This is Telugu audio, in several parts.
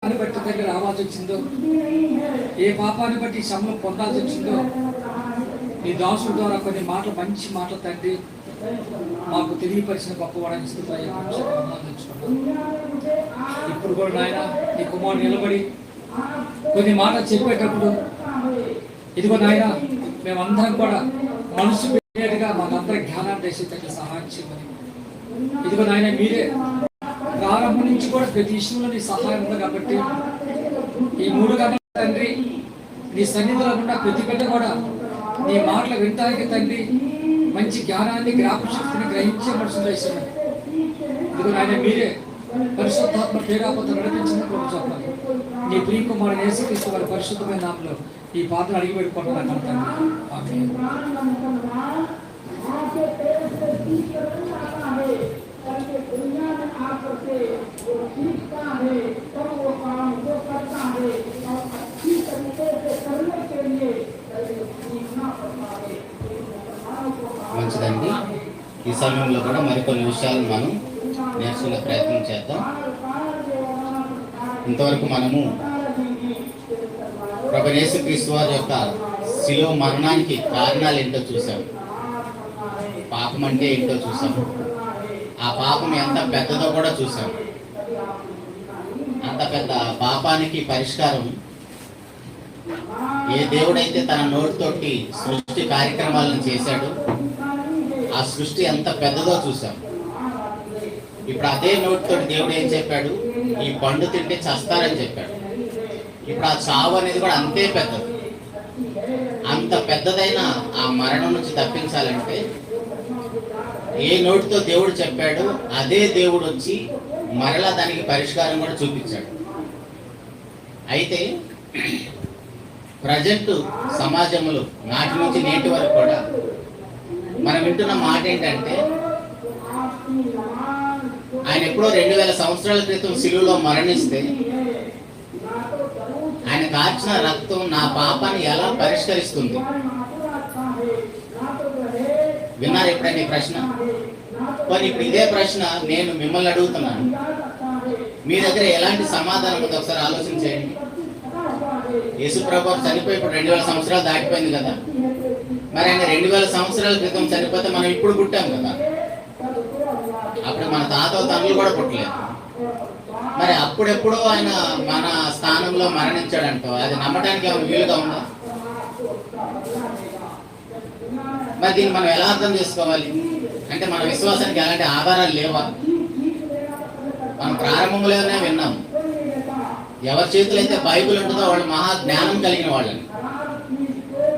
బట్టి తండ్రి రావాల్సి వచ్చిందో, ఏ పాపాన్ని బట్టి శ్రమను పొందాల్సి వచ్చిందో, నీ దాసుల ద్వారా కొన్ని మాటలు, మంచి మాటలు తండ్రి మాకు తెలియపరిచిన గొప్పవాడని ఇప్పుడు కూడా నాయన నీ కుమారుడు నిలబడి కొన్ని మాటలు చెప్పేటప్పుడు ఇదిగో నాయన మేమందరం కూడా మనసు పెట్టేట్టుగా మాకందరం జ్ఞానాన్ని చేసి తండ్రి సహాయం చేయమని. ఇదిగో నాయన మీరే ప్రారంభం నుంచి కూడా ప్రతి విషయంలో నీ సహాయం ఉంది కాబట్టి ఈ 3 గంటల తండ్రి నీ సన్నిధిలో ఉన్న ప్రతి బిడ్డ కూడా నీ మాటలు వినటానికి తండ్రి మంచి జ్ఞానాన్ని, జ్ఞాపశక్తిని గ్రహించే మనసులో వేసాను. ఇదిగో నాయన మీరే పరిశుద్ధాత్మ ప్రేరాపత నడిపించినప్పుడు చెప్పాలి. నీ ప్రియ కుమారుడు యేసుక్రీస్తు వారి పరిశుద్ధమైన నామములో ఈ పాత్ర అడిగి పెట్టుకుంటున్నాను తండ్రి. మంచిదండి. ఈ సమయంలో కూడా మరికొన్ని విషయాలు మనం నేర్చుకునే ప్రయత్నం చేద్దాం. ఇంతవరకు మనము ప్రభువైన యేసుక్రీస్తు వారి యొక్క శిలువ మరణానికి కారణాలు ఏంటో చూసాం. పాపం అంటే ఏంటో చూసాం. ఆ పాపం ఎంత పెద్దదో కూడా చూసాం. అంత పెద్ద పాపానికి పరిష్కారం ఏ దేవుడైతే తన నోటితోటి సృష్టి కార్యక్రమాలను చేశాడో ఆ సృష్టి ఎంత పెద్దదో చూసాం. ఇప్పుడు అదే నోటితోటి దేవుడు ఏం చెప్పాడు? ఈ పండు తింటే చస్తారని చెప్పాడు. ఇప్పుడు ఆ చావు అనేది కూడా అంతే పెద్దది. అంత పెద్దదైన ఆ మరణం నుంచి తప్పించాలంటే ఏ నోటితో దేవుడు చెప్పాడు అదే దేవుడు వచ్చి మరలా దానికి పరిష్కారం కూడా చూపించాడు. అయితే ప్రజెంట్ సమాజంలో నాటి నుంచి నేటి వరకు కూడా మనం వింటున్న మాట ఏంటంటే ఆయన ఎప్పుడో 2000 సంవత్సరాల క్రితం శిలువలో మరణిస్తే ఆయన కార్చిన రక్తం నా పాపాన్ని ఎలా పరిష్కరిస్తుంది? విన్నారు ఎప్పుడైనా ఈ ప్రశ్న? కానీ ఇప్పుడు ఇదే ప్రశ్న నేను మిమ్మల్ని అడుగుతున్నాను. మీ దగ్గర ఎలాంటి సమాధానం ఉందో ఒకసారి ఆలోచన చేయండి. యేసుప్రభు చనిపోయి ఇప్పుడు 2000 సంవత్సరాలు దాటిపోయింది కదా. మరి ఆయన 2000 సంవత్సరాల క్రితం చనిపోతే మనం ఇప్పుడు పుట్టాం కదా. అప్పుడు మన తాత తండ్రులు కూడా పుట్టలేదు. మరి అప్పుడెప్పుడో ఆయన మన స్థానంలో మరణించాడంటో అది నమ్మటానికి ఏమైనా వీలుగా ఉందా? మరి దీన్ని మనం ఎలా అర్థం చేసుకోవాలి? అంటే మన విశ్వాసానికి ఎలాంటి ఆధారాలు లేవా? మనం ప్రారంభంలోనే విన్నాం, ఎవరి చేతులు అయితే బైబిల్ ఉంటుందో వాళ్ళు మహా జ్ఞానం కలిగిన వాళ్ళని.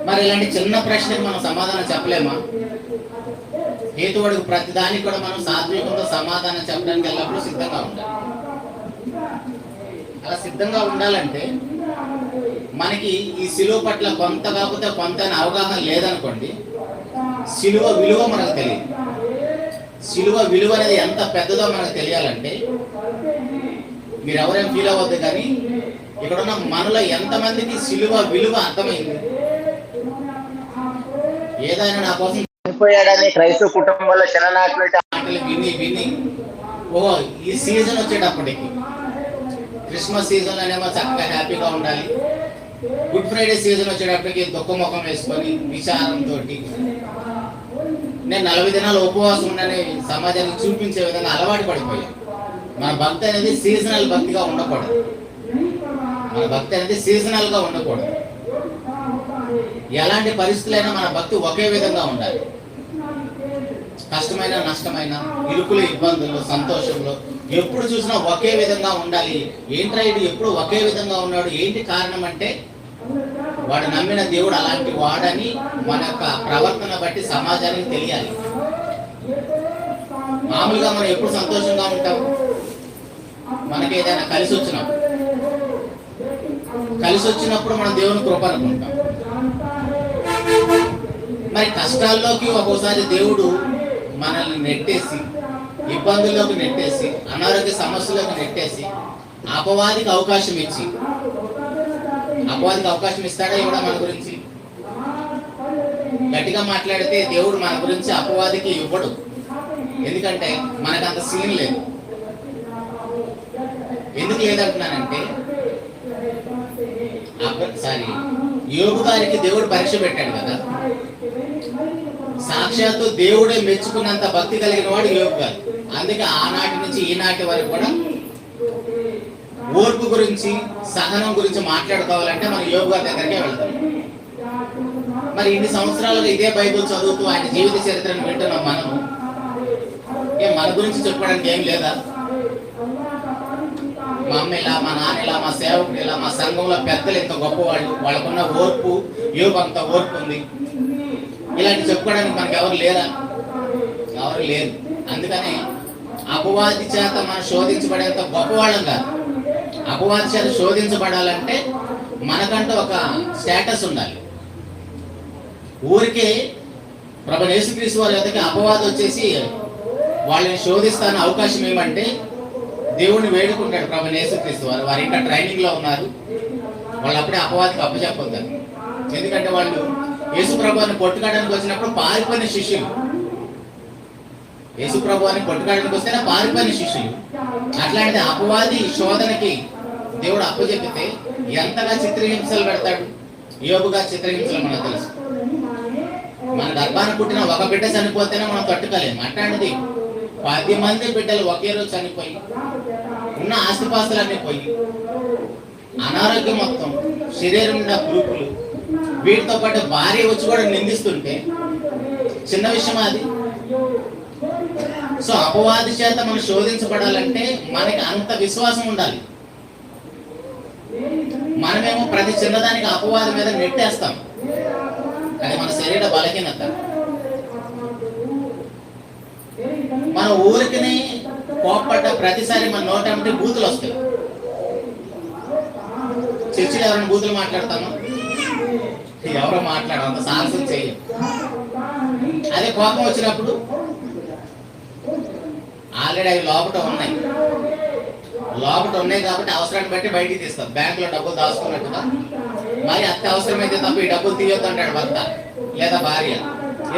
మరి ఇలాంటి చిన్న ప్రశ్నకి మనం సమాధానం చెప్పలేమా? హేతువుడికి ప్రతిదానికి కూడా మనం సాత్వికంతో సమాధానం చెప్పడానికి ఎల్లప్పుడూ సిద్ధంగా ఉండాలి. అలా సిద్ధంగా ఉండాలంటే మనకి ఈ శిలువ పట్ల కొంత కాకపోతే కొంత అవగాహన లేదనుకోండి, శిలువ విలువ మనకు తెలియదు. శిలువ విలువ అనేది ఎంత పెద్దదో మనకు తెలియాలంటే మీరు ఎవరేం ఫీల్ అవ్వద్దు, కానీ ఇక్కడున్న మనలో ఎంతమందికి శిలువ విలువ అర్థమైంది? ఏదైనా నా కోసం చనిపోయాడని క్రైస్తవ కుటుంబంలో చిన్ననాటి ఆటలు విని విని ఈ సీజన్ వచ్చేటప్పటికి క్రిస్మస్ సీజన్ అనేమో చక్కగా హ్యాపీగా ఉండాలి. గుడ్ ఫ్రైడే సీజన్ వచ్చేటప్పటికి దుఃఖముఖం వేసుకొని విచారంతో నేను 40 దినాలు ఉపవాసం ఉండని సమాజానికి చూపించే విధంగా అలవాటు పడిపోయాం. మన భక్తి అనేది సీజనల్ భక్తిగా ఉండకూడదు. మన భక్తి అనేది సీజనల్ గా ఉండకూడదు. ఎలాంటి పరిస్థితులైనా మన భక్తి ఒకే విధంగా ఉండాలి. కష్టమైన, నష్టమైన, ఇరుకులు, ఇబ్బందులు, సంతోషంలో ఎప్పుడు చూసినా ఒకే విధంగా ఉండాలి. ఏంట్రా ఇది ఎప్పుడు ఒకే విధంగా ఉన్నాడు? ఏంటి కారణం అంటే వాడు నమ్మిన దేవుడు అలాంటి వాడని మన యొక్క ప్రవర్తన బట్టి సమాజానికి తెలియాలి. మామూలుగా మనం ఎప్పుడు సంతోషంగా ఉంటాం? మనకి ఏదైనా కలిసి వచ్చినప్పుడు మనం దేవుని కృప అనుకుంటాం. మరి కష్టాల్లోకి ఒక్కోసారి దేవుడు మనల్ని నెట్టేసి, ఇబ్బందుల్లోకి నెట్టేసి, అనారోగ్య సమస్యలోకి నెట్టేసి అపవాదికి అవకాశం ఇచ్చి, అపవాదికి అవకాశం ఇస్తాడా ఇవ్వడా? మన గురించి గట్టిగా మాట్లాడితే దేవుడు మన గురించి అపవాదికి ఇవ్వడు. ఎందుకంటే మనకు అంత సీన్ లేదు. ఎందుకు లేదంటున్నానంటే సారీ యోబు గారికి దేవుడు పరీక్ష పెట్టాడు కదా, సాక్షాత్తు దేవుడే మెచ్చుకున్నంత భక్తి కలిగిన వాడు యోబు గారు. అందుకే ఆనాటి నుంచి ఈనాటి వరకు కూడా ఓర్పు గురించి, సహనం గురించి మాట్లాడుకోవాలంటే మనం యోబు గారి దగ్గరికే వెళ్తాం. మరి ఇన్ని సంవత్సరాలుగా ఇదే బైబిల్ చదువుతూ ఆయన జీవిత చరిత్రను వింటున్నాం మనం. మన గురించి చెప్పుకోవడానికి ఏం లేదా? మా అమ్మ ఇలా, మా నాన్న ఇలా, మా సేవకుడు ఇలా, మా సంఘంలో పెద్దలు ఇంత గొప్పవాళ్ళు, వాళ్ళకున్న ఓర్పు, యోబు అంత ఓర్పు ఉంది, ఇలాంటి చెప్పుకోవడానికి మనకు ఎవరు లేరా? ఎవరు లేరు. అందుకనే అపవాది చేత మనం శోధించబడేంత గొప్పవాళ్ళం కాదు. అపవాది చేత శోధించబడాలంటే మనకంటూ ఒక స్టేటస్ ఉండాలి. ఊరికే ప్రభువైన యేసుక్రీస్తు వారి యొద్దకు అపవాది వచ్చేసి వాళ్ళని శోధిస్తాను అవకాశం ఏమంటే దేవుడిని వేడుకుంటాడు ప్రభువైన యేసుక్రీస్తు వారు. వారు ఇంకా ట్రైనింగ్ లో ఉన్నారు, వాళ్ళు అప్పుడే అపవాదికి అప్పచెప్పొద్దారు. ఎందుకంటే వాళ్ళు యేసు ప్రభువుని కొట్టుకోవడానికి వచ్చినప్పుడు పారిపోయిన శిష్యులు, యేసు ప్రభువుని కొట్టుకోవడానికి వస్తేనే పారిపోయిన శిష్యులు. అట్లాంటిది అపవాది శోధనకి దేవుడు అప్పచెప్పితే ఎంతగా చిత్రహింసలు పెడతాడు. యోబుగా చిత్రహింసలు మనకు తెలుసు. మన గర్భాన పుట్టిన ఒక బిడ్డ చనిపోతేనే మనం తట్టుకోలేము. అట్లాంటిది 10 మంది బిడ్డలు ఒకే రోజు చనిపోయి, ఉన్న ఆస్తిపాస్తులన్నీ పోయి, అనారోగ్యం మొత్తం, శరీరం నిండా పురుగులు, వీటితో పాటు భార్య వచ్చి కూడా నిందిస్తుంటే చిన్న విషయం అది. సో అపవాది చేత మనం శోధించబడాలంటే మనకి అంత విశ్వాసం ఉండాలి. మనమేమో ప్రతి చిన్నదానికి అపవాది మీద నెట్టేస్తాం, అది మన శరీర బలహీనత. మన ఊరికి కోప్పడ్డ ప్రతిసారి మన నోటంటే బూతులు వస్తాయి. చర్చిలో ఎవరైనా బూతులు మాట్లాడతామా? ఎవరో మాట్లాడడం, అంత సాహసం చేయం. అదే కోపం వచ్చినప్పుడు ఆల్రెడీ అవి లోపల ఉన్నాయి కాబట్టి అవసరాన్ని బట్టి బయటికి తీస్తాం. బ్యాంకులో డబ్బులు దాచుకున్నట్టుగా మరి అత్యవసరమైతే తప్ప ఈ డబ్బులు తీయొద్దు అంటాడు భర్త లేదా భార్య.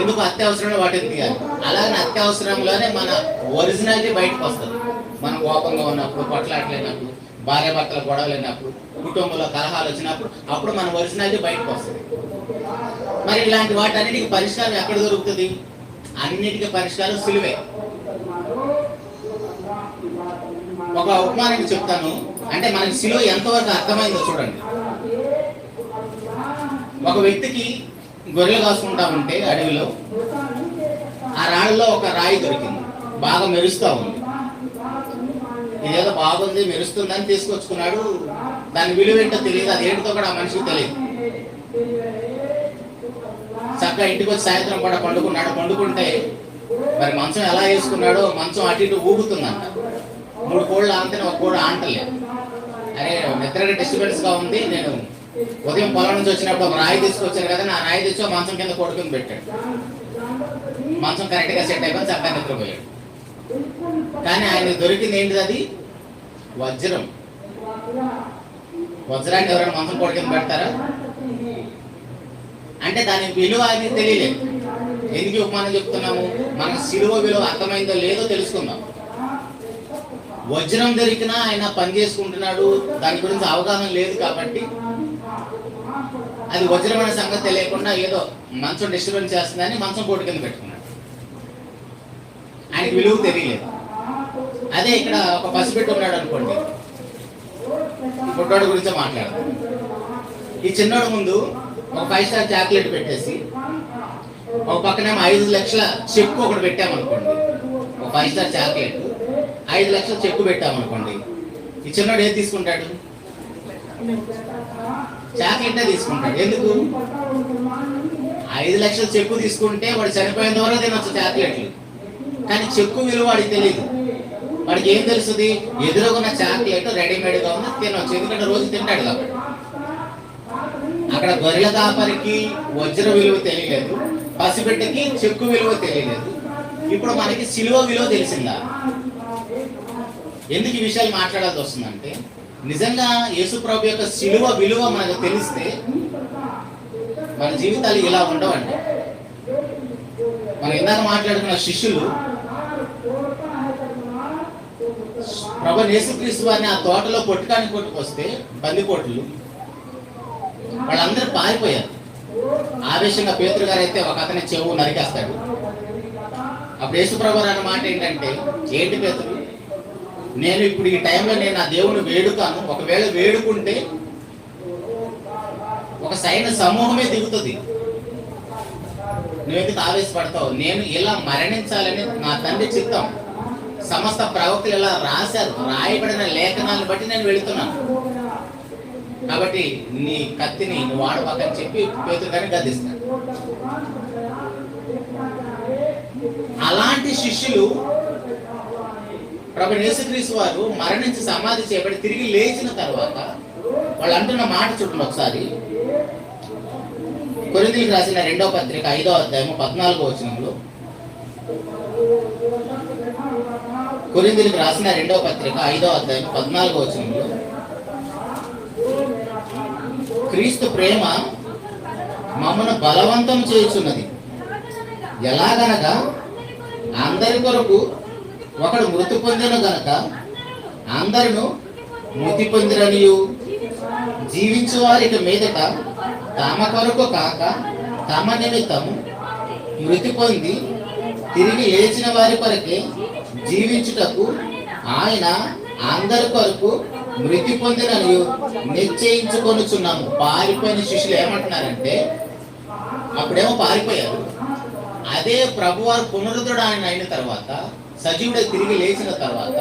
ఎందుకు అత్యవసరమే వాటిని తీయాలి? అలాగే అత్యవసరంలోనే మన ఒరిజినాలిటీ బయటకు వస్తుంది. మనం కోపంగా ఉన్నప్పుడు, కొట్లాటలేనప్పుడు, భార్య భర్తల గొడవలేనప్పుడు, కుటుంబంలో కలహాలు వచ్చినప్పుడు, అప్పుడు మన ఒరిజినాలిటీ బయటకు వస్తుంది. మరి ఇలాంటి వాటన్నిటికీ పరిష్కారం ఎక్కడ దొరుకుతుంది? అన్నిటికీ పరిష్కారం సిలువే. ఒక ఉపమానం చెప్తాను, అంటే మనకి సిలువ ఎంతవరకు అర్థమైందో చూడండి. ఒక వ్యక్తికి గొర్రెలు కాసుకుంటా ఉంటే అడవిలో ఆ రాళ్ళలో ఒక రాయి దొరికింది, బాగా మెరుస్తూ ఉంది. ఇదేదో బాగుంది, మెరుస్తుందని తీసుకొచ్చుకున్నాడు. దాని విలువ ఏంటో తెలియదు, అది ఏంటో కూడా ఆ మనిషికి తెలియదు. చక్కగా ఇంటికి వచ్చి సాయంత్రం కూడా పండుకుంటే మరి మంచం ఎలా వేసుకున్నాడో మంచం అటు ఇటు ఊగుతుందంట. 3 కోళ్ళు ఆంతనే ఒక కోడు ఆంటలేదు. అరే నిద్రగా డిస్టర్బెన్స్ గా ఉంది, నేను ఉదయం పొలం నుంచి వచ్చినప్పుడు ఒక రాయి తీసుకొచ్చాను కదా, నా రాయి తెచ్చి మంచం కింద కొడుకుని పెట్టాడు. మంచం కరెక్ట్ గా సెట్ అయిపోయి చక్కగా నిద్రపోయాడు. కానీ ఆయన దొరికింది ఏంటిది? అది వజ్రం. వజ్రాన్ని ఎవరైనా మంచం కొడుకుని పెడతారా? అంటే దాని విలువ అనేది తెలియలేదు. ఎందుకు ఉపమానం చెప్తున్నాము? మనకు సిలువ విలువ అర్థమైందో లేదో తెలుసుకుందాం. వజ్రం దొరికినా ఆయన పని చేసుకుంటున్నాడు, దాని గురించి అవగాహన లేదు కాబట్టి అది వజ్రం అనే సంగతి తెలియకుండా ఏదో మంచం డిస్టర్బెన్స్ చేస్తుందని మంచం కోటి కింద పెట్టుకున్నాడు. ఆయనకి విలువ తెలియలేదు. అదే ఇక్కడ ఒక పసిబిడ్డ ఉన్నాడు అనుకోండి, పుట్టోడు గురించి మాట్లాడదాం. ఈ చిన్నోడు ముందు ఒక 5 స్టార్ చాక్లెట్ పెట్టేసి ఒక పక్కనేమో 5 లక్షల చెక్కు ఒకటి పెట్టామనుకోండి. ఒక 5 స్టార్ చాక్లెట్ 5 లక్షల చెక్కు పెట్టామనుకోండి. ఈ చిన్నోడు ఏది తీసుకుంటాడు? చాక్లెట్నే తీసుకుంటాడు. ఎందుకు? 5 లక్షల చెక్కు తీసుకుంటే వాడు చనిపోయిన వరకు తినొచ్చు చాక్లెట్లు, కానీ చెక్కు విలువ వాడికి తెలియదు. వాడికి ఏం తెలుస్తుంది? ఎదురుగున్న చాక్లెట్ రెడీమేడ్గా ఉన్న తినొచ్చు, ఎందుకంటే రోజు తింటాడు కాబట్టి. అక్కడ గొర్రెల కాపరికి వజ్ర విలువ తెలియలేదు, పసిబిడ్డకి చెక్కు విలువ తెలియలేదు. ఇప్పుడు మనకి సిలువ విలువ తెలిసిందా? ఎందుకు ఈ విషయాలు మాట్లాడాల్సి వస్తుందంటే, నిజంగా యేసుప్రభు యొక్క సిలువ విలువ మనకు తెలిస్తే మన జీవితాలు ఇలా ఉండవండి. మనం ఇందాక మాట్లాడుకున్న శిష్యులు ప్రభు యేసుక్రీస్తు వారిని ఆ తోటలో కొట్టుకొస్తే బందిపోట్లు వాళ్ళందరూ పారిపోయారు. ఆవేశంగా పేతురు గారు అయితే ఒక అతని చెవు నరికేస్తాడు. అప్పుడు యేసుప్రభు అన్న మాట ఏంటంటే, ఏంటి పేతురు, నేను ఇప్పుడు ఈ టైంలో నేను నా దేవుని వేడుకాను, ఒకవేళ వేడుకుంటే ఒక సైన్య సమూహమే దిగుతుంది, నువ్వెందుకు ఆవేశపడతావు? నేను ఇలా మరణించాలని నా తండ్రి చిత్తం, సమస్త ప్రవక్తలు ఇలా రాశారు, రాయబడిన లేఖనాలను బట్టి నేను వెళుతున్నాను, కాబట్టి నీ కత్తిని నువ్వు వాడబాకని చెప్పి పేతురు గారిని గద్దిస్తాడు. అలాంటి శిష్యులు ప్రభు యేసుక్రీస్తు వారు మరణించి సమాధి చేయబడి తిరిగి లేచిన తర్వాత వాళ్ళు అంటున్న మాట చూడండి ఒకసారి. కొరింథీయులకు రాసిన 2వ పత్రిక 5వ అధ్యాయము 14వ వచనంలో, కొరింథీయులకు రాసిన 2వ పత్రిక 5వ అధ్యాయం 14వ వచనంలో, క్రీస్తు ప్రేమ మమ్మను బలవంతం చేయుచున్నది, ఎలాగనగా అందరి కొరకు ఒకడు మృతి పొందిన గనక అందరూ మృతి పొందిరనియు, జీవించు వారికి మీదట తమ కొరకు కాక తమ నిమిత్తము మృతి పొంది తిరిగి లేచిన వారి కొరకే జీవించుటకు ఆయన అందరి కొరకు మృతి పొందిననియు నిశ్చయించుకొనుచున్నాము. పారిపోయిన శిష్యులు ఏమంటున్నారంటే, అప్పుడేమో పారిపోయారు, అదే ప్రభువారు పునరుద్ధరణ అయిన తర్వాత, సజీవుడే తిరిగి లేచిన తర్వాత,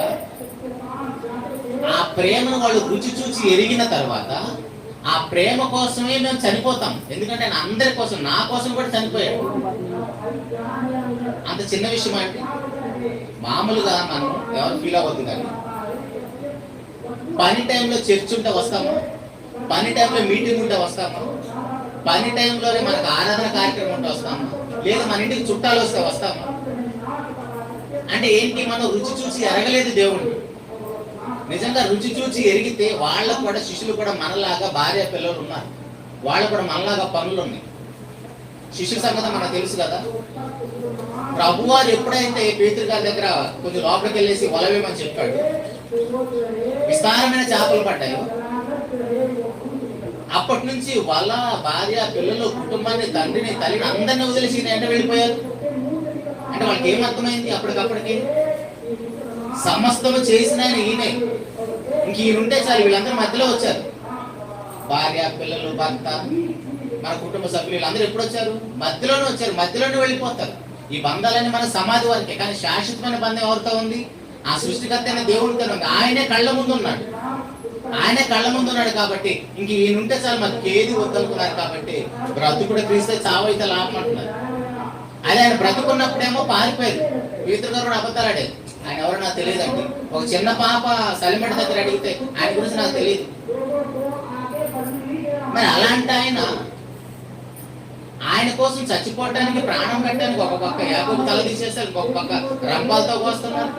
ఆ ప్రేమను వాళ్ళు రుచి చూసి ఎరిగిన తర్వాత, ఆ ప్రేమ కోసమే మేము చనిపోతాం, ఎందుకంటే ఆయన అందరి కోసం, నా కోసం కూడా చనిపోయాడు. అంత చిన్న విషయం అంటే మామూలుగా మనం ఎవరు ఫీల్ అవ్వద్దు, కానీ పని టైంలో చర్చ్ ఉంటే వస్తామా, పని టైంలో మీటింగ్ ఉంటే వస్తామా, పని టైంలోనే మనకు ఆరాధన కార్యక్రమం ఉంటే వస్తామా, లేదా మన ఇంటికి చుట్టాలు వస్తే వస్తామా? అంటే ఏంటి, మనం రుచి చూసి ఎరగలేదు దేవుణ్ణి. నిజంగా రుచి చూసి ఎరిగితే వాళ్ళకు కూడా, శిష్యులు కూడా మనలాగా భార్య పిల్లలు ఉన్నారు, వాళ్ళు కూడా మనలాగా పనులు ఉన్నాయి. శిష్యుల సంగతి మనకు తెలుసు కదా. ప్రభువారు ఎప్పుడైతే పేతురు గారి దగ్గర కొంచెం లోపలికి వెళ్ళేసి వలవేమని చెప్పాడు, విస్తారమైన చేపలు పడ్డాయి, అప్పటి నుంచి వాళ్ళ భార్య పిల్లలు కుటుంబాన్ని తండ్రిని తల్లిని అందరినీ వదిలేసి అంటే వెళ్ళిపోయారు. అంటే వాళ్ళకి ఏమర్థమైంది, అప్పటికప్పటికి సమస్తము చేసిన ఆయన ఈయనే, ఇంక ఈయన ఉంటే చాలు, వీళ్ళందరూ మధ్యలో వచ్చారు. భార్య పిల్లలు భర్త మన కుటుంబ సభ్యులు వీళ్ళందరూ ఎప్పుడు వచ్చారు? మధ్యలోనే వచ్చారు, మధ్యలోనే వెళ్ళిపోతారు. ఈ బంధాలన్నీ మన సమాధి వరకే, కానీ శాశ్వతమైన బంధం ఎవరితో ఉంది? ఆ సృష్టికర్త అయిన దేవుడితో ఉంది. ఆయనే కళ్ళ ముందు ఉన్నాడు, ఆయనే కళ్ళ ముందు ఉన్నాడు. కాబట్టి ఇంక ఈయన ఉంటే చాలు, మనకి ఏది వద్దనుకున్నారు. కాబట్టి బ్రతుకుడు క్రీస్తే చావైతే లాభం అంటున్నారు. అదే ఆయన బ్రతుకున్నప్పుడేమో పారిపోయారు. పేతురు గారు కూడా అబద్ధాలు ఆడారు, ఆయన ఎవరో నాకు తెలియదండి. ఒక చిన్న పాప సలిమెడ దగ్గర అడిగితే ఆయన గురించి నాకు తెలియదు. మరి అలాంటి ఆయన కోసం చచ్చిపోవటానికి, ప్రాణం పెట్టడానికి ఒక పక్క యాకోబు తల తీసేస్తారు, ఒక పక్క రంపాలతో కోస్తున్నారు.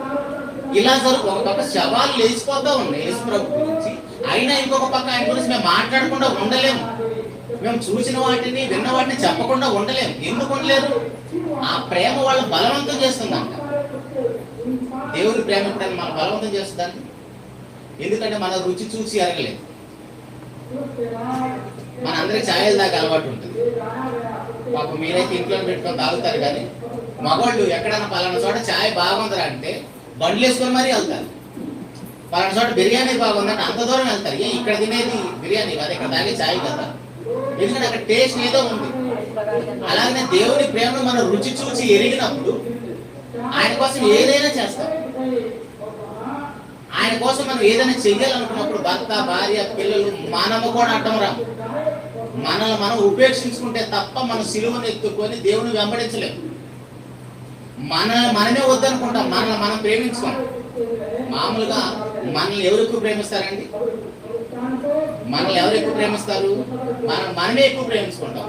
ఇలా జరుగు, ఒక పక్క శవాలు లేచిపోతూ ఉన్నాయి యేసు ప్రభు గురించి, అయినా ఇంకొక పక్క ఆయన గురించి మేము మాట్లాడకుండా ఉండలేము. మేము చూసిన వాటిని విన్న వాటిని చెప్పకుండా ఉండలేము. ఎందుకు ఉండలేరు? ఆ ప్రేమ వాళ్ళు బలవంతం చేస్తుందంట. దేవుని ప్రేమ ఎప్పుడైనా మనం బలవంతం చేస్తుందండి, ఎందుకంటే మన రుచి చూసి ఎరగలేదు. మన అందరికి ఛాయలు దాకా అలవాటు ఉంటుంది. పాప మీరైతే ఇంట్లో పెట్టుకొని తాగుతారు, కానీ మగవాళ్ళు ఎక్కడైనా పలానా చోట ఛాయ్ బాగుందరా అంటే బండ్లు వేసుకొని మరీ వెళ్తారు. పలానా చోట బిర్యానీ బాగుందంటే అంత దూరం వెళ్తారు. ఇక్కడ తినేది బిర్యానీ కాదు, ఇక్కడ తాగే ఛాయ్ కదా, ఎందుకంటే అక్కడ టేస్ట్ ఏదో ఉంది. అలాగే దేవుని ప్రేమను మనం రుచి చూసి ఎరిగినప్పుడు ఆయన కోసం ఏదైనా చేస్తాం. ఆయన కోసం మనం ఏదైనా చెయ్యాలనుకున్నప్పుడు భర్త భార్య పిల్లలు మనము కూడా అడ్డం రాము. మనల్ని మనం ఉపేక్షించుకుంటే తప్ప మనం సిలువను ఎత్తుకొని దేవుని వెంబడించలేము. మనమే వద్దనుకుంటాం, మనల్ని మనం ప్రేమించుకోం. మామూలుగా మనల్ని ఎవరు ఎక్కువ ప్రేమిస్తారండి? మనల్ని ఎవరు ఎక్కువ ప్రేమిస్తారు? మనమే ఎక్కువ ప్రేమించుకుంటాం.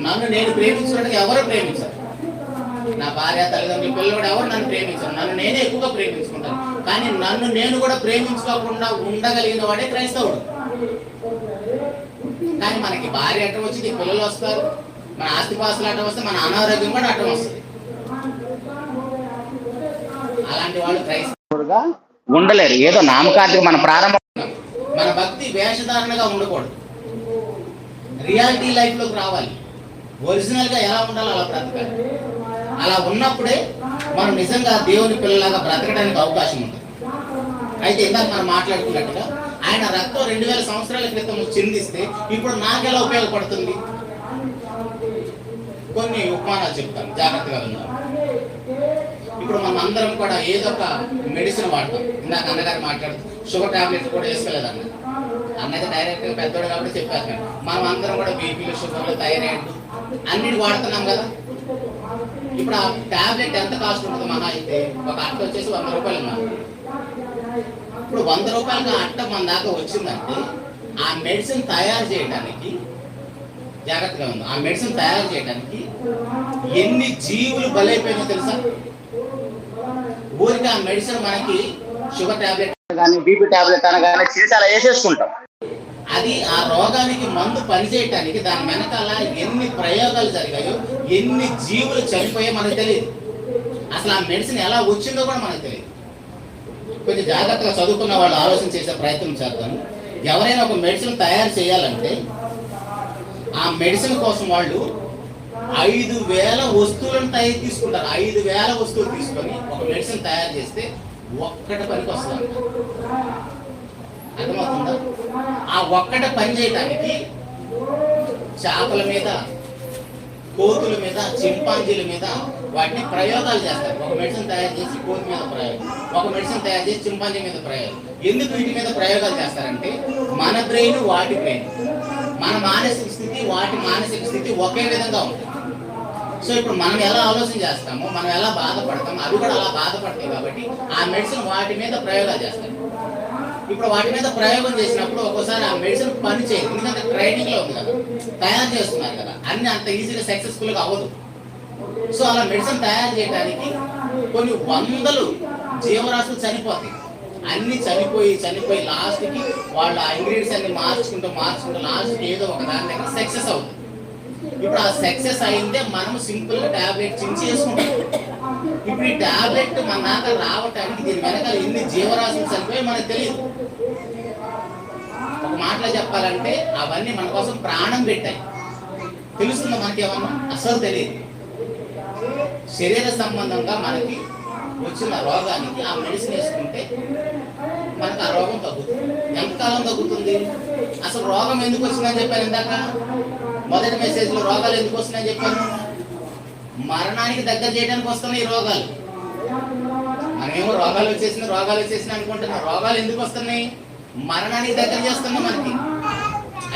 నన్ను నేను ప్రేమించుకోవడానికి ఎవరు ప్రేమించారు? నా భార్య తల్లిదండ్రులు పిల్లలు కూడా ఎవరు నన్ను ప్రేమించారు. నన్ను నేనే ఎక్కువగా ప్రేమించుకుంటాను. కానీ నన్ను నేను కూడా ప్రేమించుకోకుండా ఉండగలిగిన వాడే క్రైస్తవుడు. కానీ మనకి భార్య అడ్డం వచ్చింది, పిల్లలు వస్తారు, మన ఆస్తిపాస్తులు అడ్డం వస్తే మన అనారోగ్యం కూడా అడ్డం వస్తుంది. అలాంటి వాళ్ళు క్రైస్తవుడుగా ఉండలేరు. ఏదో నామకార్థిక మన ప్రారంభం, మన భక్తి వేషధారణగా ఉండకూడదు. రియాలిటీ లైఫ్లోకి రావాలి. ఒరిజినల్గా ఎలా ఉండాలో అలా బ్రతకాలి. అలా ఉన్నప్పుడే మనం నిజంగా దేవుని పిల్లలాగా బ్రతకడానికి అవకాశం ఉంటుంది. అయితే ఇందాక మనం మాట్లాడుకున్నట్టుగా ఆయన రక్తం 2000 సంవత్సరాల క్రితం చిందిస్తే ఇప్పుడు నాకెలా ఉపయోగపడుతుంది? కొన్ని ఉపమానాలు చెప్తాను, జాగ్రత్తగా విన్నాం. ఇప్పుడు మనం అందరం కూడా ఏదో ఒక మెడిసిన్ వాడతాం. ఇందాక అన్నగారు మాట్లాడుతూ షుగర్ టాబ్లెట్స్ కూడా వేసుకోలేదు అన్నది డైరెక్ట్గా పెద్దోడు కాబట్టి చెప్పారు. మనం అందరం కూడా బీపీలు, షుగర్లు, థైరాయిడ్ అన్నిటి వాడుతున్నాం కదా. ఇప్పుడు ఆ టాబ్లెట్ ఎంత కాస్ట్ ఉంటుంది? మహా అయితే ఒక అట్ట వచ్చేసి 100 రూపాయలు ఉన్నారు. ఇప్పుడు 100 రూపాయలకి అట్ట మన దాకా వచ్చిందంటే ఆ మెడిసిన్ తయారు చేయడానికి, జాగ్రత్తగా ఉంది, ఆ మెడిసిన్ తయారు చేయడానికి ఎన్ని జీవులు బలైపోయినా తెలుసా? ఊరికి ఆ మెడిసిన్ మనకి షుగర్ టాబ్లెట్ కానీ బీపీ టాబ్లెట్ అనగానే చేసి అలా వేసేసుకుంటాం. అది ఆ రోగానికి మందు పనిచేయటానికి దాని వెనకాల ఎన్ని ప్రయోగాలు జరిగాయో, ఎన్ని జీవులు చనిపోయాయో మనకు తెలియదు. అసలు ఆ మెడిసిన్ ఎలా వచ్చిందో కూడా మనకు తెలియదు. కొంచెం జాగ్రత్తగా చదువుకున్న వాళ్ళు ఆలోచన చేసే ప్రయత్నం చేద్దాము. ఎవరైనా ఒక మెడిసిన్ తయారు చేయాలంటే ఆ మెడిసిన్ కోసం వాళ్ళు 5000 వస్తువులను తీసుకుంటారు. 5000 వస్తువులు తీసుకొని ఒక మెడిసిన్ తయారు చేస్తే ఒక్కటి పనికి వస్తుంది. అర్థమవుతుందా? ఆ ఒక్కటి పని చేయడానికి చేపల మీద, కోతుల మీద, చింపాంజీల మీద వాటిని ప్రయోగాలు చేస్తారు. ఒక మెడిసిన్ తయారు చేసి కోతి మీద ప్రయోగం, ఒక మెడిసిన్ తయారు చేసి చింపాంజీ మీద ప్రయోగం. ఎందుకు వీటి మీద ప్రయోగాలు చేస్తారంటే మన బ్రెయిన్ వాటి బ్రెయిన్, మన మానసిక స్థితి వాటి మానసిక స్థితి ఒకే విధంగా ఉంటుంది. సో ఇప్పుడు మనం ఎలా ఆలోచన చేస్తామో, మనం ఎలా బాధపడతామో అవి కూడా అలా బాధపడతాయి. కాబట్టి ఆ మెడిసిన్ వాటి మీద ప్రయోగాలు చేస్తారు. ఇప్పుడు వాటి మీద ప్రయోగం చేసినప్పుడు ఒక్కోసారి ఆ మెడిసిన్ పని చేయదు. ఎందుకంటే ట్రైనింగ్ లో ఉంది కదా, తయారు చేస్తున్నారు కదా, అన్ని అంత ఈజీగా సక్సెస్ఫుల్ గా అవ్వదు. సో అలా మెడిసిన్ తయారు చేయడానికి కొన్ని 100 జీవరాశులు చనిపోతాయి. అన్ని చనిపోయి లాస్ట్ కి వాళ్ళు ఆ ఇంగ్రీడియంట్స్ అన్ని మార్చుకుంటూ లాస్ట్ కి ఏదో ఒక దాని దగ్గర సక్సెస్ అవుతుంది. ఇప్పుడు ఆ సక్సెస్ అయిందే మనం సింపుల్ గా టాబ్లెట్ చించి వేసుకుంటాం. ఇప్పుడు ఈ టాబ్లెట్ మన దాకా రావటానికి దీని వెనకాల ఎన్ని జీవరాశులు చనిపోయి మనకు తెలియదు. ఒక మాటలో చెప్పాలంటే అవన్నీ మన కోసం ప్రాణం పెట్టాయి. తెలుస్తుందా మనకేమన్నా? అసలు తెలియదు. శరీర సంబంధంగా మనకి వచ్చిన రోగానికి ఆ మెడిసిన్ వేసుకుంటే మనకు ఆ రోగం తగ్గుతుంది. ఎంతకాలం తగ్గుతుంది? అసలు రోగం ఎందుకు వచ్చిందని చెప్పాను ఇందాక మొదటి మెసేజ్ లో. రోగాలు ఎందుకు వస్తున్నాయని చెప్పాను? మరణానికి దగ్గర చేయడానికి వస్తున్నాయి ఈ రోగాలు. మనమేమో రోగాలు వచ్చేసిన అనుకుంటున్నాం. రోగాలు ఎందుకు వస్తున్నాయి? మరణానికి దగ్గర చేస్తున్నాం మనకి.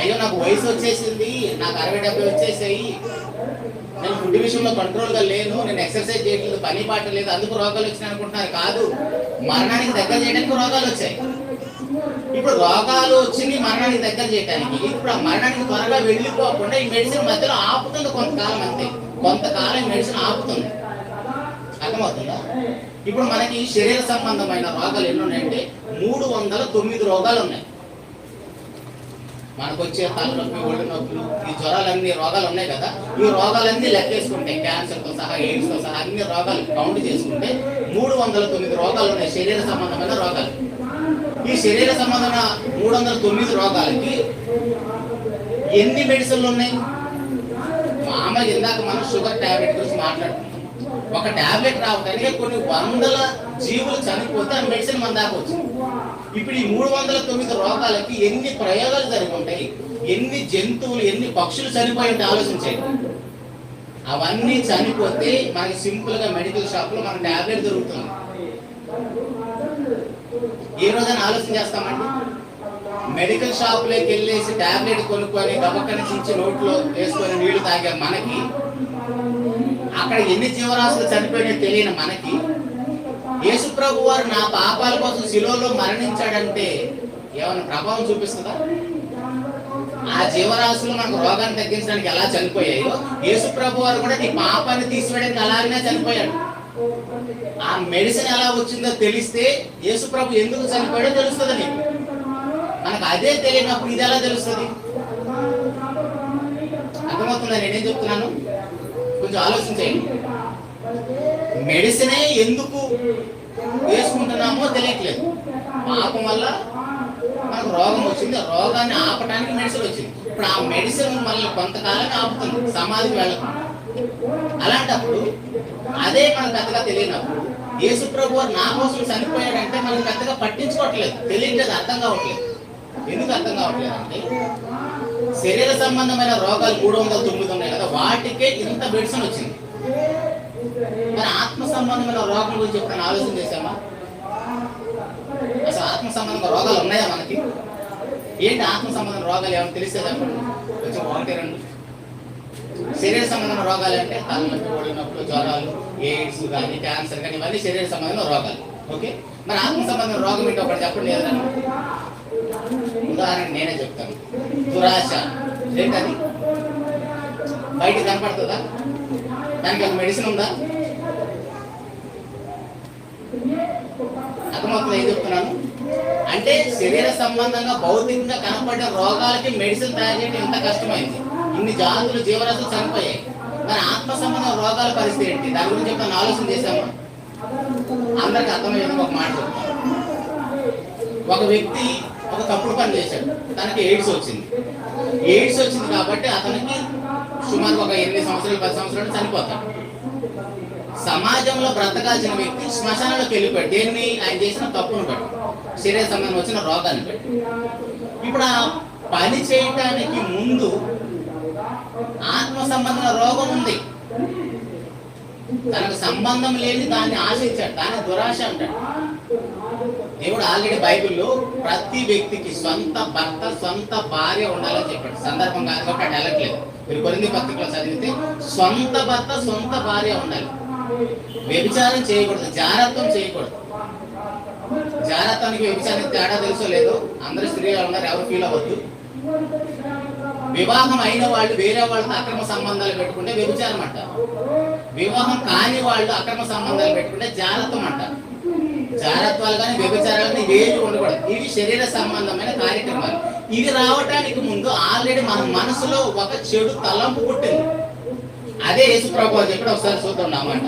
అయ్యో నాకు వయసు వచ్చేసింది, నాకు 60-70 వచ్చేసాయి, నేను ఫుడ్ విషయంలో కంట్రోల్గా లేను, నేను ఎక్సర్సైజ్ చేయట్లేదు, పని పాట లేదు, అందుకు రోగాలు వచ్చినాయి అనుకుంటున్నారు. కాదు, మరణానికి దగ్గర చేయడానికి రోగాలు వచ్చాయి. ఇప్పుడు రోగాలు వచ్చింది మరణానికి దగ్గర చేయడానికి. ఇప్పుడు ఆ మరణానికి త్వరగా వెళ్ళిపోకుండా ఈ మెడిసిన్ మధ్యలో ఆపుతుంది కొంతకాలం. అంతే, కొంతకాలం ఈ మెడిసిన్ ఆపుతుంది. అర్థమవుతుందా? ఇప్పుడు మనకి శరీర సంబంధమైన రోగాలు ఎన్ని ఉన్నాయంటే 309 రోగాలు ఉన్నాయి. మనకు వచ్చే తలనొప్పి, ఒళ్ళు నొప్పులు, ఈ జ్వరాలన్నీ రోగాలు ఉన్నాయి కదా. ఈ రోగాలన్నీ లెక్కేసుకుంటే క్యాన్సర్తో సహా, ఎయిడ్స్తో సహా అన్ని రోగాలు కౌంట్ చేసుకుంటే 309 రోగాలు ఉన్నాయి, శరీర సంబంధమైన రోగాలు. ఈ శరీర సంబంధమైన 309 రోగాలకి ఎన్ని మెడిసిన్లు ఉన్నాయి? మామూలుగా ఇందాక మనం షుగర్ టాబ్లెట్ గురించి మాట్లాడుతున్నాం. ఒక టాబ్లెట్ రావడానికి కొన్ని 100 జీవులు చనిపోతే ఆ మెడిసిన్ మన దాకా వచ్చింది. ఇప్పుడు ఈ 309 రోగాలకి ఎన్ని ప్రయోగాలు జరిగి ఉంటాయి, ఎన్ని జంతువులు, ఎన్ని పక్షులు చనిపోయి ఉంటే ఆలోచించండి. అవన్నీ చనిపోతే మనకి సింపుల్ గా మెడికల్ షాప్ లో మన టాబ్లెట్ దొరుకుతుంది. ఏ రోజైనా ఆలోచన చేస్తామండి? మెడికల్ షాప్ లోకి వెళ్ళేసి టాబ్లెట్ కొనుక్కొని గబక్కని చించి నోట్లో వేసుకొని నీళ్లు తాగే మనకి, అక్కడ ఎన్ని జీవరాశులు చనిపోయినాయో తెలియని మనకి, యేసు ప్రభు వారు నా పాపాల కోసం శిలువలో మరణించాడంటే ఏమైనా ప్రభావం చూపిస్తుందా? ఆ జీవరాశులు మనకు రోగాన్ని తగ్గించడానికి ఎలా చనిపోయాయో యేసు ప్రభు వారు కూడా నీ పాపాన్ని తీసివేయడానికి అలాగనే చనిపోయాడు. ఆ మెడిసిన్ ఎలా వచ్చిందో తెలిస్తే యేసు ప్రభు ఎందుకు చనిపోయాడో తెలుస్తుంది నీకు. మనకు అదే తెలియనప్పుడు ఇది ఎలా తెలుస్తుంది? అర్థమవుతుందా నేనేం చెప్తున్నాను? కొంచెం ఆలోచించేయండి. మెడిసినే ఎందుకు వేసుకుంటున్నామో తెలియట్లేదు. పాపం వల్ల మనకు రోగం వచ్చింది, రోగాన్ని ఆపడానికి మెడిసిన్ వచ్చింది. ఇప్పుడు ఆ మెడిసిన్ మనల్ని కొంతకాలం ఆపుతుంది, సమాధికి వెళ్ళకుండా. అలాంటప్పుడు అదే మనకు పెద్దగా తెలియనప్పుడు యేసు ప్రభు వారు నా కోసం చనిపోయాడంటే మనం పెద్దగా పట్టించుకోవట్లేదు, తెలియట్లేదు, అర్థం కావట్లేదు. ఎందుకు అర్థం కావట్లేదు అంటే శరీర సంబంధమైన రోగాలు 309 ఉన్నాయి కదా, వాటికే ఇంత మెడిసిన్ వచ్చింది. మరి ఆత్మ సంబంధమైన రోగం గురించి ఎప్పుడైనా ఆలోచన చేశామా? అసలు ఆత్మ సంబంధమైన రోగాలు ఉన్నాయా మనకి? ఏంటి ఆత్మ సంబంధమైన రోగాలు ఏమైనా తెలిస్తే చెప్పండి, కొంచెం 1-2. శరీర సంబంధమైన రోగాలు అంటే తలనొప్పి, ఒళ్ళు నొప్పులు, జ్వరాలు, ఎయిడ్స్ కానీ, క్యాన్సర్ కానీ, ఇవన్నీ శరీర సంబంధమైన రోగాలు. ఓకే, మరి ఆత్మ సంబంధమైన రోగం ఏంటో ఒకటి చెప్పండి. ఏదైనా ఉదాహరణ నేనే చెప్తాను. దురాశ ఏంటది? బయటికి కనపడుతుందా? దానికి ఒక మెడిసిన్ ఉందా? అర్థమవుతుంది ఏం చెప్తున్నాను అంటే శరీర సంబంధంగా భౌతికంగా కనపడే రోగాలకి మెడిసిన్ తయారు చేయడం ఎంత కష్టమైంది. ఇన్ని జాతులు, జీవరాశులు చనిపోయాయి. మరి ఆత్మ సంబంధం రోగాల పరిస్థితి ఏంటి? దాని గురించి ఎప్పుడైనా ఆలోచన చేశామా? అందరికి అర్థమయ్యే ఒక మాట చెప్తాను. ఒక వ్యక్తి ఒక తప్పుడు పని చేశాడు, తనకి ఎయిడ్స్ వచ్చింది. ఎయిడ్స్ వచ్చింది కాబట్టి అతనికి సుమారు ఒక 8 సంవత్సరాలు 10 సంవత్సరాలు చనిపోతాడు. సమాజంలో బ్రతకాల్సిన వ్యక్తి శ్మశానంలోకి వెళ్ళిపోయాడు. దేన్ని? ఆయన చేసిన తప్పును బట్టి, శరీర సంబంధం వచ్చిన రోగాన్ని బట్టి. ఇప్పుడు ఆ పని చేయటానికి ముందు ఆత్మ సంబంధమైన రోగం ఉంది, తనకు సంబంధం లేని దాన్ని ఆశించాడు, దాన్ని దురాశ అంటాడు. దేవుడు ఆల్రెడీ బైబిల్లో ప్రతి వ్యక్తికి సొంత భర్త, సొంత భార్య ఉండాలని చెప్పాడు. సందర్భం కాదు కాబట్టి అటు వెళ్ళట్లేదు. మీరు కొరింథీ పత్రికలో చదివితే సొంత భర్త, సొంత భార్య ఉండాలి. వ్యభిచారం చేయకూడదు, జారత్వం చేయకూడదు. జారత్వానికి వ్యభిచారానికి తేడా తెలుసో లేదో అందరూ స్త్రీలు ఉన్నారు, ఎవరు ఫీల్ అవ్వద్దు. వివాహం అయిన వాళ్ళు వేరే వాళ్ళతో అక్రమ సంబంధాలు పెట్టుకుంటే వ్యభిచారం అంటారు. వివాహం కాని వాళ్ళు అక్రమ సంబంధాలు పెట్టుకుంటే జారత్వం అంటారు. జారత్వాలు కానీ వ్యభిచారాలు కానీ ఇవేవి ఉండకూడదు. ఇవి శరీర సంబంధమైన కార్యక్రమాలు. ఇది రావటానికి ముందు ఆల్రెడీ మన మనసులో ఒక చెడు తలంపు పుట్టింది. అదే యేసు ప్రభువు చెప్పి ఒకసారి చూద్దాం. ఆ మాట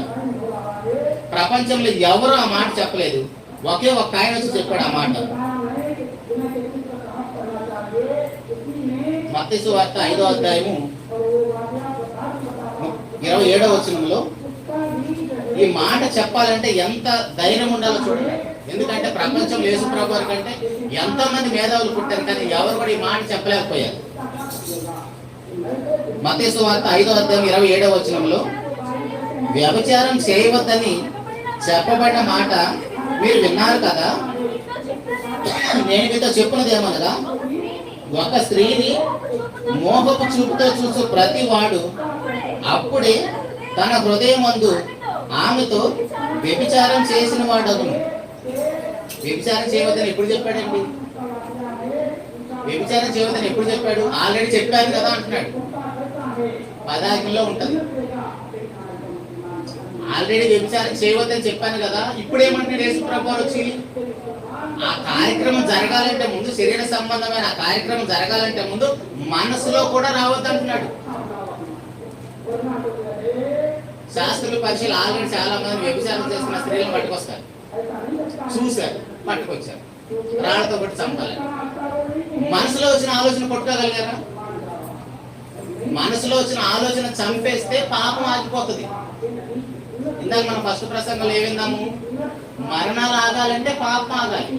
ప్రపంచంలో ఎవరు ఆ మాట చెప్పలేదు, ఒకే ఒక్క ఆయన వచ్చి చెప్పాడు ఆ మాట. మత్తయి సువార్త 5వ అధ్యాయము 27వ వచనంలో ఈ మాట చెప్పాలంటే ఎంత ధైర్యం ఉండాలో చూడండి. ఎందుకంటే ప్రపంచంలో యేసు ప్రభువు కంటే ఎంతో మంది మేధావులు పుట్టారు, కానీ ఎవరు కూడా ఈ మాట చెప్పలేకపోయారు. మత్తయి సువార్త 5వ అధ్యాయం 27వ వచనంలో వ్యభిచారం చేయవద్దని చెప్పబడిన మాట మీరు విన్నారు కదా, నేను మీతో చెప్పున్నది ఏమనగా ఒక స్త్రీని మోహపు చూపుతో చూసు ప్రతి వాడు అప్పుడే తన హృదయమందు ఆమెతో వ్యభిచారం చేసిన వాడగును. వ్యభిచారం చేయవద్దని ఎప్పుడు చెప్పాడండి? వ్యభిచారం చేయవద్దని ఎప్పుడు చెప్పాడు? ఆల్రెడీ చెప్పాను కదా అంటున్నాడు. 10 ఆజ్ఞల్లో ఉంటది. ఆల్రెడీ వ్యభిచారం చేయవద్దని చెప్పాను కదా, ఇప్పుడు ఏమంటున్నాడు యేసు ప్రభువు వచ్చి? ఆ కార్యక్రమం జరగాలంటే ముందు, శరీర సంబంధమైన ఆ కార్యక్రమం జరగాలంటే ముందు మనసులో కూడా రావద్దంటున్నాడు. శాస్త్రులు, పరిశీలు ఆల్రెడీ చాలా మంది వ్యభిచారం చేస్తున్న స్త్రీలను పట్టుకొస్తారు, చూశారు, పట్టుకొచ్చారు, రాళ్లతో కొట్టి చంపాలి. మనసులో వచ్చిన ఆలోచన కొట్టుకోగలిగారా? మనసులో వచ్చిన ఆలోచన చంపేస్తే పాపం ఆగిపోతుంది. ఇందాక మనం ఫస్ట్ ప్రసంగంలో ఏమిందాము? మరణాలు ఆగాలంటే పాపం ఆగాలి,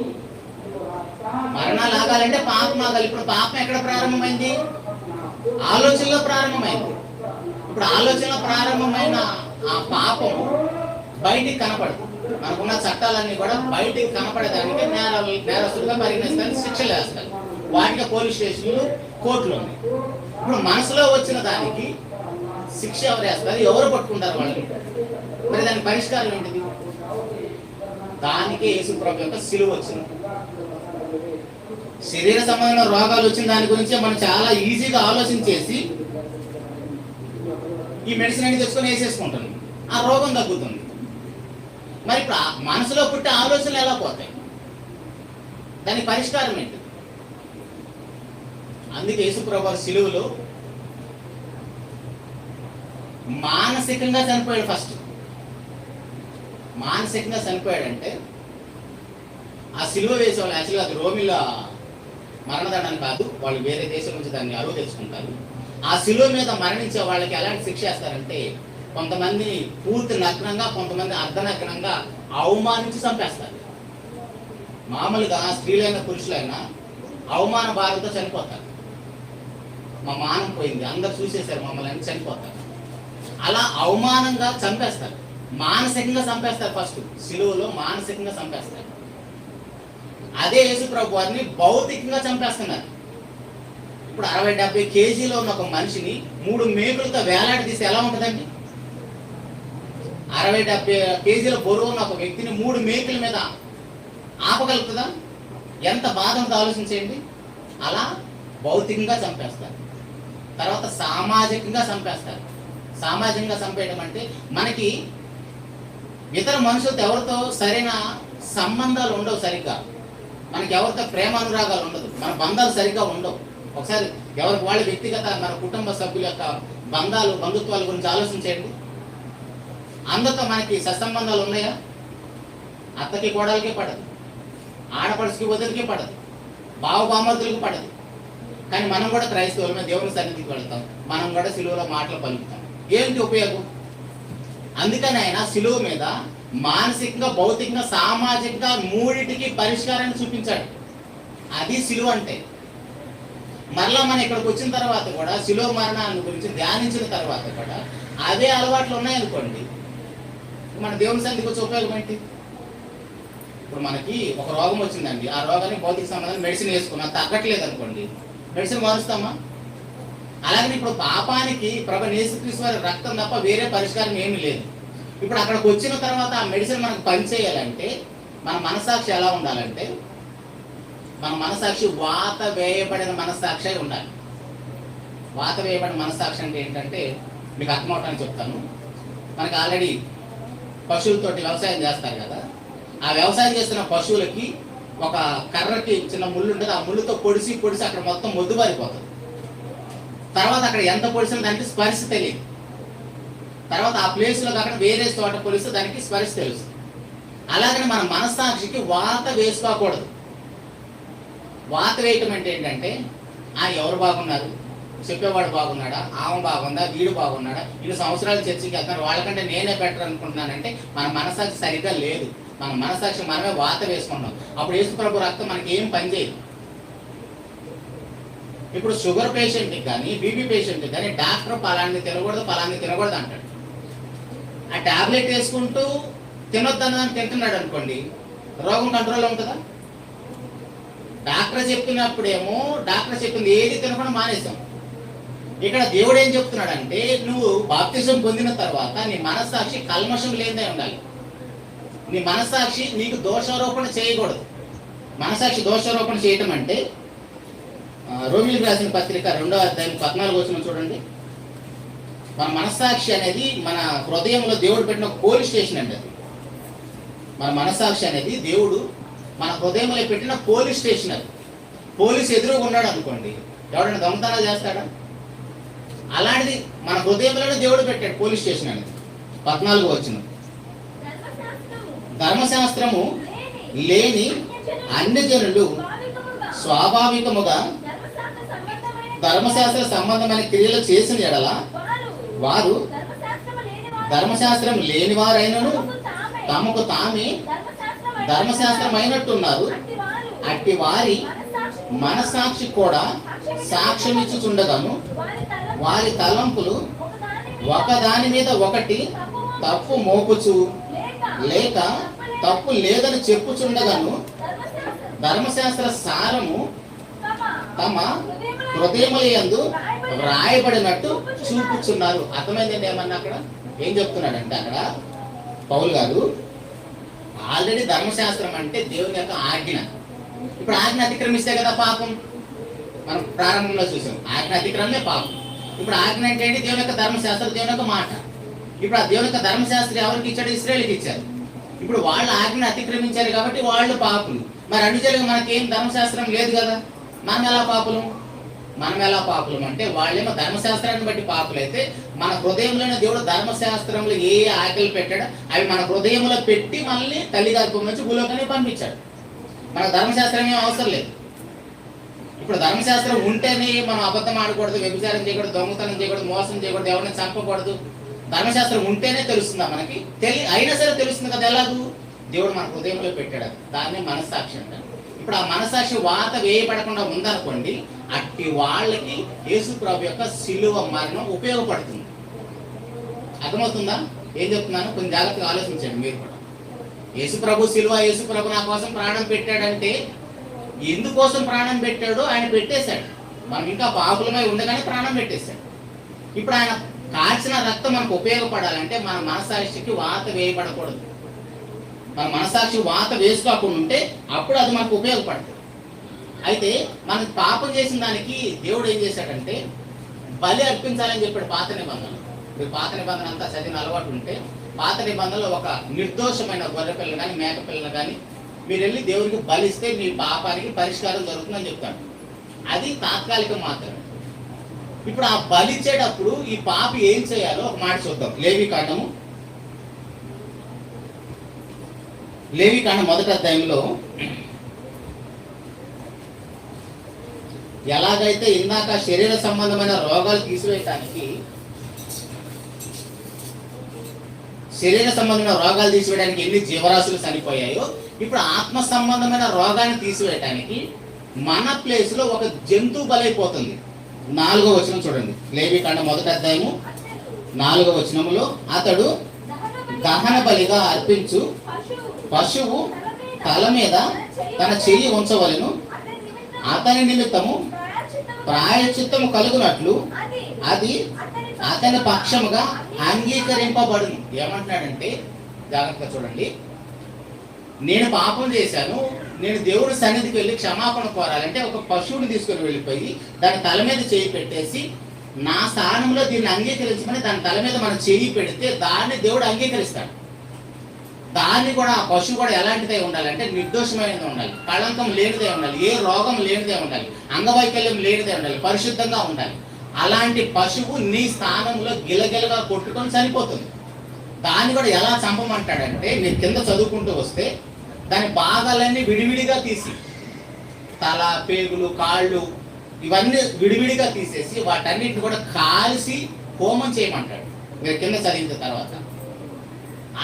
మరణాలు ఆగాలంటే పాపం ఆగాలి. ఇప్పుడు పాపం ఎక్కడ ప్రారంభమైంది? ఆలోచనలో ప్రారంభమైంది. ఇప్పుడు ఆలోచనలో ప్రారంభమైన ఆ పాపం బయటికి కనపడదు. మనకున్న చట్టాలన్నీ కూడా బయటికి కనపడేదానికి నేరస్తులుగా పరిగణిస్తానికి శిక్షలు వేస్తారు. వాటికి పోలీస్ స్టేషన్లు, కోర్టులు ఉన్నాయి. ఇప్పుడు మనసులో వచ్చిన దానికి శిక్ష ఎవరు వేస్తారు? ఎవరు పట్టుకుంటారు వాళ్ళని? మరి దాని పరిష్కారం ఏంటిది? దానికే యేసు ప్రభు యొక్క సిలువ వచ్చింది. శరీర సంబంధమైన రోగాలు వచ్చిన దాని గురించి మనం చాలా ఈజీగా ఆలోచన చేసి ఈ మెడిసిన్ అన్ని తెచ్చుకొని వేసేసుకుంటాం, ఆ రోగం తగ్గుతుంది. మరి ఇప్పుడు మనసులో పుట్టే ఆలోచనలు ఎలా పోతాయి? దానికి పరిష్కారం ఏంటి? అందుకే యేసు ప్రభు సిలువలో మానసికంగా చనిపోయాడు. ఫస్ట్ మానసికంగా చనిపోయాడంటే ఆ సిలువ వేసేవాళ్ళు యాక్చువల్గా అది రోమిల మరణదండన కాదు, వాళ్ళు వేరే దేశం నుంచి దాన్ని అరువు తెచ్చుకుంటారు. ఆ శిలువ మీద మరణించే వాళ్ళకి ఎలాంటి శిక్ష వేస్తారంటే, కొంతమంది పూర్తి నగ్నంగా, కొంతమంది అర్ధనగ్నంగా అవమానించి చంపేస్తారు. మామూలుగా స్త్రీలైన పురుషులైనా అవమాన బాధతో చనిపోతారు. మా మానం పోయింది, అందరు చూసేశారు మమ్మల్ని అని చనిపోతారు. అలా అవమానంగా చంపేస్తారు, మానసికంగా చంపేస్తారు. ఫస్ట్ శిలువలో మానసికంగా చంపేస్తారు. అదే యేసు ప్రభు వారిని భౌతికంగా చంపేస్తున్నారు. ఇప్పుడు 60-70 కేజీలో ఉన్న ఒక మనిషిని 3 మేకులతో వేలాడదీసి ఎలా ఉంటుందండి? 60-70 కేజీల బరువు ఉన్న ఒక వ్యక్తిని 3 మేకుల మీద ఆపగలుగుతుందా? ఎంత బాధ ఉంటుందో ఆలోచించేయండి. అలా భౌతికంగా చంపేస్తారు. తర్వాత సామాజికంగా చంపేస్తారు. సామాజికంగా చంపేయడం అంటే మనకి ఇతర మనుషులతో ఎవరితో సరైన సంబంధాలు ఉండవు, సరిగ్గా మనకి ఎవరితో ప్రేమ అనురాగాలు ఉండదు, మన బంధాలు సరిగ్గా ఉండవు. ఒకసారి ఎవరికి వాళ్ళ వ్యక్తిగత మన కుటుంబ సభ్యుల యొక్క బంధాలు, బంధుత్వాల గురించి ఆలోచించండి. అందరితో మనకి సత్సంబంధాలు ఉన్నాయా? అత్తకి కోడలికి పడదు, ఆడపడుచుకి వదిలికి పడదు, బావబామర్దులకి పడదు. కానీ మనం కూడా క్రైస్తవులమే, దేవుని సన్నిధికి వెళ్తాం, మనం కూడా సిలువలో మాటలు పలుకుతాం. ఏంటి ఉపయోగం? అందుకని ఆయన సిలువ మీద మానసికంగా, భౌతికంగా, సామాజికంగా మూడిటికి పరిష్కారాన్ని చూపించాడు. అది సిలువ అంటే. మరలా మనం ఇక్కడికి వచ్చిన తర్వాత కూడా సిలువ మరణాన్ని గురించి ధ్యానించిన తర్వాత కూడా అదే అలవాట్లు ఉన్నాయనుకోండి, మన దేవుని సన్నిధికి వచ్చే ఉపయోగం ఏంటి? ఇప్పుడు మనకి ఒక రోగం వచ్చిందండి, ఆ రోగానికి భౌతిక సంబంధం మెడిసిన్ వేసుకున్నా తగ్గట్లేదు అనుకోండి, మెడిసిన్ మారుస్తామా? అలాగే ఇప్పుడు పాపానికి ప్రభు యేసుక్రీస్తు వారి రక్తం తప్ప వేరే పరిష్కారం ఏమీ లేదు. ఇప్పుడు అక్కడికి వచ్చిన తర్వాత ఆ మెడిసిన్ మనకు పనిచేయాలంటే మన మనసాక్షి ఎలా ఉండాలంటే, మన మనసాక్షి వాత వేయబడిన మనసాక్షి ఉండాలి. వాత వేయబడిన మనసాక్షి అంటే ఏంటంటే మీకు అర్థమవటానికి చెప్తాను. మనకి ఆల్రెడీ పశువులతోటి వ్యవసాయం చేస్తారు కదా, ఆ వ్యవసాయం చేస్తున్న పశువులకి ఒక కర్రకి చిన్న ముళ్ళు ఉంటుంది, ఆ ముళ్ళుతో పొడిసి పొడిసి అక్కడ మొత్తం మొద్దుబారిపోతుంది. తర్వాత అక్కడ ఎంత పొడిసినా దానికి స్పర్శ తెలియదు. తర్వాత ఆ ప్లేస్లో అక్కడ వేరే చోట పొలిస్తే దానికి స్పర్శ తెలుసు. అలాగని మన మనస్సాక్షికి వాత వేసుకోకూడదు. వాత వేయటం అంటే ఏంటంటే, ఎవరు బాగున్నారు, చెప్పేవాడు బాగున్నాడా, ఆమె బాగుందా, వీడు బాగున్నాడా, 2 సంవత్సరాలు చర్చికి వెళ్తారు, వాళ్ళకంటే నేనే బెటర్ అనుకుంటున్నానంటే మన మనస్సాక్షి సరిగ్గా లేదు. మన మనస్సాక్షి మనమే వాత వేసుకుంటాం. అప్పుడు యేసు ప్రభు రక్తం మనకి ఏం పనిచేయదు. ఇప్పుడు షుగర్ పేషెంట్కి కానీ, బీపీ పేషెంట్కి కానీ డాక్టర్ పలాన్ని తినకూడదు అంటాడు. ఆ టాబ్లెట్ వేసుకుంటూ తినొద్దన్నదాన్ని తింటున్నాడు అనుకోండి, రోగం కంట్రోల్లో ఉంటుందా? డాక్టర్ చెప్పినప్పుడేమో డాక్టర్ చెప్పింది ఏది తినకుండా మానేసాం. ఇక్కడ దేవుడు ఏం చెప్తున్నాడంటే, నువ్వు బాప్తిజం పొందిన తర్వాత నీ మనస్సాక్షి కల్మషం లేదే ఉండాలి. నీ మనస్సాక్షి నీకు దోషారోపణ చేయకూడదు. మనస్సాక్షి దోషారోపణ చేయటం అంటే రోమిలకు రాసిన పత్రిక 2వ అధ్యాయం 14వ వచనం చూడండి. మన మనస్సాక్షి అనేది మన హృదయంలో దేవుడు పెట్టిన పోలీస్ స్టేషన్ అండి. అది మన మనస్సాక్షి అనేది దేవుడు మన హృదయంలో పెట్టిన పోలీస్ స్టేషన్. అది పోలీసు ఎదురుగా ఉన్నాడు అనుకోండి, ఎవడైనా దొంగతనాలు చేస్తాడా? అలాంటిది మన హృదయంలోనే దేవుడు పెట్టాడు పోలీస్ స్టేషన్ అనేది. 14వ వచనం, ధర్మశాస్త్రము లేని అన్ని జనులు స్వాభావికముగా ధర్మశాస్త్ర సంబంధమైన క్రియలు చేసిన ఎడల వారు ధర్మశాస్త్రం లేని వారైనను తమకు తామే ధర్మశాస్త్రమైనట్టున్నారు. అట్టి వారి మనస్సాక్షి కూడా సాక్ష్యమిచ్చుచుండగాను వారి తలంపులు ఒకదాని మీద ఒకటి తప్పు మోపుచు లేక తప్పు లేదని చెప్పుచుండగాను ధర్మశాస్త్ర సారము తమ హృదయములందు వ్రాయబడినట్టు చూపుచున్నారు. అర్థమైందండి ఏమన్నా? అక్కడ ఏం చెప్తున్నాడంటే, అక్కడ పౌలు గారు ఆల్రెడీ ధర్మశాస్త్రం అంటే దేవుని యొక్క ఆజ్ఞ. ఇప్పుడు ఆజ్ఞ అతిక్రమిస్తే కదా పాపం. మనం ప్రారంభంలో చూసాం, ఆజ్ఞ అతిక్రమమే పాపం. ఇప్పుడు ఆజ్ఞ అంటే ఏంటి? దేవుని యొక్క ధర్మశాస్త్రం, దేవుని యొక్క మాట. ఇప్పుడు ఆ దేవుని యొక్క ధర్మశాస్త్రం ఎవరికి ఇచ్చాడు? ఇశ్రాయేలుకి ఇచ్చారు. ఇప్పుడు వాళ్ళు ఆజ్ఞ అతిక్రమించారు కాబట్టి వాళ్ళు పాపులు. మరి అన్నిజనులకు మనకేం ధర్మశాస్త్రం లేదు కదా, మనం ఎలా పాపులం? మనం ఎలా పాపులం అంటే, వాళ్ళేమో ధర్మశాస్త్రాన్ని బట్టి పాపులైతే మన హృదయంలోనే దేవుడు ధర్మశాస్త్రంలో ఏ ఆజ్ఞలు పెట్టాడో అవి మన హృదయంలో పెట్టి మనల్ని తల్లి గర్భం నుంచి భూలోకానికి పంపించాడు. మన ధర్మశాస్త్రం ఏం అవసరం లేదు. ఇప్పుడు ధర్మశాస్త్రం ఉంటేనే మనం అబద్ధం ఆడకూడదు, వ్యభిచారం చేయకూడదు, దొంగతనం చేయకూడదు, మోసం చేయకూడదు, ఎవరిని చంపకూడదు. ధర్మశాస్త్రం ఉంటేనే తెలుస్తుందా మనకి? అయినా సరే తెలుస్తుంది కదా. ఎలాగూ దేవుడు మన హృదయంలో పెట్టాడు, దాన్ని మనస్సాక్షి అంటారు. ఇప్పుడు ఆ మనస్సాక్షి వాత వేయబడకుండా ఉందనుకోండి, అట్టి వాళ్ళకి యేసు ప్రభు యొక్క శిలువ మరణం ఉపయోగపడుతుంది. అర్థమవుతుందా ఏం చెప్తున్నాను? కొంచెం జాగ్రత్తగా ఆలోచించండి మీరు కూడా. యేసు ప్రభు శిలువ, యేసు ప్రభు నా కోసం ప్రాణం పెట్టాడంటే ఎందుకోసం ప్రాణం పెట్టాడో ఆయన పెట్టేశాడు. మనం ఇంకా పాపులమై ఉండగానే ప్రాణం పెట్టేశాడు. ఇప్పుడు ఆయన కాల్చిన రక్తం మనకు ఉపయోగపడాలంటే మన మనస్సాక్షికి వాత వేయబడకూడదు. మన మనస్సాక్షి వాత వేసుకోకుండా ఉంటే అప్పుడు అది మనకు ఉపయోగపడుతుంది. అయితే మనకు పాపం చేసిన దానికి దేవుడు ఏం చేశాడంటే బలి అర్పించాలని చెప్పాడు పాత నిబంధనలు. మీరు పాత నిబంధన అంతా చదివిన అలవాటు ఉంటే పాత నిబంధనలో ఒక నిర్దోషమైన గొర్రె పిల్లని కానీ మేక పిల్లని కానీ మీరు వెళ్ళి దేవుడికి బలిస్తే మీ పాపానికి పరిష్కారం జరుగుతుందని చెప్తాడు. అది తాత్కాలికం మాత్రమే. ఇప్పుడు ఆ బలిచ్చేటప్పుడు ఈ పాపి ఏం చేయాలో ఒక మాట చూద్దాం. లేవికాండం 1వ అధ్యాయంలో ఎలాగైతే ఇందాక శరీర సంబంధమైన రోగాలు తీసివేయటానికి ఎన్ని జీవరాశులు చనిపోయాయో, ఇప్పుడు ఆత్మ సంబంధమైన రోగాన్ని తీసివేయటానికి మన ప్లేస్ లో ఒక జంతువు బలైపోతుంది. 4వ వచనం చూడండి. లేవికాండం 1వ అధ్యాయము 4వ వచనములో అతడు దహన బలిగా అర్పించు పశువు తల మీద తన చెయ్యి ఉంచవలెను, అతని నిమిత్తము ప్రాయశ్చిత్తము కలుగునట్లు అది అతని పక్షముగా అంగీకరింపబడును. ఏమంటున్నాడంటే జాగ్రత్తగా చూడండి, నేను పాపం చేశాను, నేను దేవుడి సన్నిధికి వెళ్ళి క్షమాపణ కోరాలంటే ఒక పశువుని తీసుకొని వెళ్ళిపోయి దాని తల మీద చేయి పెట్టేసి నా స్థానంలో దీన్ని అంగీకరించమని దాని తల మీద మనం చేయి పెడితే దాన్ని దేవుడు అంగీకరిస్తాడు. దాన్ని కూడా ఆ పశువు కూడా ఎలాంటిదై ఉండాలంటే నిర్దోషమైనది ఉండాలి, కళంకం లేనిదే ఉండాలి, ఏ రోగం లేనిదే ఉండాలి, అంగవైకల్యం లేనిదే ఉండాలి, పరిశుద్ధంగా ఉండాలి. అలాంటి పశువు నీ స్థానంలో గిలగిలగా కొట్టుకొని చనిపోతుంది. దాన్ని కూడా ఎలా చంపమంటాడంటే మీరు కింద చదువుకుంటూ వస్తే దాని భాగాలన్నీ విడివిడిగా తీసి తల, పేగులు, కాళ్ళు ఇవన్నీ విడివిడిగా తీసేసి వాటన్నిటిని కూడా కాల్చి హోమం చేయమంటాడు. మీరు కింద చదివిన తర్వాత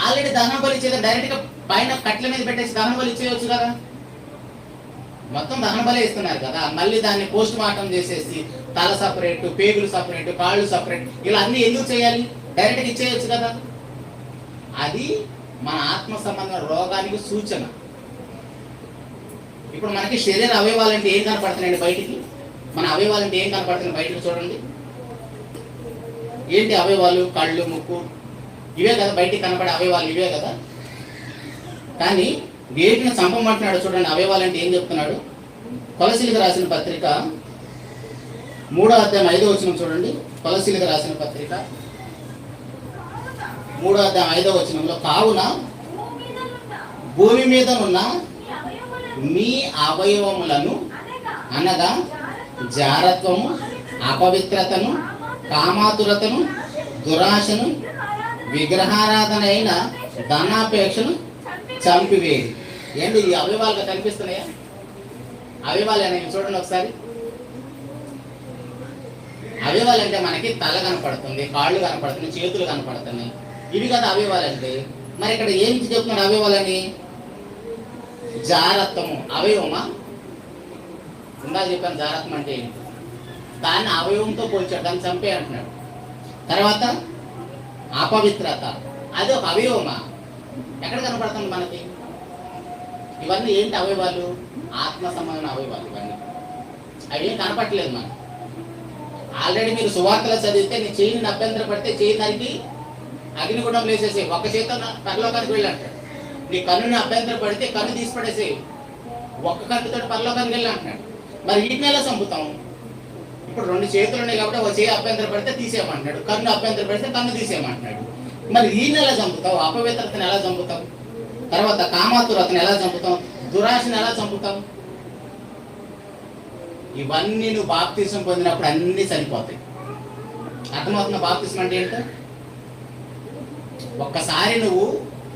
ఆల్రెడీ దహన బలి చేత డైరెక్ట్ గా పైన కట్ల మీద పెట్టేసి దహన బలి చేయవచ్చు కదా. మొత్తం దహన బలి ఇస్తున్నారు కదా, మళ్ళీ దాన్ని పోస్ట్ మార్టం చేసేసి తల సపరేట్, పేగులు సపరేట్, కాళ్ళు సపరేట్, ఇలా అన్ని ఎందుకు చేయాలి? డైరెక్ట్గా ఇచ్చేయచ్చు కదా. అది మన ఆత్మ సంబంధ రోగానికి సూచన. ఇప్పుడు మనకి శరీర అవయవాలంటే ఏం కనపడుతున్నాయండి బయటికి? మన అవయవాలంటే ఏం కనపడుతున్నాయి బయటికి? చూడండి, ఏంటి అవయవాలు? కళ్ళు, ముక్కు, ఇవే కదా బయటికి కనపడే అవయవాలు, ఇవే కదా. కానీ వేటిని చంపమంటున్నాడు చూడండి. అవయవాలంటే ఏం చెప్తున్నాడు? కొలసీలకు రాసిన పత్రిక 3వ అధ్యాయం 5వ వచనం చూడండి. కొలసీలకు రాసిన పత్రిక 3వ అధ్యాయం 5వ వచనంలో, కావున భూమి మీద ఉన్న మీ అవయవములను అనగా జారత్వము, అపవిత్రతను, కామాతురతను, దురాశను, విగ్రహారాధన అయిన ధనాపేక్షను చంపివేది. ఏంటి ఈ అవయవాలుగా కనిపిస్తున్నాయా? అవయవాలు చూడండి ఒకసారి. అవయవాలు అంటే మనకి తల కనపడుతుంది, కాళ్ళు కనపడుతుంది, చేతులు కనపడుతున్నాయి, ఇవి కదా అవయవాలు అంటే. మరి ఇక్కడ ఏం చెప్తున్నాడు అవయవాలని? జారత్వము అవయవమా? ఇందాక చెప్పాను జారత్వం అంటే ఏంటి. దాన్ని అవయవంతో పోల్చాడు, దాన్ని చంపే అంటున్నాడు. తర్వాత అపవిత్రత, అది ఒక అవయవమా? ఎక్కడ కనపడుతుంది మనకి? ఇవన్నీ ఏంటి అవయవాలు? ఆత్మ సంబంధమైన అవయవాలు ఇవన్నీ. అవి ఏం కనపట్టలేదు మనకి. ఆల్రెడీ మీరు సువార్తలో చదివితే నీ చేయిని అభ్యంతర పడితే చేయి నరికి అగ్నిగుండం వేసేసి ఒక చేత పరలోకానికి వెళ్ళంటాడు. నీ కన్నుని అభ్యంతర పడితే కన్ను తీసి పడేసి ఒక్క కన్నుతో పరలోకానికి వెళ్ళి అంటున్నాడు. మరి వీటిని ఎలా చంపుతాం? ఇప్పుడు 2 చేతులు ఉన్నాయి కాబట్టి ఒక చేయి అభ్యంతర పడితే తీసేయమంటున్నాడు, కన్ను అభ్యంతర పడితే కన్ను తీసేయమంటున్నాడు. మరి వీటిని ఎలా చంపుతావు? అపవిత్రతను ఎలా చంపుతాం? తర్వాత కామాతురతను ఎలా చంపుతాం? దురాశను ఎలా చంపుతాం? ఇవన్నీ నువ్వు బాప్తిసం పొందినప్పుడు అన్నీ చనిపోతాయి. అర్థమవుతున్న బాప్తిసం అంటే ఏంటో? ఒక్కసారి నువ్వు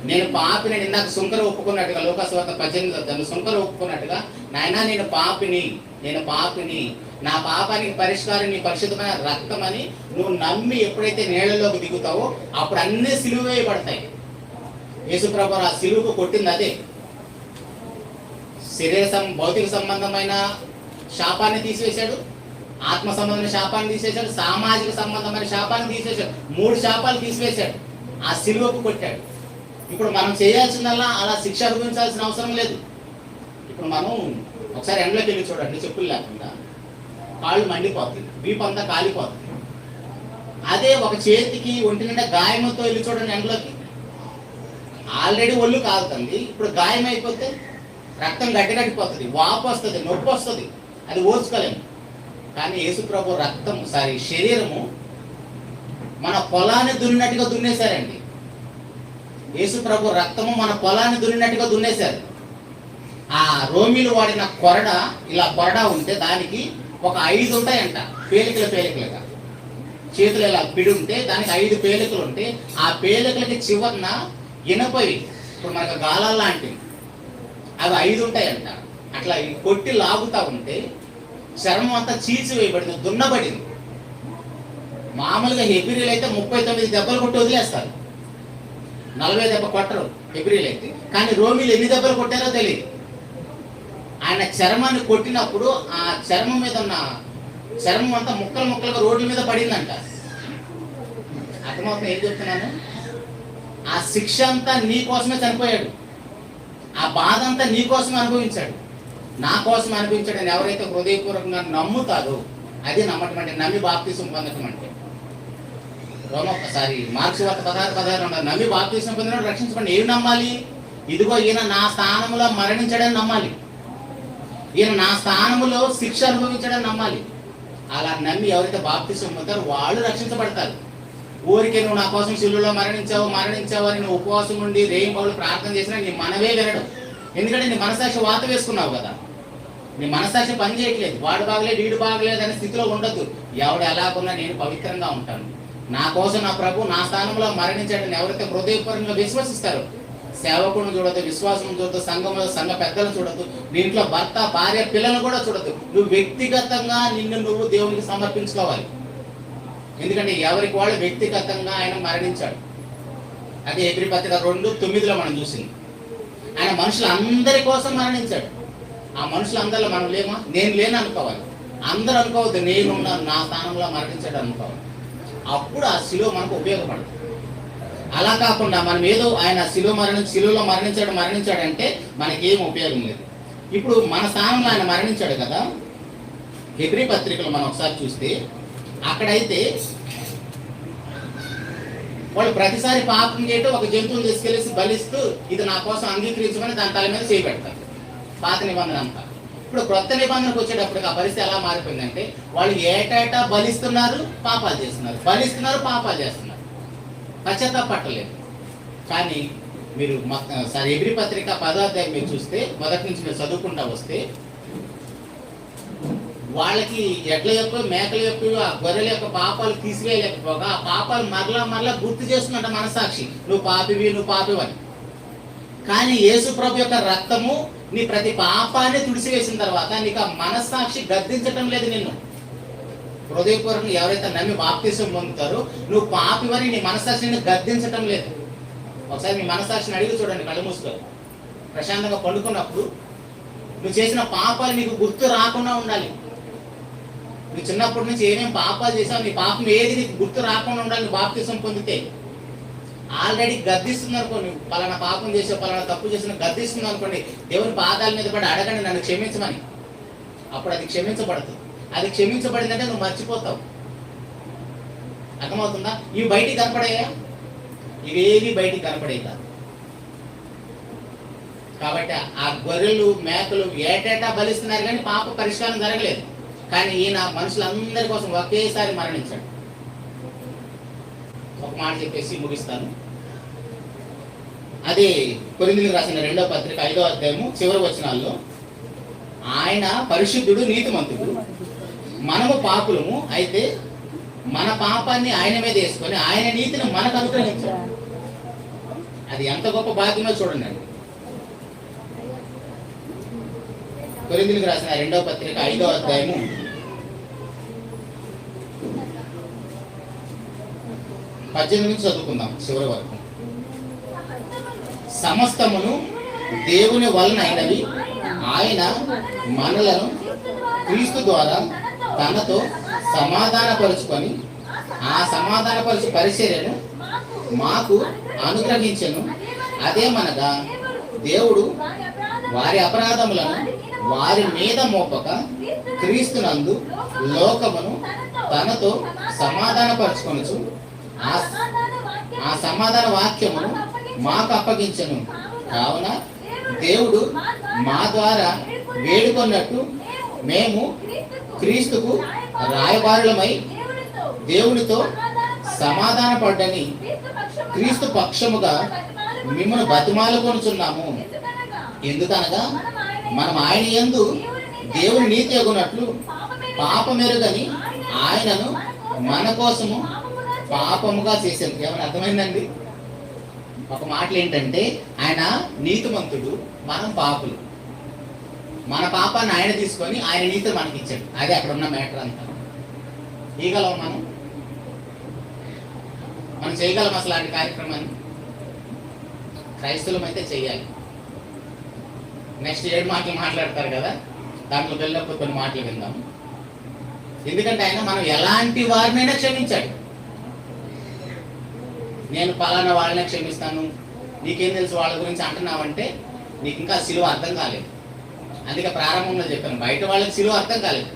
నేను పాపిని, ఇందాక సుంకరు ఒప్పుకున్నట్టుగా లోకాసువార్త 18 సుంకరు ఒప్పుకున్నట్టుగా, నాయనా నేను పాపిని, నా పాపానికి పరిష్కారం నీ పరిశుద్ధమైన రక్తం అని నువ్వు నమ్మి ఎప్పుడైతే నీళ్ళలోకి దిగుతావో అప్పుడు అన్ని సిలువ వేయబడతాయి. యేసుప్రభు ఆ సిలువకు కొట్టింది అదే. భౌతిక సంబంధమైన శాపాన్ని తీసివేశాడు, ఆత్మ సంబంధమైన శాపాన్ని తీసేశాడు, సామాజిక సంబంధమైన శాపాన్ని తీసేశాడు. 3 శాపాలు తీసివేశాడు, ఆ సిలువకు కొట్టాడు. ఇప్పుడు మనం చేయాల్సిందల్లా అలా శిక్ష అనుభవించాల్సిన అవసరం లేదు. ఇప్పుడు మనం ఒకసారి ఎండలోకి వెళ్ళి చూడండి, చెప్పులు లేకుండా కాళ్ళు మండిపోతుంది, వీపు అంతా కాలిపోతుంది. అదే ఒక చేతికి ఒంటి నిండా గాయంతో వెళ్ళి చూడండి ఎండలోకి, ఆల్రెడీ ఒళ్ళు కాలుతుంది, ఇప్పుడు గాయం అయిపోతే రక్తం గడ్డిపోతుంది, వాపు వస్తుంది, నొప్పి వస్తుంది, అది ఓర్చుకోలేము. కానీ యేసుప్రభు శరీరము మన పొలాన్ని దున్నినట్టుగా దున్నేశారండి. యేసుప్రభు రక్తము మన పొలాన్ని దున్నినట్టుగా దున్నేశారు. ఆ రోమిలు వాడిన కొరడా ఉంటే దానికి ఒక 5 ఉంటాయంట, పేలికలుగా. చేతులు ఇలా పిడి ఉంటే దానికి 5 పేలికలు ఉంటే ఆ పేలికలకి చివరన ఇనపవి, ఇప్పుడు మనకు గాలాలు లాంటివి, అవి 5 ఉంటాయంట. అట్లా కొట్టి లాగుతా ఉంటే చర్మం అంతా చీల్చివేయబడింది, దున్నబడింది. మామూలుగా హెబ్రీలు అయితే 39 దెబ్బలు కొట్టి వదిలేస్తారు, 40 దెబ్బ కొట్టరు హెబ్రీలు అయితే. కానీ రోమిలు ఎన్ని దెబ్బలు కొట్టారో తెలియదు. ఆయన చర్మాన్ని కొట్టినప్పుడు ఆ చర్మం మీద ఉన్న చర్మం అంతా ముక్కలుగా రోడ్ల మీద పడిందంట. అర్థమవుతుంది ఏం చెప్తున్నాను? ఆ శిక్ష అంతా నీ కోసమే చనిపోయాడు, ఆ బాధ అంతా నీ కోసమే అనుభవించాడు, నా కోసం అనిపించడం. ఎవరైతే హృదయపూర్వకంగా నమ్ముతారో అది నమ్మటం అంటే, నమ్మి బాప్తిసం పొందటం అంటే. మార్క్స్ వార్త 16:16 నమ్మి బాప్తిసం పొందిన రక్షించబడి. ఏమి నమ్మాలి? ఇదిగో ఈయన నా స్థానంలో మరణించడని నమ్మాలి, ఈయన నా స్థానంలో శిక్ష అనుభవించడని నమ్మాలి. అలా నమ్మి ఎవరైతే బాప్తిసం పొందుతారో వాళ్ళు రక్షించబడతారు. ఊరికే నువ్వు నా కోసం శిలువలో మరణించావు అని నువ్వు ఉపవాసం ఉండి రేయింబౌలు ప్రార్థన చేసినా నీ మనవే వినడం. ఎందుకంటే నీ మనసాక్షి వాత వేసుకున్నావు కదా, నీ మనసాక్షి పని చేయట్లేదు. వాడు బాగలేదు, వీడు బాగలేదు అనే స్థితిలో ఉండద్దు. ఎవడు ఎలాగున్నా నేను పవిత్రంగా ఉంటాను, నా కోసం నా ప్రభు నా స్థానంలో మరణించాడని ఎవరైతే హృదయపూర్వకంగా విశ్వసిస్తారో, సేవకులను చూడద్దు, విశ్వాసం చూడద్దు, సంఘ పెద్దలను చూడద్దు, దీంట్లో భర్త భార్య పిల్లలను కూడా చూడద్దు. నువ్వు వ్యక్తిగతంగా నువ్వు దేవునికి సమర్పించుకోవాలి. ఎందుకంటే ఎవరికి వాళ్ళు వ్యక్తిగతంగా ఆయన మరణించాడు. అదే హెబ్రీ పత్రిక 2:9 మనం చూసింది. ఆయన మనుషులందరి కోసం మరణించాడు. ఆ మనుషులందరిలో మనం లేమా? నేను లేను అనుకోవాలి. అందరూ అనుకోవద్దు నేను నా స్థానంలో మరణించాడు అనుకోవాలి. అప్పుడు ఆ శిలువ మనకు ఉపయోగపడుతుంది. అలా కాకుండా మనం ఏదో ఆయన శిలువలో మరణించాడంటే మనకేం ఉపయోగం లేదు. ఇప్పుడు మన స్థానంలో ఆయన మరణించాడు కదా. హెబ్రీ పత్రికలు మనం ఒకసారి చూస్తే అక్కడైతే వాళ్ళు ప్రతిసారి పాపం చేయటం ఒక జంతువుని తీసుకెళ్ళేసి బలిస్తూ ఇది నా కోసం అంగీకరించమని దాని తల మీద చేయబెడతారు, పాత నిబంధన అంతా. ఇప్పుడు క్రొత్త నిబంధనకు వచ్చేటప్పటికి ఆ పరిస్థితి ఎలా మారిపోయిందంటే వాళ్ళు ఏటేటా బలిస్తున్నారు, పాపాలు చేస్తున్నారు, పశ్చాత్తాపట్టలేదు. కానీ మీరు హెబ్రీ పత్రిక 10వ అధ్యాయం మీరు చూస్తే మొదటి నుంచి మీరు చదువుకుంటా వస్తే వాళ్ళకి ఎడ్ల యొక్క మేకల యొక్క ఆ గొర్రెల యొక్క పాపాలు తీసివేయలేకపోగా ఆ పాపాలు మరలా గుర్తు చేస్తున్నట్ట మనసాక్షి, నువ్వు పాపివని. కానీ యేసు ప్రభు యొక్క రక్తము నీ ప్రతి పాపాన్ని తుడిసివేసిన తర్వాత నీకు ఆ మనస్సాక్షి గద్దించటం లేదు. నిన్ను హృదయపూర్వకంగా ఎవరైతే నమ్మి బాప్తిసం పొందుతారో నువ్వు పాపివని నీ మనస్సాక్షిని గద్దించటం లేదు. ఒకసారి మీ మనస్సాక్షిని అడిగి చూడండి, కళ్ళు మూసుకొని ప్రశాంతంగా పండుకున్నప్పుడు నువ్వు చేసిన పాపాలు నీకు గుర్తు రాకుండా ఉండాలి. నువ్వు చిన్నప్పటి నుంచి ఏమేమి పాపాలు చేసావు, నీ పాపం ఏది నీకు గుర్తు రాకుండా ఉండాలి. నువ్వు బాప్తిసం పొందితే ఆల్రెడీ గద్దిస్తుంది అనుకోండి, పలానా పాపం చేసావు, పలానా తప్పు చేసిన గద్దిస్తుంది అనుకోండి, దేవుని పాదాల మీద పడి అడగండి నన్ను క్షమించమని. అప్పుడు అది క్షమించబడుతుంది. అది క్షమించబడిందంటే నువ్వు మర్చిపోతావు. అర్థమవుతుందా? ఇవి బయటికి కనపడాయా? ఇవేవి బయటికి కనపడే కాదు. కాబట్టి ఆ గొర్రెలు మేకలు ఏటేటా బలిస్తున్నారు కానీ పాప పరిష్కారం జరగలేదు. కానీ ఈయన మనుషులందరి కోసం ఒకేసారి మరణించాడు. ఒక మాట చెప్పేసి ముగిస్తాను. అదే కొరింథీయులకు రాసిన 2వ పత్రిక 5వ అధ్యాయము చివరి వచనాల్లో ఆయన పరిశుద్ధుడు, నీతిమంతుడు, మనము పాపులము అయితే మన పాపాన్ని ఆయన మీద వేసుకొని ఆయన నీతిని మనకు అనుగ్రహించాడు. అది ఎంత గొప్ప భాగ్యమో చూడండి అండి. కొరింథీయులకు రాసిన 2వ పత్రిక 5వ అధ్యాయము 18 నుంచి చదువుకుందాం చివరి వరకు. సమస్తమును దేవుని వలన అయినవి, ఆయన మనలను క్రీస్తు ద్వారా తనతో సమాధానపరుచుకొని ఆ సమాధానపరచు పరిచర్యను మాకు అనుగ్రహించెను. అదేమనగా దేవుడు వారి అపరాధములను వారి మీద మోపక క్రీస్తునందు లోకమును తనతో సమాధానపరచుకొనుచు ఆ సమాధాన వాక్యమును మాకు అప్పగించెను. కావున దేవుడు మా ద్వారా వేడుకొన్నట్టు మేము క్రీస్తుకు రాయబారులమై దేవునితో సమాధాన పడ్డని క్రీస్తు పక్షముగా మిమ్మల్ని బతిమాలుకొనుచున్నాము. ఎందుకనగా మనం ఆయన యందు దేవుని నీతి అగునట్లు పాపమెరుగని ఆయనను మన కోసము పాపముగా చేశారు. ఏమైనా అర్థమైందండి? ఒక మాటలు ఏంటంటే, ఆయన నీతిమంతుడు, మనం పాపులు. మన పాపాన్ని ఆయన తీసుకొని ఆయన నీతి మనకి ఇచ్చాడు. అదే అక్కడ ఉన్న మ్యాటర్ అంతా. చేయగలం మనం చేయగలం అసలు అలాంటి కార్యక్రమాన్ని? క్రైస్తవులం అయితే చెయ్యాలి. నెక్స్ట్ 7 మాటలు మాట్లాడతారు కదా, దాంట్లో వెళ్ళినప్పుడు కొన్ని మాటలు విందాం. ఎందుకంటే ఆయన మనం ఎలాంటి వారినైనా క్షమించాడు. నేను పలానా వాళ్ళనే క్షమిస్తాను, నీకేం తెలుసు వాళ్ళ గురించి అంటున్నావంటే నీకు ఇంకా సిలువ అర్థం కాలేదు. అందుకే ప్రారంభంలో చెప్పాను, బయట వాళ్ళకి సిలువ అర్థం కాలేదు.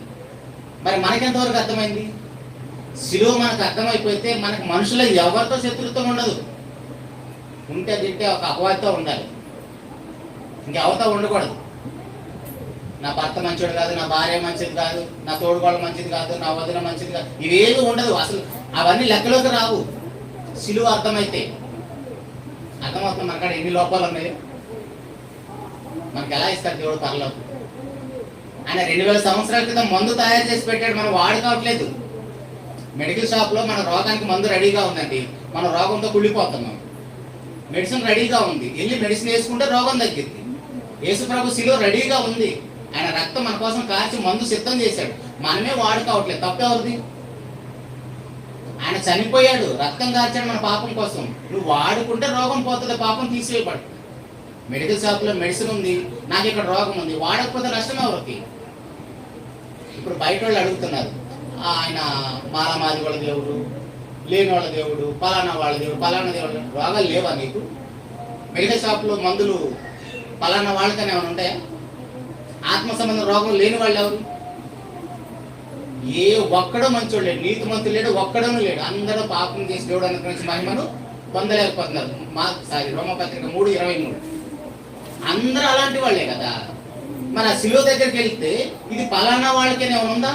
మరి మనకెంతవరకు అర్థమైంది? సిలువ మనకు అర్థమైపోతే మనకు మనుషుల ఎవరితో శత్రుత్వం ఉండదు. ఉంటే తింటే ఒక అపవాదితో ఉండాలి, ఇంకెవరితో ఉండకూడదు. నా భర్త మంచివాడు కాదు, నా భార్య మంచిది కాదు, నా తోడుకోవడం మంచిది కాదు, నా వదిన మంచిది కాదు, ఇవేవి ఉండదు. అసలు అవన్నీ లెక్కలోకి రావు సిలువ అర్థమైతే. అర్థమవుతుంది మనకాడ ఎన్ని లోపాలు ఉన్నాయి. మనకి ఎలా ఇస్తారు దేవుడు పరలోకం? ఆయన 2000 సంవత్సరాల క్రితం మందు తయారు చేసి పెట్టాడు, మనం వాడుకోవట్లేదు. మెడికల్ షాప్లో మన రోగానికి మందు రెడీగా ఉందండి, మన రోగంతో కుళ్ళిపోతున్నాం. మెడిసిన్ రెడీగా ఉంది, వెళ్ళి మెడిసిన్ వేసుకుంటే రోగం తగ్గింది. యేసుప్రభు శిలువ రెడీగా ఉంది, ఆయన రక్తం మన కోసం కాల్చి మందు సిద్ధం చేశాడు, మనమే వాడుకోవట్లేదు. తప్పెవరిది? ఆయన చనిపోయాడు, రక్తం కార్చాడు మన పాపం కోసం. నువ్వు వాడుకుంటే రోగం పోతుంది, పాపం తీసివేయబడు. మెడికల్ షాప్లో మెడిసిన్ ఉంది, నాకు ఇక్కడ రోగం ఉంది, వాడకపోతే నష్టం ఎవరికి? ఇప్పుడు బయట వాళ్ళు అడుగుతున్నారు, ఆయన మాలమాది వాళ్ళ దేవుడు, లేని వాళ్ళ దేవుడు, పలానా వాళ్ళ దేవుడు, పలానా దేవుడు. రోగాలు లేవా నీకు? మెడికల్ షాప్లో మందులు పలానా వాళ్ళకనే ఏమైనా ఉంటాయా? ఆత్మ సంబంధం రోగం లేని వాళ్ళు ఎవరు? ఏ ఒక్కడో మంచోడు లేడు, నీతి మంతుడు లేడు, ఒక్కడూ లేడు. అందరూ పాపం చేసి దేవుడు అనుగ్రహించి మహిమను పొందలేకపోతున్నారు. రోమపత్రిక 3:23. అందరూ అలాంటి వాళ్ళే కదా. మన సిలువ దగ్గరికి వెళ్తే ఇది పలానా వాళ్ళకేనే ఉందా?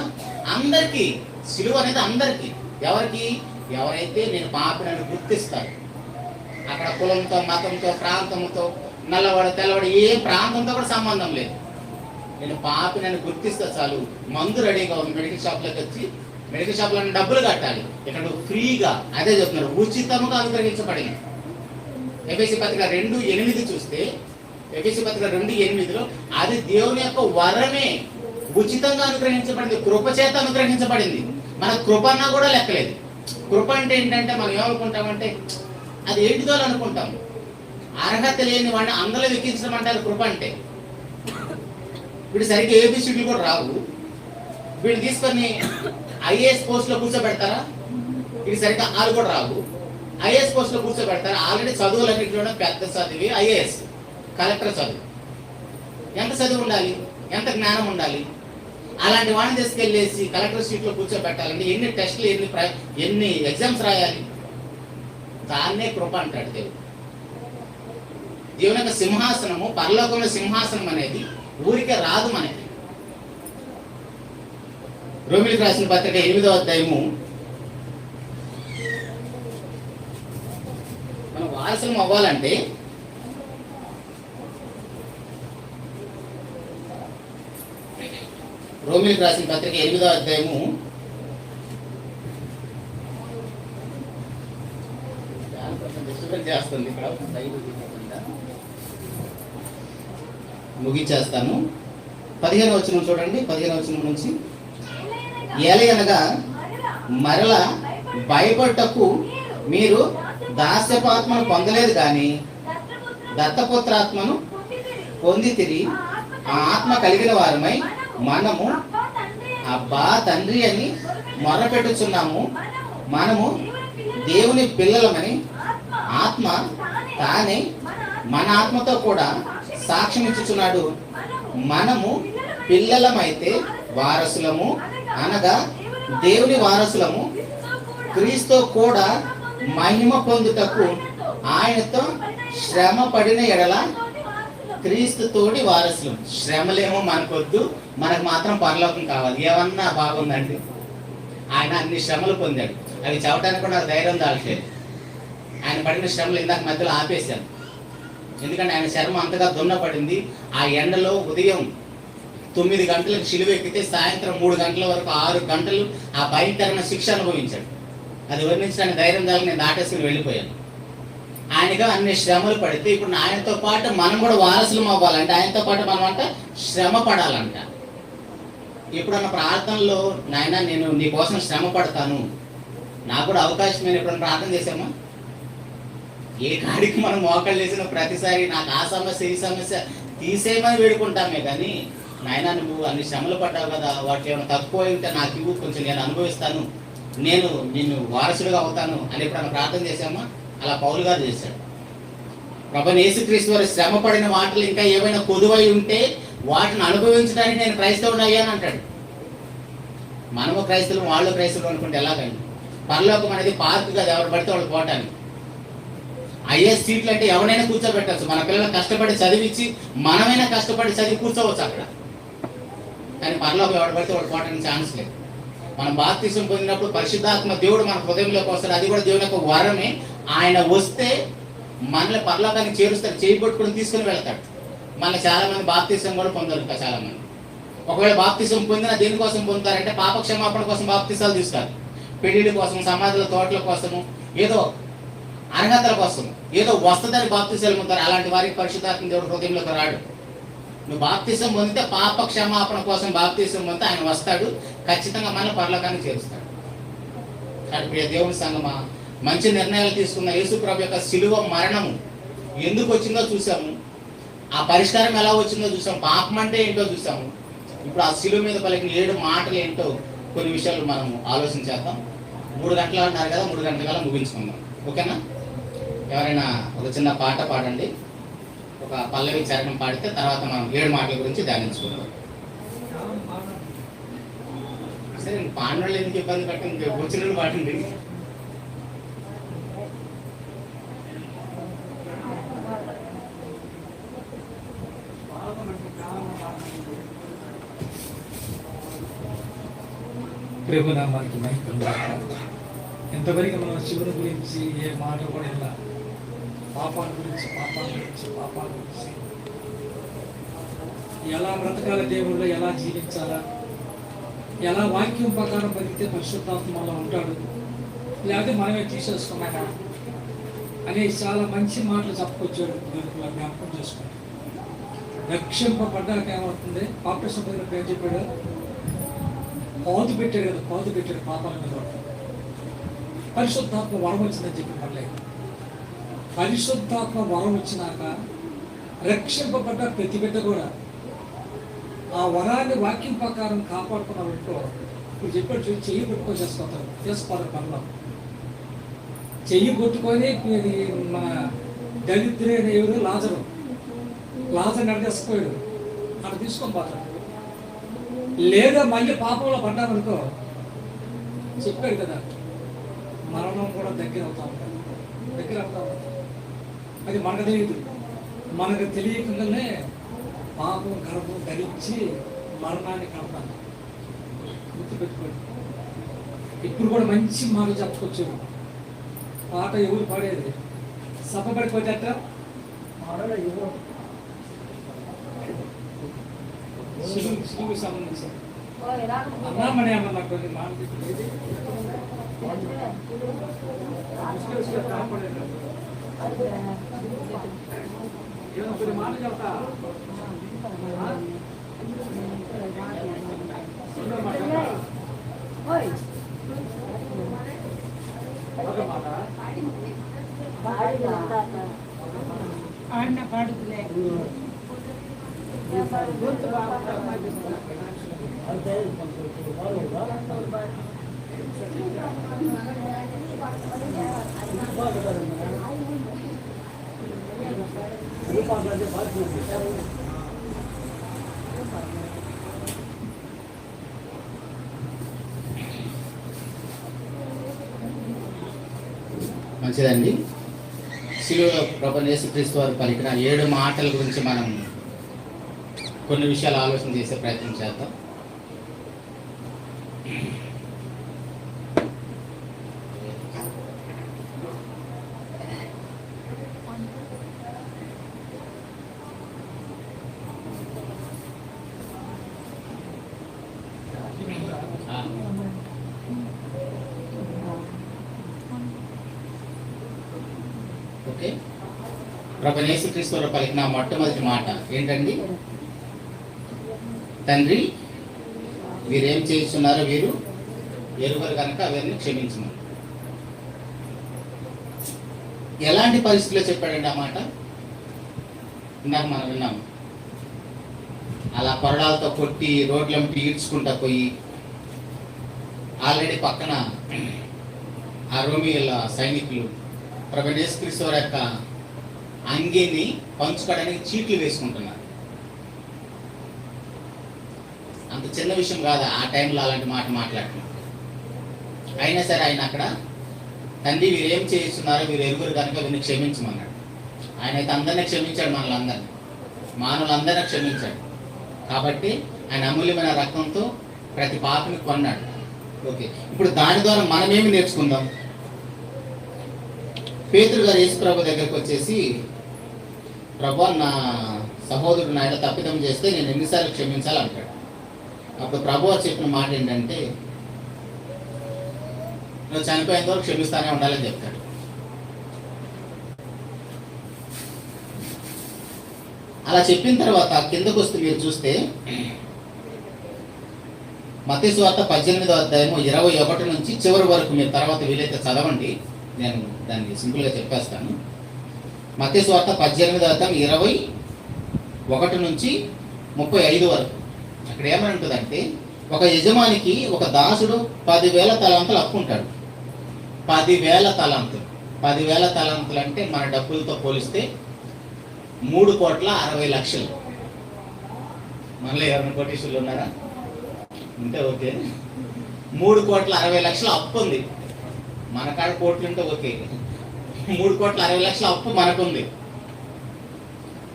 అందరికీ సిలువ అనేది అందరికీ. ఎవరికి? ఎవరైతే నేను పాపినని గుర్తిస్తారు. అక్కడ కులంతో, మతంతో, ప్రాంతంతో, నల్లవాడు తెల్లవాడు ఏ ప్రాంతంతో కూడా సంబంధం లేదు. నేను పాపినని గుర్తిస్తే చాలు, మందు రెడీగా ఉంది. మెడికల్ షాప్లోకి వచ్చి మెడికల్ షాప్లో డబ్బులు కట్టాలి, ఇక్కడ ఫ్రీగా. అదే చెప్తున్నారు, ఉచితముగా అనుగ్రహించబడింది. ఎఫెసీ పత్రిక 2:8 చూస్తే, ఎఫెసీ పత్రిక 2:8లో అది దేవుని యొక్క వరమే, ఉచితంగా అనుగ్రహించబడింది, కృపచేత అనుగ్రహించబడింది. మన కృప అన్నా కూడా లెక్కలేదు. కృప అంటే ఏంటంటే మనం ఏమనుకుంటామంటే అది ఏంటిదో అనుకుంటాం. అర్హత లేని వాడిని అందులో ఎక్కించడం అంటే అది కృప అంటే. వీడు సరిగ్గా ఏబిసిడ్లు కూడా రావు, వీడు తీసుకొని ఐఏఎస్ పోస్ట్లో కూర్చోబెడతారా? వీడు సరిగ్గా ఆలు కూడా రావు, ఐఏఎస్ పోస్ట్లో కూర్చోబెడతారా? ఆల్రెడీ చదువులన్నింటిలోనే పెద్ద చదివి ఐఏఎస్, కలెక్టర్ చదువు. ఎంత చదువు ఉండాలి, ఎంత జ్ఞానం ఉండాలి? అలాంటి వాడిని తీసుకెళ్ళేసి కలెక్టర్ సీట్లో కూర్చోబెట్టాలంటే ఎన్ని టెస్టులు, ఎన్ని ఎగ్జామ్స్ రాయాలి? దాన్నే కృప అంటాడు దేవుడు. దేవుని యొక్క సింహాసనము, పరలోకంలో సింహాసనం అనేది ఊరికే రాదు మనకి. రోమీయులకు రాసిన పత్రిక 8వ అధ్యాయము, మనం వారసులం అవ్వాలంటే రోమీయులకు రాసిన పత్రిక 8వ అధ్యాయము రాస్తుంది ఇక్కడ ముగించేస్తాను. 15వ వచనం చూడండి. 15వ వచనం నుంచి, ఏలయనగా మరల భయపడటకు మీరు దాస్యపాత్మను పొందలేదు కానీ దత్తపుత్రాత్మను పొందితిరి. ఆ ఆత్మ కలిగిన వారమై మనము అబ్బా తండ్రి అని మొరపెట్టుచున్నాము. మనము దేవుని పిల్లలమని ఆత్మ తానే మన ఆత్మతో కూడా సాక్ష్యం ఇచ్చుచున్నాడు. మనము పిల్లలమైతే వారసులము, అనగా దేవుని వారసులము, క్రీస్తు కూడా మహిమ పొందుటకు ఆయనతో శ్రమ పడిన ఎడల క్రీస్తుతోటి వారసులం. శ్రమలేమో మనకొద్దు, మనకు మాత్రం పరలోకం కావాలి. ఏమన్నా బాగుందండి. ఆయన అన్ని శ్రమలు పొందాడు. అవి చెప్పడానికి కూడా నాకు ధైర్యం దాల్చలేదు. ఆయన పడిన శ్రమలు ఇందాక మధ్యలో ఆపేశాను. ఎందుకంటే ఆయన చర్మం అంతగా దున్నపడింది. ఆ ఎండలో ఉదయం 9 గంటలకు శిలువ ఎక్కితే సాయంత్రం 3 గంటల వరకు 6 గంటలు ఆ భయంకరమైన శిక్ష అనుభవించాడు. అది వర్ణించడానికి ధైర్యం దాకా నేను దాటేసుకుని వెళ్ళిపోయాను. ఆయనగా అన్ని శ్రమలు పడితే ఇప్పుడు ఆయనతో పాటు మనం కూడా వారసులం అవ్వాలంటే ఆయనతో పాటు మనం అంట శ్రమ పడాలంట. ఎప్పుడన్నా ప్రార్థనలో నాయన నేను నీ కోసం శ్రమ పడతాను, నాకు కూడా అవకాశం నేను ఎప్పుడన్నా ప్రార్థన చేశామా? ఏ కాడికి మనం మోకాళ్ళు వేసిన ప్రతిసారి నాకు ఆ సమస్య ఈ సమస్య తీసేయమని వేడుకుంటామే కానీ నాయన నువ్వు అన్ని శ్రమలు పడ్డావు కదా, వాటి ఏమైనా తక్కువ ఉంటే నాకు ఇవ్వు, కొంచెం నేను అనుభవిస్తాను, నేను నిన్ను వారసుడుగా అవుతాను అని ఎప్పుడన్నా ప్రార్థన చేశామా? అలా పౌలు గారు చేశాడు. ప్రభువైన యేసుక్రీస్తు వారు శ్రమ పడిన వాటిలో ఇంకా ఏమైనా కొదువై ఉంటే వాటిని అనుభవించడానికి నేను క్రైస్తవుడు అయ్యాను అంటాడు. మనము క్రైస్తవులు, వాళ్ళు క్రైస్తవులు అనుకుంటే ఎలాగండి? పరలోకం అనేది పార్క్ కాదు, ఎవరు పడితే వాళ్ళు పోవటానికి. ఐఏఎస్ సీట్లు అంటే ఎవరైనా కూర్చోబెట్టచ్చు. మన పిల్లలు కష్టపడి చదివించి మనమైనా కష్టపడి చదివి కూర్చోవచ్చు అక్కడ. కానీ పరలోకం ఎవరు పడితే వాళ్ళు పోవడానికి ఛాన్స్ లేదు. మనం బాప్తిసం పొందినప్పుడు పరిశుద్ధాత్మ దేవుడు మన హృదయంలోకి వస్తాడు. అది కూడా దేవుని యొక్క వరమే. ఆయన వస్తే మనల్ని పరలోకానికి చేరుస్తాడు, చేయబట్టుకుని తీసుకుని వెళ్తాడు. మనల్ని చాలా మంది బాప్తిసం కూడా పొందారు. చాలా మంది ఒకవేళ బాప్తిసం పొందినా దేనికోసం పొందుతారంటే పాప క్షమాపణ కోసం బాప్తిసాలు తీస్తారు. పెళ్లిళ్ళ కోసం, సమాధుల తోటల కోసము, ఏదో అర్హతల కోసం, ఏదో వస్తుందని బాప్తిసాలు పొందుతారు. అలాంటి వారికి పరిశుద్ధాత్మ దేవుడు హృదయంలోకి రాడు. నువ్వు బాప్తిసం పొందితే పాప క్షమాపణ కోసం బాప్తిసం పొందితే ఆయన వస్తాడు, ఖచ్చితంగా మన పరలోకాన్ని చేరుస్తాడు. కాబట్టి దేవుని సంగమా, మంచి నిర్ణయాలు తీసుకున్న యేసు ప్రభు యొక్క శిలువ మరణము ఎందుకు వచ్చిందో చూసాము, ఆ పరిష్కారం ఎలా వచ్చిందో చూసాము, పాపం అంటే ఏంటో చూసాము. ఇప్పుడు ఆ శిలువ మీద పలికిన 7 మాటలు ఏంటో కొన్ని విషయాలు మనం ఆలోచించేద్దాం. 3 గంటలు అన్నారు కదా, 3 గంటల కల్లా ముగించుకుందాం. ఓకేనా? ఎవరైనా ఒక చిన్న పాట పాడండి, ఒక పల్లవి చరణం పాడితే తర్వాత మనం 7 మాటల గురించి ధ్యానించుకుందాం. సరే, పాండవులు ఎందుకు ఇబ్బంది పట్టండి, వచ్చిన పాటండి. ప్రభునామానికి మహిమ. ఎంతవరకు మనం శివుని గురించి ఏ మాట కూడా ఇలా పాపాల గురించి ఎలా బ్రతకాల, దేవుళ్ళు ఎలా జీవించాలా, ఎలా వాక్యం ప్రకారం బతికితే పరిశుద్ధాత్మ మనలో ఉంటాడు, లేకపోతే మనమే తీసేసుకున్నామా అనే చాలా మంచి మాటలు చెప్పుకొచ్చాడు. జ్ఞాపకం చేసుకుంటాం. రక్షింపబడ్డాక ఏమవుతుంది? బాప్టిసం పొందిన ఏం చెప్పాడు? పాదు పెట్టాడు కదా, పాదు పెట్టాడు పాపాల మీద. పరిశుద్ధాత్మ వరం వచ్చిందని చెప్పి పర్లేదు. పరిశుద్ధాత్మ వరం వచ్చినాక రక్షింపబడ్డ ప్రతి బిడ్డ కూడా ఆ వరాన్ని వాక్యం ప్రకారం కాపాడుకున్నారంటో ఇప్పుడు చెప్పాడు చూసి చెయ్యి పట్టుకొని చేసుకోతారు పనులు. చెయ్యి కొట్టుకొని మన దరిద్రైన ఎవరు లాజరు నడిచేసిపోయాడు, అక్కడ తీసుకొని పోతాడు. లేదా మళ్ళీ పాపంలో పడ్డామనుకో చెప్పాడు కదా, మరణం కూడా దగ్గర అవుతా ఉంటాం. అది మనకు తెలియదు. మనకు తెలియకుండానే పాపం గర్భం ధరించి మరణాన్ని కడతాను. గుర్తుపెట్టుకోండి. ఇప్పుడు కూడా మంచి మాట చెప్పుకొచ్చారు. పాట ఎవరు పాడేది? సభపడిపోతేట శిలువు సంబంధించి అన్నామని ఏమన్నా కొన్ని మాటలు ఏమో కొన్ని మాటలు చెప్తా. ఒక మాట ఆడిన పాడుతులే మంచిదండి. శిలువలో ప్రభువైన యేసుక్రీస్తు వారు పలికిన 7 మాటల గురించి మనం కొన్ని విషయాలు ఆలోచన చేసే ప్రయత్నం చేద్దాం. ఓకే, ప్రభువైన యేసుక్రీస్తు వారు పలికిన మొట్టమొదటి మాట ఏంటండి? తండ్రి, వీరేం చేస్తున్నారో వీరు ఎరుగరు కనుక అవన్నీ క్షమించమని. ఎలాంటి పరిస్థితుల్లో చెప్పాడండి ఆ మాట? ఇందాక మనం విన్నాం. అలా కొరడాలతో కొట్టి రోడ్లంపి ఈడ్చుకుంటా పోయి ఆల్రెడీ పక్కన ఆ రోమిల సైనికులు ప్రభువైన యేసుక్రీస్తు వారి యొక్క అంగీని పంచుకోవడానికి చీట్లు వేసుకుంటున్నారు. అంత చిన్న విషయం కాదు ఆ టైంలో అలాంటి మాట మాట్లాడుతున్నారు. అయినా సరే ఆయన అక్కడ తండ్రి, వీరేం చేస్తున్నారో వీరు ఎరుగురు కనుక వీరిని క్షమించమన్నాడు. ఆయన అయితే అందరినీ క్షమించాడు, మనలందరినీ, మానవులందరినీ క్షమించాడు. కాబట్టి ఆయన అమూల్యమైన రక్తంతో ప్రతి పాపని కొన్నాడు. ఓకే, ఇప్పుడు దాని ద్వారా మనమేమి నేర్చుకుందాం? పేతురు గారు యేసు ప్రభు దగ్గరికి వచ్చేసి, ప్రభు, నా సహోదరుడు నాయన తప్పిదం చేస్తే నేను ఎన్నిసార్లు క్షమించాలి అంటాడు. అప్పుడు ప్రభు చెప్పిన మాట ఏంటంటే, నువ్వు చనిపోయేంత వరకు క్షమిస్తానే ఉండాలని చెప్తాడు. అలా చెప్పిన తర్వాత కిందకు వస్తే మీరు చూస్తే మత్తయి సువార్త 18వ అధ్యాయము 21 నుంచి చివరి వరకు మీరు తర్వాత వీలైతే చదవండి. నేను దాన్ని సింపుల్గా చెప్పేస్తాను. మత్తయి సువార్త 18వ అధ్యాయం 21 నుంచి 35 వరకు. అక్కడ ఏమని ఉంటుందంటే, ఒక యజమానికి ఒక దాసుడు 10,000 తలాంతులు అప్పు ఉంటాడు. 10,000 తలాంతులు. 10,000 తలాంతులు అంటే మన డబ్బులతో పోలిస్తే 3,60,00,000. మనలో ఎవరైనా కోటీశ్వరులు ఉన్నారా? ఉంటే ఓకే. 3,60,00,000 అప్పు ఉంది. మన కాడ కోట్లు ఉంటే ఓకే. 3,60,00,000 అప్పు మనకుంది.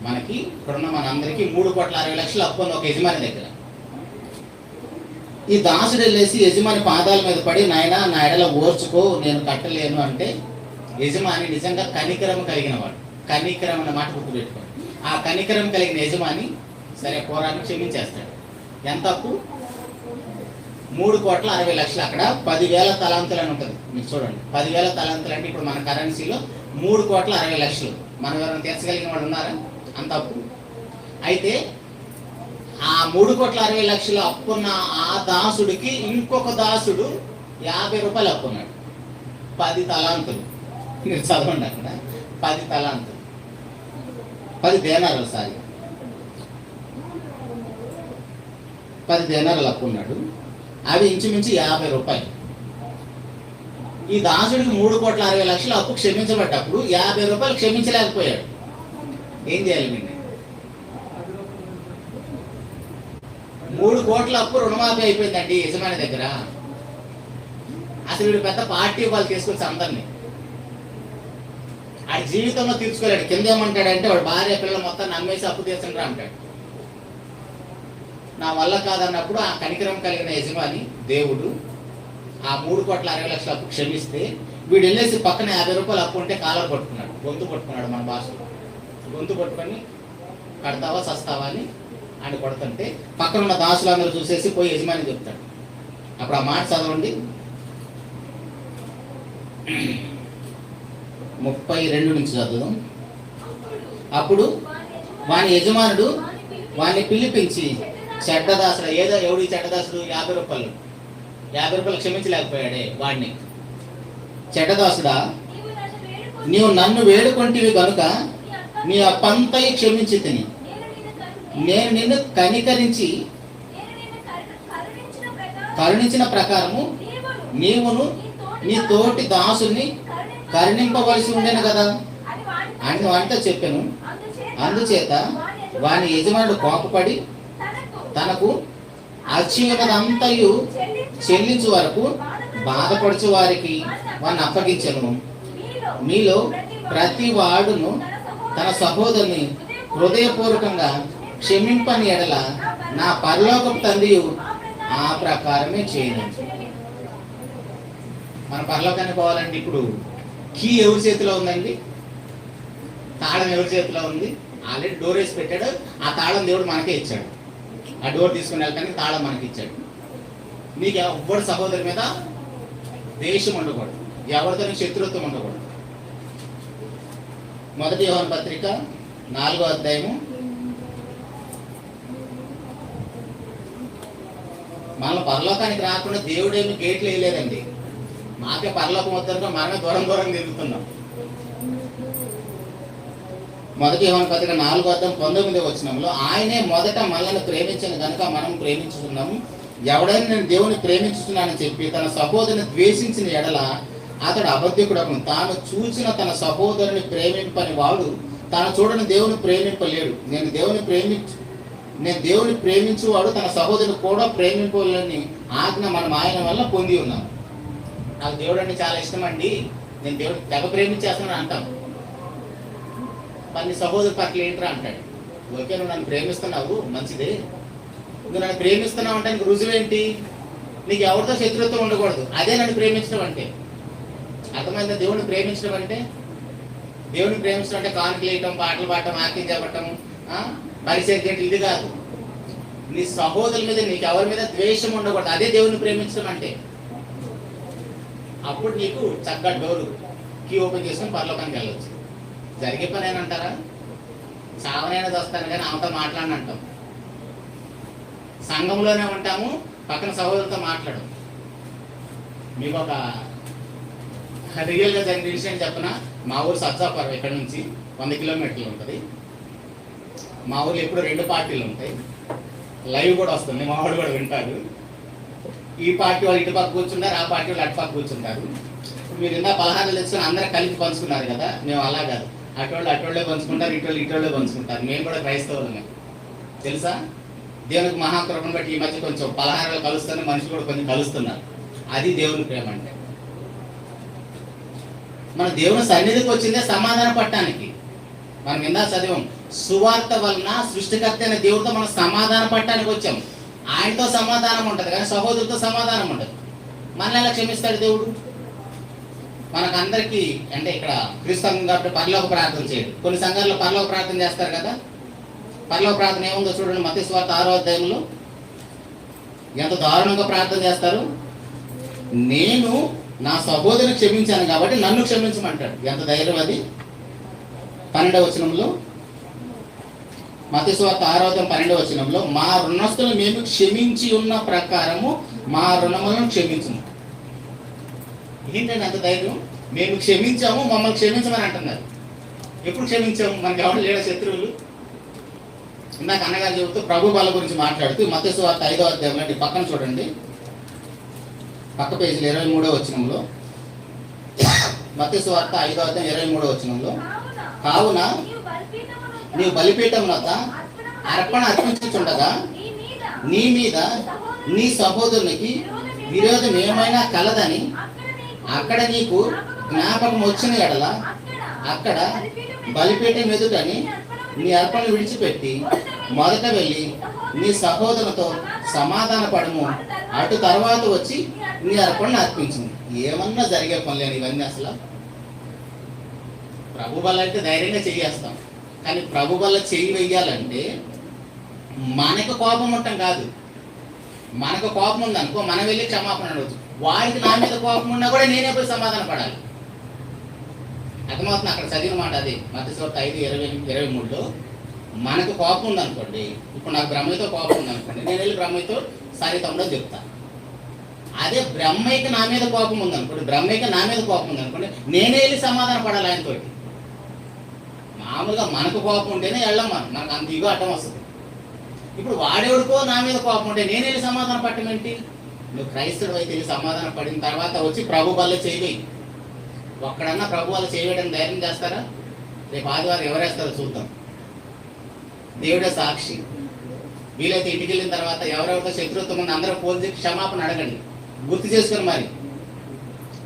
మనకి ఇప్పుడున్న మనందరికీ 3,60,00,000 అప్పు ఉంది ఒక యజమాని దగ్గర. ఈ దాసుడు వెళ్ళేసి యజమాని పాదాల మీద పడి, నాయన నా ఎడల ఓర్చుకో, నేను కట్టలేను అంటే, యజమాని నిజంగా కనికరం కలిగిన వాడు. కనికరం అన్న మాట గుర్తుపెట్టుకోండి. ఆ కనికరం కలిగిన యజమాని సరే పోరాన్ని క్షమించేస్తాడు. ఎంత అప్పు? 3,60,00,000. అక్కడ 10,000 తలాంతులు అని ఉంటుంది. మీరు చూడండి, 10,000 తలాంతులు అంటే ఇప్పుడు మన కరెన్సీలో 3,60,00,000. మనం ఎవరైనా తీర్చగలిగిన వాడు ఉన్నారా అంత అప్పు? అయితే ఆ 3,60,00,000 అప్పున్న ఆ దాసుడికి ఇంకొక దాసుడు 50 రూపాయలు అప్పున్నాడు. 10 తలాంతులు. మీరు చదవండి అక్కడ 10 తలాంతులు, 10 దేనారాలు, సారీ 10 దేనారాలు అప్పున్నాడు. అవి ఇంచుమించు 50 రూపాయలు. ఈ దాసుడికి 3,60,00,000 అప్పు క్షమించబడ్డప్పుడు 50 రూపాయలు క్షమించలేకపోయాడు. ఏం చేయాలి మీరు? 3 కోట్ల అప్పు రుణమాఫీ అయిపోయిందండి యజమాని దగ్గర. అసలు వీడు పెద్ద పార్టీ వాళ్ళు తీసుకొచ్చి అందరినీ ఆ జీవితంలో తీర్చుకోలేడు. కింద ఏమంటాడంటే, వాడు భార్య పిల్లలు మొత్తం నమ్మేసి అప్పు తీర్చండి అంటాడు. నా వల్ల కాదన్నప్పుడు ఆ కనికరం కలిగిన యజమాని దేవుడు ఆ 3,60,00,000 అప్పు క్షమిస్తే, వీడు వెళ్ళేసి పక్కన 50 రూపాయలు అప్పు ఉంటే కాలర్ పట్టుకున్నాడు, గొంతు పట్టుకున్నాడు. మన భాషలో గొంతు పట్టుకొని కడతావా సస్తావా అని ఆయన కొడుతుంటే, పక్కన ఉన్న దాసులందరూ చూసేసి పోయి యజమాని చెప్తాడు. అప్పుడు ఆ మాట చదవండి. 32 నుంచి చదువుదాం. అప్పుడు వాని యజమానుడు వాడిని పిలిపించి, చెడ్డదాసుడు, ఏదో ఎవడు చెడ్డదాసుడు, 50 రూపాయలు క్షమించలేకపోయాడే వాడిని. చెడ్డదాసుడా, నీవు నన్ను వేడుకొంటివి గనుక నీ అప్పంతయు క్షమించి తిని, నేను నిన్ను కరుణించిన ప్రకారము నీవును నీ తోటి దాసుని కరుణింపవలసి ఉండేను కదా అని వానితో చెప్పాను. అందుచేత వాని యజమానుడు కోపపడి తనకు అచ్యున్నదంతయు చెల్లించు వరకు బాధపడుచు వారికి వాడిని అప్పగించను. మీలో ప్రతి వాడును తన సహోదరుని హృదయపూర్వకంగా క్షమింపని ఎడల నా పరలోకపు తండ్రి ఆ ప్రకారమే చేయను. మన పరలోకానికి పోవాలండి. ఇప్పుడు కీ ఎవరి చేతిలో ఉందండి? తాళం ఎవరి చేతిలో ఉంది? ఆల్రెడీ డోర్ వేసి పెట్టాడు. ఆ తాళం దేవుడు మనకే ఇచ్చాడు. ఆ డోర్ తీసుకుని వెళ్ళడానికి తాళం మనకి ఇచ్చాడు. నీకు ఎవ్వడు సహోదరి మీద ద్వేషం ఉండకూడదు, ఎవరితో శత్రుత్వం ఉండకూడదు. 1 యోహాను పత్రిక 4వ అధ్యాయము. మనం పరలోకానికి రాకుండా దేవుడేమి గేట్లు వేయలేదండి. మాకే పరలోకం వద్దనుకో మనమే దూరం తిరుగుతున్నాం. 1 యోహాను పత్రిక 4వ అధ్యాయం 19వ వచనంలో, ఆయనే మొదట మనల్ని ప్రేమించిన కనుక మనం ప్రేమించుతున్నాము. ఎవడైనా నేను దేవుని ప్రేమించుతున్నానని చెప్పి తన సహోదరుని ద్వేషించిన ఎడల అతడు అబద్ధికుడను. తాను చూసిన తన సహోదరుని ప్రేమింపని వాడు తాను చూడని దేవుని ప్రేమింపలేడు. నేను దేవుని ప్రేమించువాడు తన సహోదరుని కూడా ప్రేమింపాలని ఆజ్ఞ మనం ఆయన వల్ల పొంది ఉన్నాం. నాకు దేవుడు అంటే చాలా ఇష్టం అండి, నేను దేవుడు తెగ ప్రేమించేస్తానని అంటాం. మరి సహోదరు పట్ల ఏంట్రా అంటాడు. ఓకే, నువ్వు నన్ను ప్రేమిస్తున్నావు, మంచిదే. నువ్వు నన్ను ప్రేమిస్తున్నావు అంటే నీకు రుజువేంటి? నీకు ఎవరితో శత్రుత్వం ఉండకూడదు. అదే నన్ను ప్రేమించడం అంటే. అర్థమైందా? దేవుడిని ప్రేమించడం అంటే, దేవుడిని ప్రేమించడం అంటే కానుకలు వేయటం, పాటలు పాడటం, వాక్యం చెప్పటం, పరిచయం, ఇది కాదు. నీ సహోదరుల మీద నీకు ఎవరి మీద ద్వేషం ఉండకూడదు. అదే దేవుడిని ప్రేమించడం అంటే. అప్పుడు నీకు చక్కగా డోరు కీ ఓపెన్ చేసుకుని పరలోకానికి వెళ్ళవచ్చు. జరిగే పని అని అంటారా? చావనైనా వస్తాను కానీ ఆమెతో మాట్లాడని అంటాం. సంఘంలోనే ఉంటాము, పక్కన సహోదరులతో మాట్లాడడం. మీకు ఒక రియల్గా జరిగిన విషయం చెప్పిన, మా ఊరు సజ్జాపురం ఇక్కడ నుంచి 100 కిలోమీటర్లు ఉంటుంది. మా ఊర్లో ఎప్పుడు 2 పార్టీలు ఉంటాయి. లైవ్ కూడా వస్తుంది, మా వాడు కూడా వింటారు. ఈ పార్టీ వాళ్ళు ఇటు పక్క కూర్చుంటారు, ఆ పార్టీ వాళ్ళు అటు పక్క కూర్చుంటారు. మీరు ఇందా పలహారాలు తెచ్చుకొని అందరూ కలిపి పంచుకున్నారు కదా, మేము అలా కాదు. అటోళ్ళే పంచుకుంటారు, ఇటోళ్ళే పంచుకుంటారు. మేము కూడా క్రైస్తవులమే తెలుసా. దేవునికి మహాకృపను బట్టి ఈ మధ్య కొంచెం పలహారాలు కలుస్తున్నారు, మనుషులు కూడా కొంచెం కలుస్తున్నారు. అది దేవుని ప్రేమ అంటే. మన దేవుని సన్నిధికి వచ్చిందే సమాధానం పట్టడానికి. మనం ఇందా చదివాం, సువార్త వలన సృష్టికర్త అయిన దేవుడితో మనం సమాధానం పట్టడానికి వచ్చాం. ఆయనతో సమాధానం ఉంటుంది కానీ సహోదరులతో సమాధానం ఉండదు. మనల్ని ఎలా క్షమిస్తాడు దేవుడు? మనకందరికీ అంటే ఇక్కడ క్రీస్తు కాబట్టి పరలోక ప్రార్థన చేయడు. కొన్ని సంఘాల్లో పరలోక ప్రార్థన చేస్తారు కదా. పరలోక ప్రార్థన ఏముందో చూడండి, మత్తయి సువార్త 6వ అధ్యాయంలో ఎంత దారుణంగా ప్రార్థన చేస్తారు. నేను నా సహోదరుని క్షమించాను కాబట్టి నన్ను క్షమించమంటాడు. ఎంత ధైర్యం అది! 12వ వచనంలో, మత్తయి సువార్త 6వ అధ్యాయం 12వ వచనంలో, మా రుణస్తులు మేము క్షమించి ఉన్న ప్రకారము మా రుణములను క్షమించుము. ఏంటంటే అంత ధైర్యం? మేము క్షమించాము, మమ్మల్ని క్షమించమని అంటున్నారు. ఎప్పుడు క్షమించాము? మనకి ఎవరు లేడా శత్రువులు? ఇందాక అన్నగారు చెబుతూ ప్రభు బల గురించి మాట్లాడుతూ మత్తయి సువార్త 5వ అధ్యాయంలో పక్కన చూడండి, పక్క పేజీలో 23వ వచనంలో, మత్తయి సువార్త 5వ అధ్యాయం 23వ వచనంలో, కావున నీవు బలిపీఠం వద్ద అర్పణ అర్పించుచుండగా నీ మీద నీ సహోదరునికి విరోధం ఏమైనా కలదని అక్కడ నీకు జ్ఞాపకం వచ్చిన ఎడల అక్కడ బలిపీఠం ఎదుటని నీ అర్పణ విడిచిపెట్టి మొదట వెళ్ళి నీ సహోదరునితో సమాధాన పడము, అటు తర్వాత వచ్చి నీ అర్పణను అర్పించింది. ఏమన్నా జరిగే పనులేని ఇవన్నీ. అసలు ప్రభు వల్ల అయితే ధైర్యంగా చెయ్యేస్తాం, కానీ ప్రభు వల్ల చెయ్యి వెయ్యాలంటే మనకు కోపం ఉండటం కాదు. మనకు కోపం ఉందనుకో, మనం వెళ్ళి క్షమాపణ అడగచ్చు. వాడికి నా మీద కోపం ఉన్నా కూడా నేనే పోయి సమాధాన పడాలి. అర్థమవుతుంది అక్కడ చదివిన మాట అది మత్తయి 5:23లో మనకు కోపం ఉందనుకోండి, ఇప్పుడు నాకు బ్రహ్మయ్యతో కోపం ఉందనుకోండి, నేను వెళ్ళి బ్రహ్మయ్యతో సారీ తమ్ముడో చెప్తా. అదే బ్రహ్మయ్యకి నా మీద కోపం ఉందనుకోండి, నేనే వెళ్ళి సమాధాన పడాలి ఆయనతో. మామూలుగా మనకు కోపం ఉంటేనే వెళ్ళం, మనకు అంత ఇగో అడ్డం వస్తుంది. ఇప్పుడు వాడెవడికో నా మీద కోపం ఉంటే నేను వెళ్ళి సమాధానం పట్టమేంటి? నువ్వు క్రైస్తవుడు అయితే వెళ్ళి సమాధానం పడిన తర్వాత వచ్చి ప్రభు వల్ల చేయవేయి. ఒక్కడన్నా ప్రభు వల్ల చేయడం ధైర్యం చేస్తారా? రేపు ఆదివారం ఎవరేస్తారో చూద్దాం. దేవుడే సాక్షి. వీలైతే ఇంటికి వెళ్ళిన తర్వాత ఎవరెవరితో శత్రుత్వం ఉంది అందరూ ఫోన్ చేసి క్షమాపణ అడగండి, గుర్తు చేసుకుని. మరి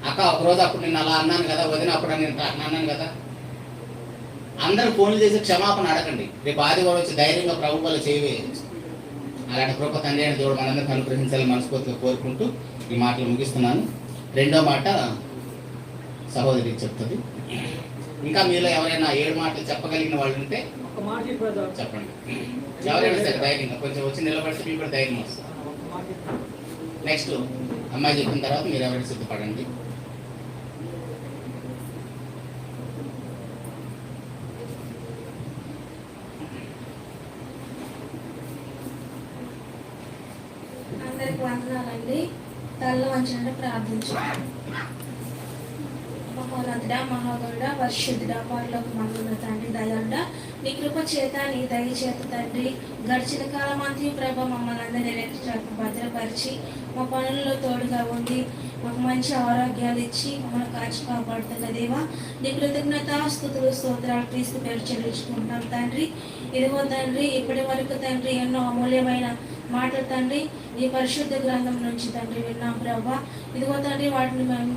అక్క ఒకరోజు అప్పుడు నేను అలా అన్నాను కదా, వదిన అప్పుడు నేను అన్నాను కదా, అందరూ ఫోన్లు చేసి క్షమాపణ అడగండి. రేపు ఆదివారం వచ్చి ధైర్యంగా ప్రభు వల్ల చేయవేయచ్చు. అలాంటి కృప తండ్రి అయిన దేవుడు మనందరికీ అనుగ్రహించాలని మనస్ఫూర్తిగా కోరుకుంటూ ఈ మాటలు ముగిస్తున్నాను. రెండో మాట సహోదరి చెప్తుంది. ఇంకా మీలో ఎవరైనా 7 మాటలు చెప్పగలిగిన వాళ్ళు ఉంటే చెప్పండి. ఎవరైనా సరే ధైర్యంగా కొంచెం వచ్చి నిలబడితే మీకు కూడా ధైర్యం వస్తుంది. నెక్స్ట్ అమ్మాయి చెప్పిన తర్వాత మీరు ఎవరైనా సిద్ధపడండి. అందరికి వందనాలండి. తల్ల వంచండి, ప్రార్థించండి. మహోన్నతుడా, మహాగణుడా, పరిశుద్ధుడా, పరలోక మందున్న తండ్రి, దయాళుడా, నీ కృప చేత నీ దయ చేత తండ్రి గడిచిన కాలం అంతా ప్రభ మమ్మల్ని అందరినీ రక్షకు భద్రపరిచి మా పనుల్లో తోడుగా ఉండి మాకు మంచి ఆరోగ్యాలు ఇచ్చి మమ్మల్ని కాచి కాపాడుతున్న దేవా, నీ కృతజ్ఞత స్తుతులు స్తోత్రాలు క్రీస్తు పేరు చెల్లించుకుంటున్నాం తండ్రి. ఇదిగో తండ్రి, ఇప్పటి వరకు తండ్రి ఎన్నో అమూల్యమైన మాటలు తండ్రి నీ పరిశుద్ధ గ్రంథం నుంచి తండ్రి విన్నాం ప్రభా. ఇదిగో తండ్రి వాటిని మేము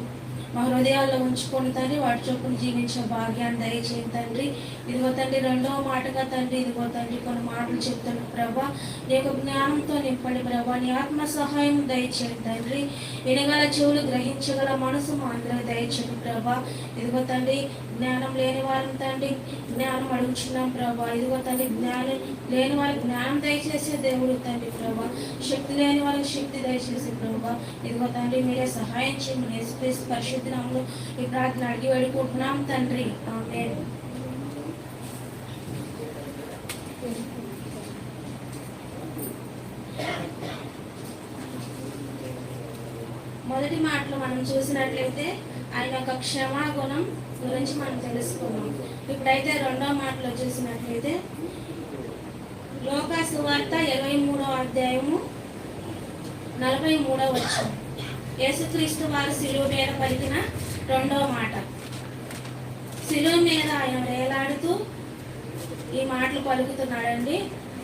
మా హృదయాల్లో ఉంచుకొని తండ్రి వాటి చొప్పున జీవించే భాగ్యాన్ని దయచేయండి తండ్రి. ఇదిగో తండ్రి రెండవ మాటగా తండ్రి ఇదిగో తండ్రి కొన్ని మాటలు చెప్తాను ప్రభా. నీ యొక్క జ్ఞానంతో నింపండి ప్రభా, నీ ఆత్మ సహాయం దయచేయండి తండ్రి. వినగల చెవులు గ్రహించగల మనసు మా అందరూ దయచేయండి ప్రభా. ఇదిగో తండ్రి జ్ఞానం లేని వారిని తండ్రి జ్ఞానం అడుగుచున్నాం ప్రభా. ఇదిగో తండ్రి జ్ఞానం లేని వారికి జ్ఞానం దయచేసే దేవుడు తండ్రి ప్రభా. శక్తి లేని వారికి శక్తి దయచేసే ప్రభా. ఇదిగో తండ్రి మీరే సహాయం చేయండి. యేసుక్రీస్తు పరిశుద్ధ నామములో ఈ ప్రార్థన అడిగి వేడుకుంటున్నాం తండ్రి, ఆమేన్. మొదటి మాటలు మనం చూసినట్లయితే ఆయన యొక్క క్షమాగుణం గురించి మనం తెలుసుకున్నాం. ఇప్పుడైతే రెండో మాటలో చూసినట్లయితే లోకా సువార్త 23:43 యేసుక్రీస్తు వారు శిలువ మీద పలికిన రెండవ మాట. శిలువ మీద ఆయన వేలాడుతూ ఈ మాటలు పలుకుతున్నాడండి.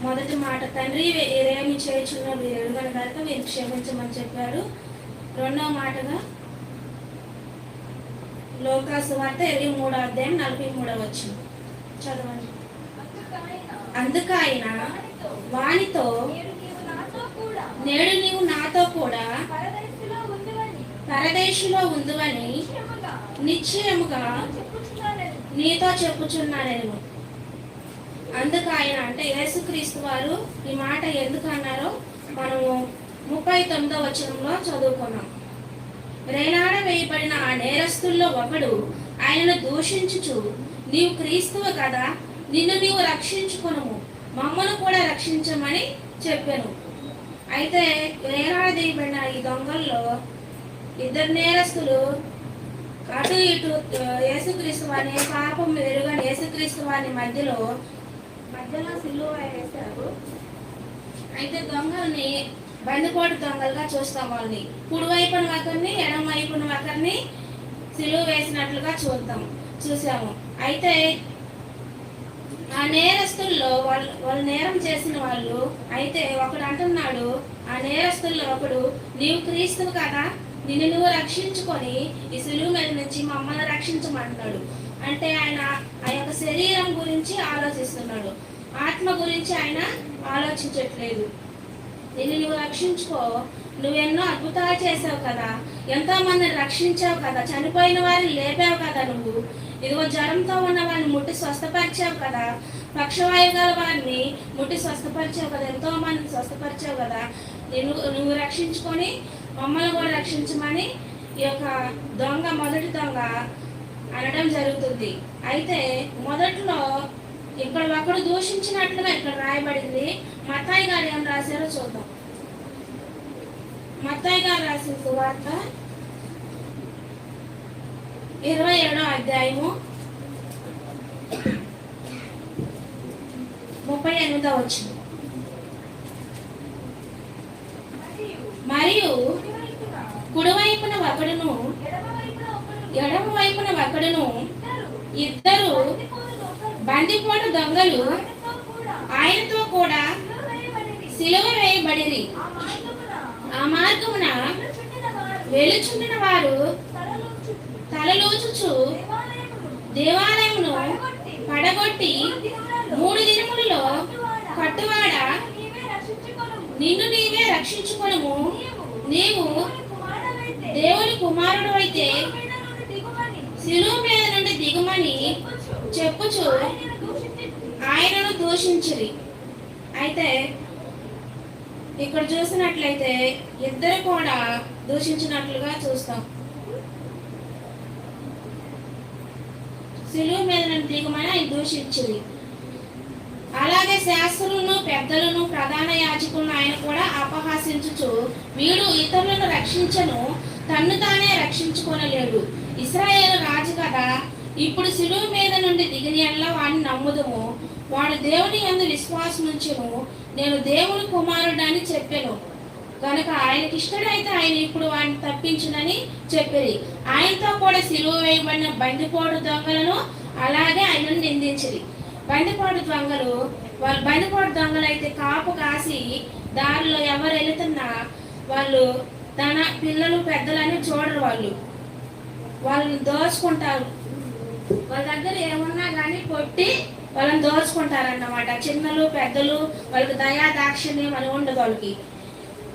మొదటి మాట, తండ్రి ఏదేమి చేయుచున్నా మీరు ఎరుగని కనుక మీరు క్షమించమని చెప్పాడు. రెండవ మాటగా లోకా సువార్త 23:43 చదవండి. అందుకు ఆయన వానితో, నేడు నీవు నాతో కూడా పరదేశులో ఉందువని నిశ్చయముగా నీతో చెప్పుచున్నాను. అందుకు ఆయన అంటే యేసుక్రీస్తు వారు ఈ మాట ఎందుకు అన్నారో మనము 39వ వచనంలో చదువుకున్నాం. వేలాడ వేయబడిన ఆ నేరస్తుల్లో ఒకడు ఆయనను దూషించుచు, నీవు క్రీస్తువు కదా, నిన్ను నీవు రక్షించుకొనుము, మమ్మను కూడా రక్షించమని చెప్పాను. అయితే వేలాడదీయబడిన ఈ దొంగల్లో 2 నేరస్తులు అటు ఇటు యేసుక్రీస్తు వారిని పాపం ఎరుగని యేసుక్రీస్తు వారిని మధ్యలో సిలువ వేశారు. అయితే దొంగల్ని బందిపోటు దొంగలుగా చూస్తాం. వాళ్ళని కుడి వైపున ఒకరిని ఎడమ వైపున ఒకరిని సిలువ వేసినట్లుగా చూసాము. అయితే ఆ నేరస్తుల్లో వాళ్ళు నేరం చేసిన వాళ్ళు, అయితే ఒకడు అంటున్నాడు, ఆ నేరస్తుల్లో ఒకడు, నీవు క్రీస్తువు కదా, నిన్ను నువ్వు రక్షించుకొని ఈ సిలువ మీద నుంచి మమ్మల్ని రక్షించమంటున్నాడు. అంటే ఆయన ఆ యొక్క శరీరం గురించి ఆలోచిస్తున్నాడు, ఆత్మ గురించి ఆయన ఆలోచించట్లేదు. నిన్ను నువ్వు రక్షించుకో, నువ్వెన్నో అద్భుతాలు చేసావు కదా, ఎంతో మందిని రక్షించావు కదా, చనిపోయిన వారిని లేపావు కదా, నువ్వు ఇదిగో జ్వరంతో ఉన్న వారిని ముట్టి స్వస్థపరిచావు కదా, పక్షవాయు గల వారిని ముట్టి స్వస్థపరిచావు కదా, ఎంతో మందిని స్వస్థపరిచావు కదా, నువ్వు రక్షించుకొని మమ్మల్ని కూడా రక్షించమని ఈ యొక్క మొదటి దొంగ అనడం జరుగుతుంది. అయితే మొదట్లో ఇక్కడ ఒకడు దూషించినట్లుగా ఇక్కడ రాయబడింది. మత్తాయి గారు ఏం రాశారో చూద్దాం. మత్తాయి గారు రాసిన సువార్త 27వ అధ్యాయము 38వ వచనం. మరియు కుడివైపున ఒకడును ఎడమ వైపున ఒకడును ఇద్దరు బందిపోటు దొంగలు ఆయనతో కూడా సిలువ వేయబడిరి. ఆ మార్గమున వెలుచుండిన వారు తలలోచుచు దేవాలయమును పడగొట్టి 3 దినములలో కట్టువాడ నిన్ను నీవే రక్షించుకొనుము, నీవు దేవుని కుమారుడు అయితే శిలువ మీద నుండి దిగుమని చెప్పుచు ఆయనను దూషించిరి. అయితే ఇక్కడ చూసినట్లయితే ఇద్దరు కూడా దూషించినట్లుగా చూస్తాం. శిలువ మీద నుండి దిగుమని ఆయన దూషించిరి. అలాగే శాస్త్రులను పెద్దలను ప్రధాన యాజకులను ఆయన కూడా అపహాసించుచు వీడు ఇతరులను రక్షించను, తన్ను తానే రక్షించుకొనలేడు, ఇశ్రాయేలు రాజు కదా, ఇప్పుడు శిలువ మీద నుండి దిగిన యెడల వాడిని నమ్ముదుము, వాడు దేవుని యందు విశ్వాసముంచును, నేను దేవుని కుమారుడని చెప్పెను కనుక ఆయనకి ఇష్టడైతే ఆయన ఇప్పుడు వాడిని తప్పించునని చెప్పిరి. ఆయనతో కూడా సిలువ వేయబడిన బందిపోటు దొంగలను అలాగే ఆయనను నిందించిరి. బందిపోటు దొంగలు అయితే కాపు కాసి దారిలో ఎవరు వెళుతున్నా వాళ్ళు తన పిల్లలు పెద్దలని చూడరు, వాళ్ళని దోచుకుంటారు. వాళ్ళ దగ్గర ఏమన్నా కానీ కొట్టి వాళ్ళని దోచుకుంటారన్నమాట. చిన్నలు పెద్దలు వాళ్ళకి దయా దాక్షిణ్యం అని ఉండదు.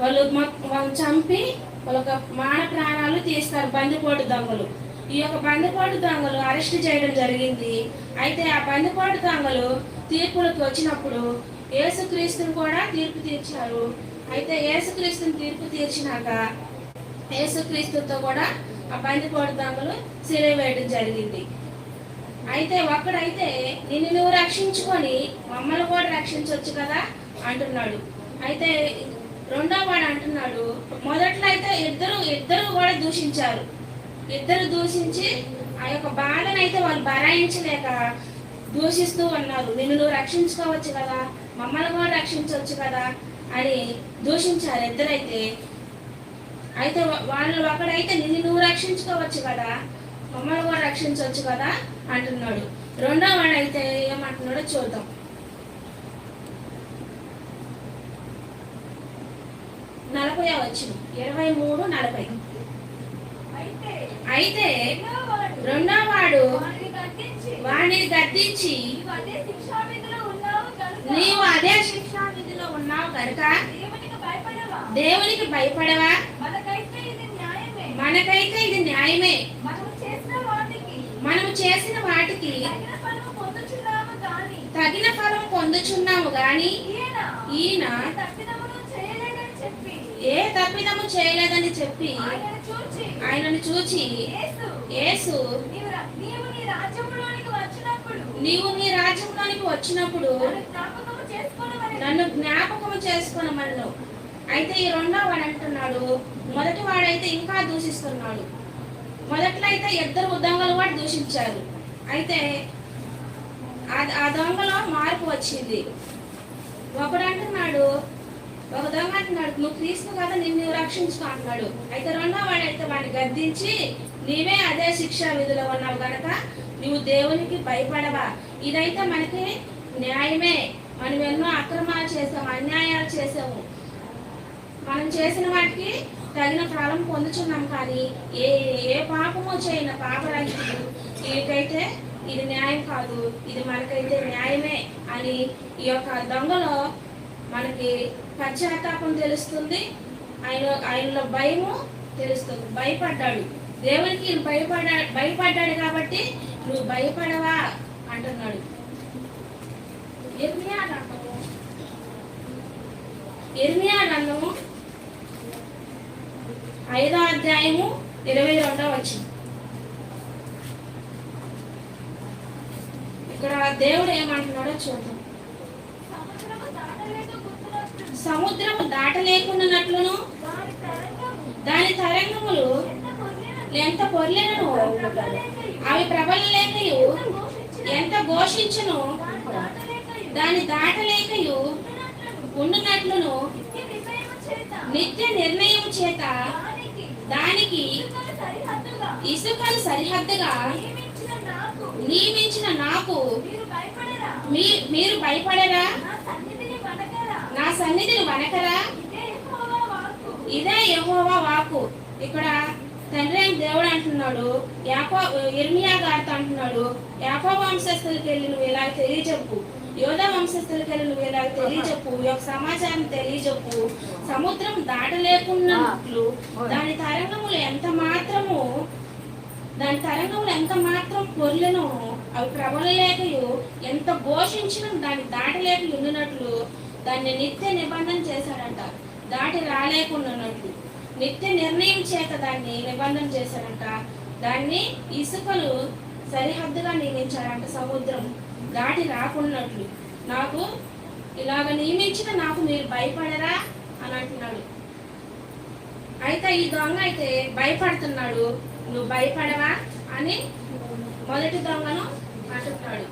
వాళ్ళని చంపి వాళ్ళకి మాన ప్రాణాలు తీస్తారు బందిపోటు దొంగలు. ఈ యొక్క బందిపోటు దొంగలు అరెస్ట్ చేయడం జరిగింది. అయితే ఆ బందిపోటు దొంగలు తీర్పులకు వచ్చినప్పుడు యేసుక్రీస్తుని కూడా తీర్పు తీర్చారు. అయితే యేసుక్రీస్తుని తీర్పు తీర్చినాక యేసుక్రీస్తుతో కూడా ఆ బందిపోటు దొంగలు సిలువ వేయడం జరిగింది. అయితే ఒక్కడైతే నిన్ను నువ్వు రక్షించుకొని మమ్మల్ని కూడా రక్షించవచ్చు కదా అంటున్నాడు. అయితే రెండో వాడు అంటున్నాడు, మొదట్లో అయితే ఇద్దరు కూడా దూషించారు. ఇద్దరు దూషించి ఆ యొక్క బాధను అయితే వాళ్ళు భరాయించలేక దూషిస్తూ ఉన్నారు. నిన్ను నువ్వు రక్షించుకోవచ్చు కదా, మమ్మల్ని కూడా రక్షించవచ్చు కదా అని దూషించారు ఇద్దరైతే. అయితే వాళ్ళు ఒకడైతే నిన్ను నువ్వు రక్షించుకోవచ్చు కదా, మమ్మల్ని కూడా రక్షించవచ్చు కదా అంటున్నాడు. రెండో వాడు అయితే ఏమంటున్నాడో చూద్దాం. 40వ వచనం 23-40. అయితే రెండో వాడు వాడిని గద్దించి నీవు అదే శిక్షా విధిలో ఉన్నావు కనుక దేవునికి భయపడవా, మనకైతే ఇది న్యాయమే, మనము చేసిన వాటికి తగిన ఫలం పొందుచున్నాము గాని ఈయన ఏ తప్పిదము చేయలేదని చెప్పి ఆయనను చూచి యేసు నీవు నీ రాజ్యంలోనికి వచ్చినప్పుడు నన్ను జ్ఞాపకము చేసుకొనమను. అయితే ఈ రెండో వాడు అంటున్నాడు, మొదటి వాడైతే ఇంకా దూషిస్తున్నాడు. మొదట్లో అయితే ఇద్దరు దొంగలు కూడా దూషించారు. అయితే ఆ దొంగలో మార్పు వచ్చింది. ఒకడు అంటున్నాడు, ఒక దొంగ అంటున్నాడు నువ్వు క్రీస్తు కదా, నిన్ను రక్షించుకో అంటున్నాడు. అయితే రెండో వాడైతే వాడిని గద్దించి నీవే అదే శిక్షా విధిలో ఉన్నావు కనుక నువ్వు దేవునికి భయపడవా, ఇదైతే మనకి న్యాయమే, మనం ఎన్నో అక్రమాలు చేసాము, అన్యాయాలు చేసాము, మనం చేసిన వాటికి తగిన ఫలం పొందుచున్నాం, కానీ ఏ పాపమో చేయన పాపరాహితుడు వీరికైతే ఇది న్యాయం కాదు, ఇది మనకైతే న్యాయమే అని ఈ యొక్క దొంగలో మనకి పశ్చాత్తాపం తెలుస్తుంది. ఆయనలో భయము తెలుస్తుంది. భయపడ్డాడు, దేవునికి భయపడ్డాడు కాబట్టి నువ్వు భయపడవా అంటున్నాడు. ఇర్మియా గ్రంథము 5వ అధ్యాయము 22వ వచనం. ఇక్కడ దేవుడు ఏమంటున్నాడో చూద్దాం. సముద్రము దాటలేకున్నట్లును దాని తరంగములు ఎంత పొర్లెనను అవి ప్రబలలేకయు ఎంత ఘోషించును దాని దాటలేకయు ఉండునట్లును నిత్య నిర్ణయం చేత దానికి ఇసుకను సరిహద్దుగా నియమించిన నాకు మీరు భయపడరా? నా సన్నిధిని వనకరా? ఇదే యెహోవా వాక్కు. ఇక్కడ తండ్రి అయిన దేవుడు అంటున్నాడు, ఇర్మియా గారితో అంటున్నాడు, యాకోబు వంశస్థులకి వెళ్ళి నువ్వు ఇలా తెలియజెప్పు, యోధా వంశస్థులకి వెళ్ళి నువ్వు ఇలా తెలియజెప్పు, ఈ యొక్క సమాచారం తెలియజెప్పు. సముద్రం దాటలేకున్నట్లు దాని తరంగములు ఎంత మాత్రం పొర్లెనో అవి ప్రబలలేకయు ఎంత ఘోషించిన దాన్ని దాటలేక ఉండినట్లు దాన్ని నిత్య నిబంధన చేశాడంట. దాటి రాలేకున్నట్లు నిత్య నిర్ణయం చేత దాన్ని నిబంధన చేశాడంట. దాన్ని ఇసుకలు సరిహద్దుగా నియమించాడంట. సముద్రం దాటి రాకున్నట్లు నాకు ఇలాగ నియమించిన నాకు మీరు భయపడరా అని అంటున్నాడు. అయితే ఈ దొంగ అయితే భయపడుతున్నాడు. నువ్వు భయపడవా అని మొదటి దొంగను అంటున్నాడు.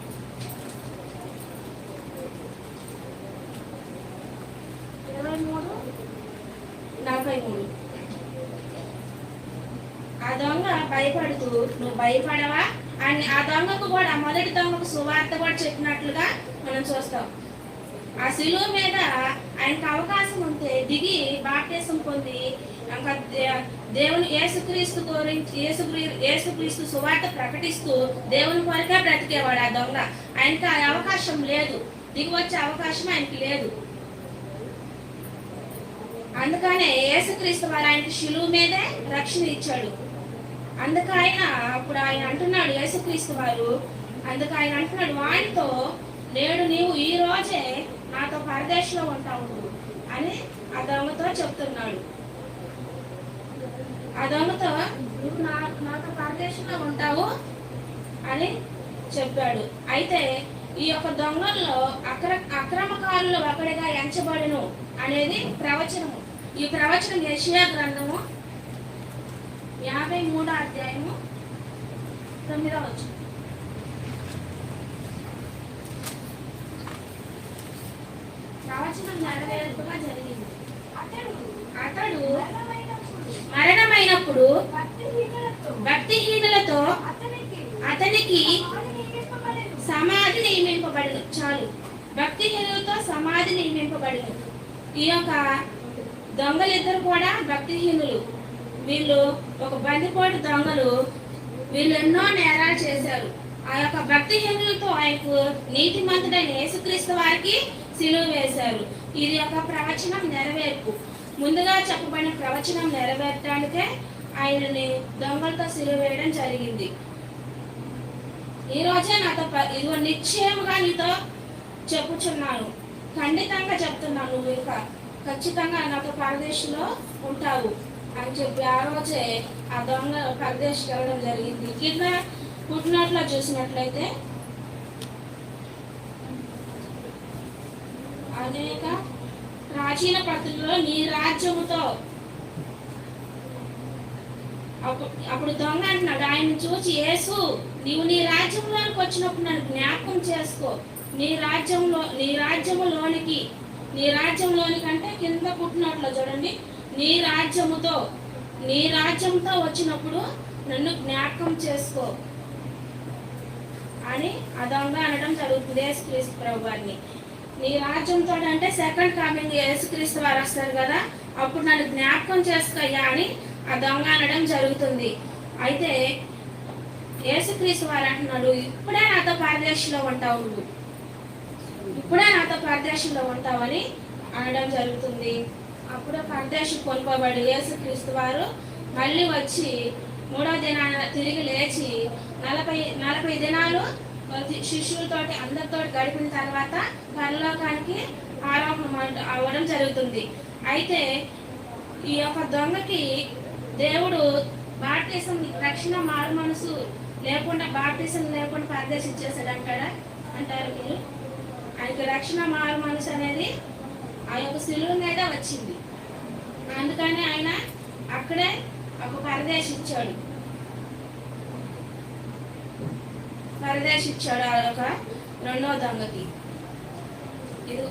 ఆ దొంగ భయపడుతూ నువ్వు భయపడవా అని ఆ దొంగకు కూడా మొదటి దొంగకు సువార్త కూడా చెప్పినట్లుగా మనం చూస్తాం. ఆ శిలువ మీద ఆయనకు అవకాశం ఉంటే దిగి బాప్తిసం పొంది ఇంకా దేవుని యేసుక్రీస్తు గురించి యేసుక్రీస్తు సువార్త ప్రకటిస్తూ దేవుని కొరకే బ్రతికేవాడు ఆ దొంగ. ఆయనకి ఆ అవకాశం లేదు, దిగి వచ్చే అవకాశం ఆయనకి లేదు. అందుకనే యేసుక్రీస్తు వారు ఆయనకి శిలువ మీదే రక్షణ ఇచ్చాడు. అందుకు అప్పుడు ఆయన అంటున్నాడు, యేసుక్రీస్తు వారు అందుకు ఆయన అంటున్నాడు వాడితో, నేడు నీవు ఈ రోజే నాతో పరదేశంలో ఉంటావు అని ఆ దొంగతో చెప్తున్నాడు. ఆ దొంగతో నువ్వు నాతో పరదేశంలో ఉంటావు అని చెప్పాడు. అయితే ఈ యొక్క దొంగల్లో అక్రమకారులు ఒకడిగా ఎంచబడును అనేది ప్రవచనము. ఈ ప్రవచనం యెషయా గ్రంథము 53వ అధ్యాయము 9వ వచనం. ప్రవచనం నెరవేర్పుగా జరిగింది. అతడు మరణమైనప్పుడు భక్తిహీనులతో అతనికి సమాధి నియమింపబడను. చాలు, భక్తిహీనులతో సమాధి నియమింపబడను. ఈ యొక్క దొంగలిద్దరు కూడా భక్తిహీనులు. వీళ్ళు ఒక బందిపోటు దొంగలు. వీళ్ళు ఎన్నో నేరాలు చేశారు. ఆ యొక్క భక్తిహీనులతో ఆయనకు నీతిమంతుడైన యేసుక్రీస్తు వారికి సిలువ వేశారు. ఇది ఒక ప్రవచనం నెరవేర్పు. ముందుగా చెప్పబడిన ప్రవచనం నెరవేర్చడానికే ఆయనని దొంగలతో సిలువ వేయడం జరిగింది. ఈ రోజే నాతో ఇదిగో నిశ్చయముగా నీతో చెప్పుచున్నాను, ఖండితంగా చెప్తున్నాను, నువ్వు ఇంకా ఖచ్చితంగా నాతో పరదేశంలో ఉంటావు అని చెప్పి ఆ రోజే ఆ దొంగ పరదేశంకి వెళ్ళడం జరిగింది. కింద పుట్టినట్లో చూసినట్లయితే అనేక ప్రాచీన పద్ధతుల్లో నీ రాజ్యముతో, అప్పుడు దొంగ అంటున్నాడు ఆయన చూసి, యేసు నీవు నీ రాజ్యంలోనికి వచ్చినప్పుడు నన్ను జ్ఞాపకం చేసుకో. నీ రాజ్యంలోనికి అంటే కింద పుట్టినట్లో చూడండి, నీ రాజ్యంతో వచ్చినప్పుడు నన్ను జ్ఞాపకం చేసుకో అని ఆ దొంగ అనడం జరుగుతుంది యేసుక్రీస్తు ప్రభు వారిని. నీ రాజ్యంతో అంటే సెకండ్ కమింగ్ యేసుక్రీస్తు వారు వస్తారు కదా, అప్పుడు నన్ను జ్ఞాపకం చేసుకోయ్యా అని ఆ దొంగ అనడం జరుగుతుంది. అయితే యేసుక్రీస్తు వారు అంటున్నాడు, ఇప్పుడే నాతో పరదేశంలో ఉంటావు, నువ్వు ఇప్పుడే నాతో పరదేశంలో ఉంటావని అనడం జరుగుతుంది. అప్పుడు పరదేశం కొనుకోబడి యేసుక్రీస్తు వారు మళ్ళీ వచ్చి 3వ దినాన తిరిగి లేచి 40 దినాలు శిష్యులతోటి అందరితో గడిపిన తర్వాత పరలోకానికి ఆరోహణ అవ్వడం జరుగుతుంది. అయితే ఈ యొక్క దొంగకి దేవుడు బాప్టిజం రక్షణ మారు మనసు లేకుండా బాప్టిజం లేకుండా పరదేశం ఇచ్చేసాడు అంటాడా? అంటారు మీరు? ఆయనకి రక్షణ మారు మనసు అనేది ఆ యొక్క శిలువ మీద వచ్చింది. అందుకని ఆయన అక్కడే ఒక పరదేశిచ్చాడు ఆ యొక్క రెండవ దొంగకి. ఇది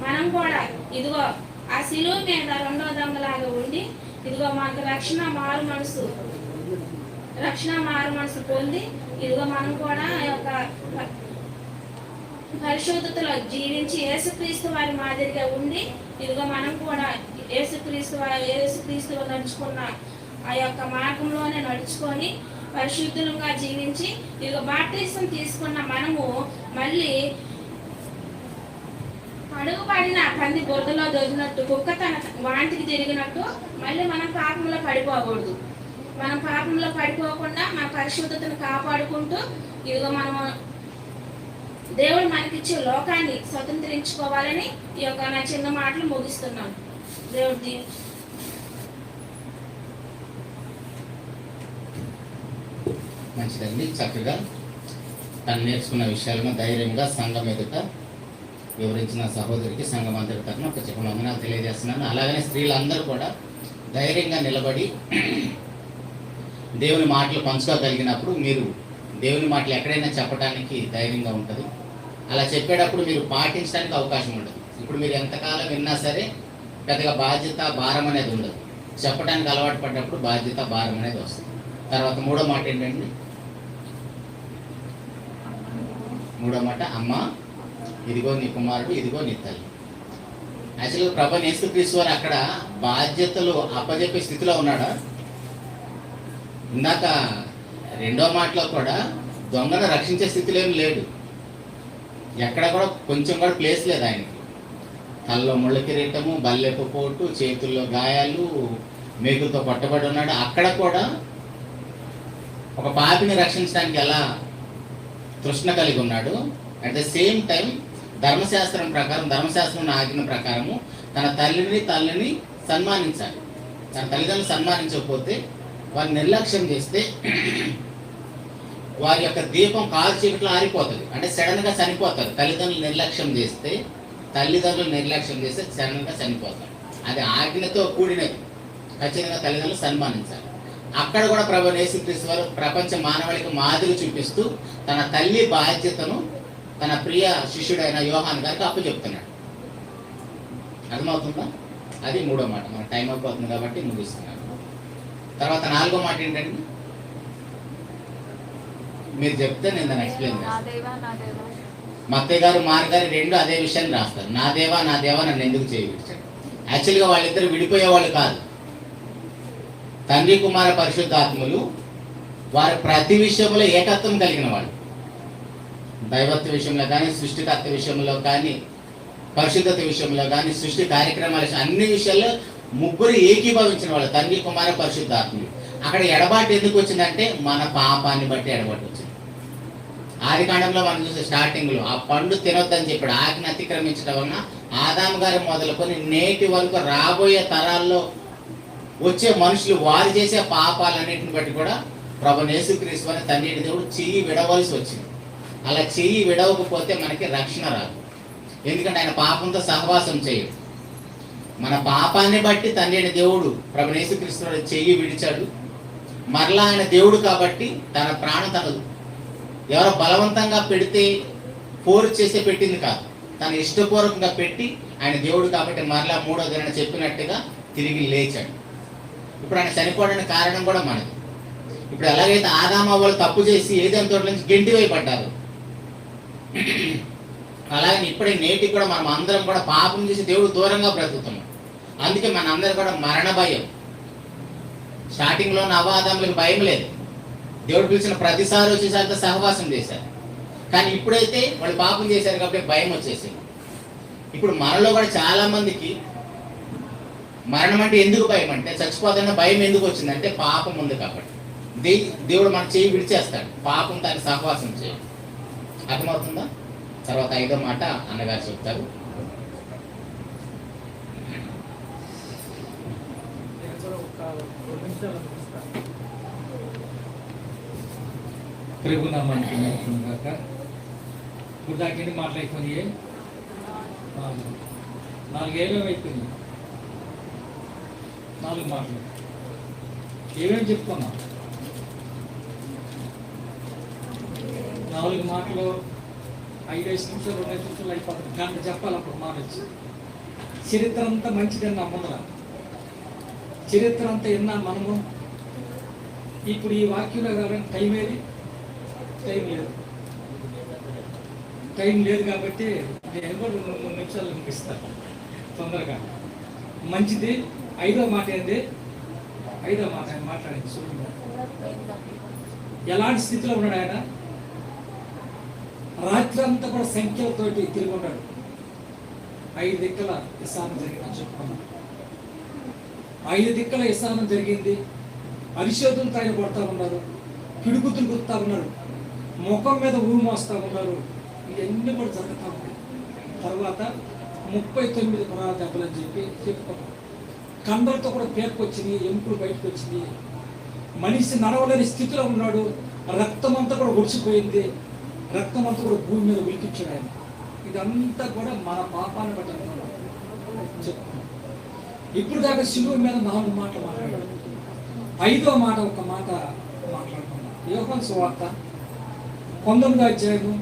మనం కూడా ఇదిగో ఆ శిలువ మీద రెండవ దొంగలాగా ఉండి ఇదిగో మనకు రక్షణ మారు మనసు పొంది ఇదిగో మనం కూడా ఆ యొక్క పరిశుద్ధతలో జీవించి యేసుక్రీస్తు వారి మాదిరిగా ఉండి ఇదిగో మనం కూడా యేసుక్రీస్తు నడుచుకున్న ఆ యొక్క మార్గంలోనే నడుచుకొని పరిశుద్ధులుగా జీవించి ఇదిగో బాప్టిజం తీసుకున్న మనము మళ్ళీ అడుగు పడిన పంది బొర్దలో దొరికినట్టు కుక్క తన వాంటికి తిరిగినట్టు మళ్ళీ మనం పాపంలో పడిపోకూడదు. మనం పాపంలో పడిపోకుండా మన పరిశుద్ధతను కాపాడుకుంటూ ఇదిగో మనము దేవుడు మనకిచ్చే లోకాన్ని స్వతంత్రించుకోవాలని ఈ యొక్క నా చిన్న మాటలు ముగిస్తున్నాను. దేవుడి మంచిదండి. చక్కగా తను నేర్చుకున్న విషయాలను ధైర్యంగా సంఘం ఎదుట వివరించిన సహోదరికి సంఘం అందరి తరఫున ఒక చిన్న వందనాలు తెలియజేస్తున్నాను. అలాగనే స్త్రీలందరూ కూడా ధైర్యంగా నిలబడి దేవుని మాటలు పంచుకోగలిగినప్పుడు మీరు దేవుని మాటలు ఎక్కడైనా చెప్పడానికి ధైర్యంగా ఉంటుంది. అలా చెప్పేటప్పుడు మీరు పాటించడానికి అవకాశం ఉండదు. ఇప్పుడు మీరు ఎంతకాలం విన్నా సరే పెద్దగా బాధ్యత భారం అనేది ఉండదు. చెప్పడానికి అలవాటు పడ్డప్పుడు బాధ్యత భారం అనేది వస్తుంది. తర్వాత మూడో మాట ఏంటండి? మూడో మాట, అమ్మ ఇదిగో నీ కుమారుడు, ఇదిగో నీ తల్లి. యాక్చువల్గా ప్రభువైన యేసుక్రీస్తు వారు అక్కడ బాధ్యతలు అప్పజెప్పే స్థితిలో ఉన్నాడా? ఇందాక రెండో మాటలో కూడా దొంగను రక్షించే స్థితిలో ఏం లేడు. ఎక్కడ కూడా కొంచెం కూడా ప్లేస్ లేదు ఆయనకి. తలలో ముళ్ళ కిరీటము, బల్లెపు పోటు, చేతుల్లో గాయాలు, మేకులతో కొట్టబడి ఉన్నాడు. అక్కడ కూడా ఒక పాపిని రక్షించడానికి ఎలా తృష్ణ కలిగి ఉన్నాడు. అట్ ద సేమ్ టైం ధర్మశాస్త్రం ప్రకారం, ధర్మశాస్త్రం ఆజ్ఞ ప్రకారము తన తల్లిని సన్మానించాలి. తన తల్లిదండ్రులు సన్మానించకపోతే, వారిని నిర్లక్ష్యం చేస్తే వారి యొక్క దీపం కారు చీకట్లో ఆరిపోతుంది. అంటే సడన్గా చనిపోతారు. తల్లిదండ్రులు నిర్లక్ష్యం చేస్తే సడన్గా చనిపోతారు. అది ఆజ్ఞతో కూడినది. ఖచ్చితంగా తల్లిదండ్రులు సన్మానించాలి. అక్కడ కూడా ప్రభువైన యేసుక్రీస్తు వారు ప్రపంచ మానవాళికి మాదిరి చూపిస్తూ తన తల్లి బాధ్యతను తన ప్రియ శిష్యుడైన యోహాన్ గారికి అప్పచెప్తున్నాడు. అర్థమవుతుందా? అది మూడో మాట. మన టైం అయిపోతుంది కాబట్టి ముగిస్తున్నాను. తర్వాత నాలుగో మాట ఏంటండి? మీరు చెప్తే నేను దాన్ని ఎక్స్ప్లెయిన్ చేస్తాను. మత్తయ్య గారు, మార్క్ గారు రెండు అదే విషయాన్ని రాస్తారు. నా దేవా నన్ను ఎందుకు చేయవిడిచాడు. యాక్చువల్గా వాళ్ళిద్దరు విడిపోయేవాళ్ళు కాదు. తండ్రి కుమార పరిశుద్ధాత్ములు వారు ప్రతి విషయంలో ఏకత్వం కలిగిన వాళ్ళు. దైవత్వ విషయంలో కానీ, సృష్టికర్త విషయంలో కానీ, పరిశుద్ధత విషయంలో కానీ, సృష్టి కార్యక్రమాల అన్ని విషయాల్లో ముగ్గురు ఏకీభవించిన వాళ్ళు తండ్రి కుమార పరిశుద్ధాత్ములు. అక్కడ ఎడబాటు ఎందుకు వచ్చిందంటే మన పాపాన్ని బట్టి ఎడబాటు వచ్చింది. ఆది కాండంలో మనం చూసే స్టార్టింగ్లో ఆ పండు తినొద్దని చెప్పాడు. ఆజ్ఞ అతిక్రమించడం వలన ఆదాము గారి మొదలుకొని నేటి వరకు రాబోయే తరాల్లో వచ్చే మనుషులు వారు చేసే పాపాలన్నింటిని బట్టి కూడా ప్రభువైన యేసుక్రీస్తు వారి తండ్రి దేవుడు చెయ్యి విడవలసి వచ్చింది. అలా చెయ్యి విడవకపోతే మనకి రక్షణ రాదు. ఎందుకంటే ఆయన పాపంతో సహవాసం చేయడు. మన పాపాన్ని బట్టి తండ్రి దేవుడు ప్రభువైన యేసుక్రీస్తు వారి చెయ్యి విడిచాడు. మరలా ఆయన దేవుడు కాబట్టి తన ప్రాణం తనదు. ఎవరో బలవంతంగా పెడితే ఫోర్స్ చేసే పెట్టింది కాదు. తను ఇష్టపూర్వకంగా పెట్టి ఆయన దేవుడు కాబట్టి మరలా మూడో దినాన చెప్పినట్టుగా తిరిగి లేచాడు. ఇప్పుడు ఆయన చనిపోవడానికి కారణం కూడా మనది. ఇప్పుడు ఎలాగైతే ఆదాము వాళ్ళు తప్పు చేసి ఏదైనా తోట నుంచి గెంటివైపడ్డారు, అలాగే ఇప్పుడే నేటికి కూడా మనం అందరం కూడా పాపం చేసి దేవుడు దూరంగా బ్రతుకుతున్నాం. అందుకే మన అందరం కూడా మరణ భయం. స్టార్టింగ్లో నవాదాములకు భయం లేదు. దేవుడు పిలిచిన ప్రతిసారి వచ్చేసరికి సహవాసం చేశారు. కానీ ఇప్పుడైతే వాళ్ళు పాపం చేశారు కాబట్టి భయం వచ్చేసింది. ఇప్పుడు మనలో కూడా చాలా మందికి మరణం అంటే ఎందుకు భయం అంటే, చచ్చిపోతున్న భయం ఎందుకు వచ్చిందంటే పాపం ఉంది కాబట్టి. దేవుడు మన చేయి విడిచేస్తాడు, పాపం దాన్ని సహవాసం చేయడు. అర్థమవుతుందా? తర్వాత ఐదో మాట అన్నగారు చెప్తారు. ప్రభునామానికి మహిమ గాక. ఇప్పుడు దాకా ఎన్ని మాటలు అయిపోయినాయి? 4 ఏమేమి అయిపోయినాయి? 4 మాటలు ఏమేమి చెప్పుకున్నాం? 4 మాటలు 5 నిమిషాలు 2 నిమిషాలు అయిపోతుంది. గంట చెప్పాలి అప్పుడు మాట వచ్చి. చరిత్ర అంతా మంచిదన్నా ముందర, చరిత్ర అంతా విన్నా మనము. ఇప్పుడు ఈ వాక్యంలో కావాలంటే టైం ఏది? టైం లేదు కాబట్టి నేను కూడా 2-3 నిమిషాలు పంపిస్తాను తొందరగా. మంచిది. 5వ మాట ఏంది? 5వ మాట ఆయన మాట్లాడింది చూడండి. ఎలాంటి స్థితిలో ఉన్నాడు ఆయన? రాత్రి అంతా కూడా సంఖ్యలతోటి తిరిగి ఉన్నాడు. 5 దిక్కల ఇసానం జరిగిందని చెప్పుకున్నాం. 5 దిక్కల ఇసానం జరిగింది. అరిశోధులతో ఆయన కొడతా ఉన్నారు, పిడుగుతులు కొడతా ఉన్నారు, ముఖం మీద ఊరు మోస్తా ఉన్నారు. ఇవన్నీ కూడా జరుగుతూ ఉన్నాయి. తర్వాత 39 పురాణ దెబ్బలని చెప్పి చెప్పుకున్నాం. కండలతో కూడా పేర్కొచ్చినాయి, ఎముకలు బయటకు వచ్చినాయి. మనిషి నడవలేని స్థితిలో ఉన్నాడు. రక్తం అంతా కూడా ఒడిచిపోయింది. రక్తం అంతా కూడా భూమి మీద ఉలికించాడు ఆయన. ఇదంతా కూడా మన పాపాన్ని బట్టి చెప్పుకున్నాం. ఇప్పుడు దాకా శిలువ మీద 4 మాటలు మాట్లాడాడు. 5వ మాట ఒక మాట మాట్లాడుకున్నాం. యోహాను సువార్త 19వ అధ్యాయము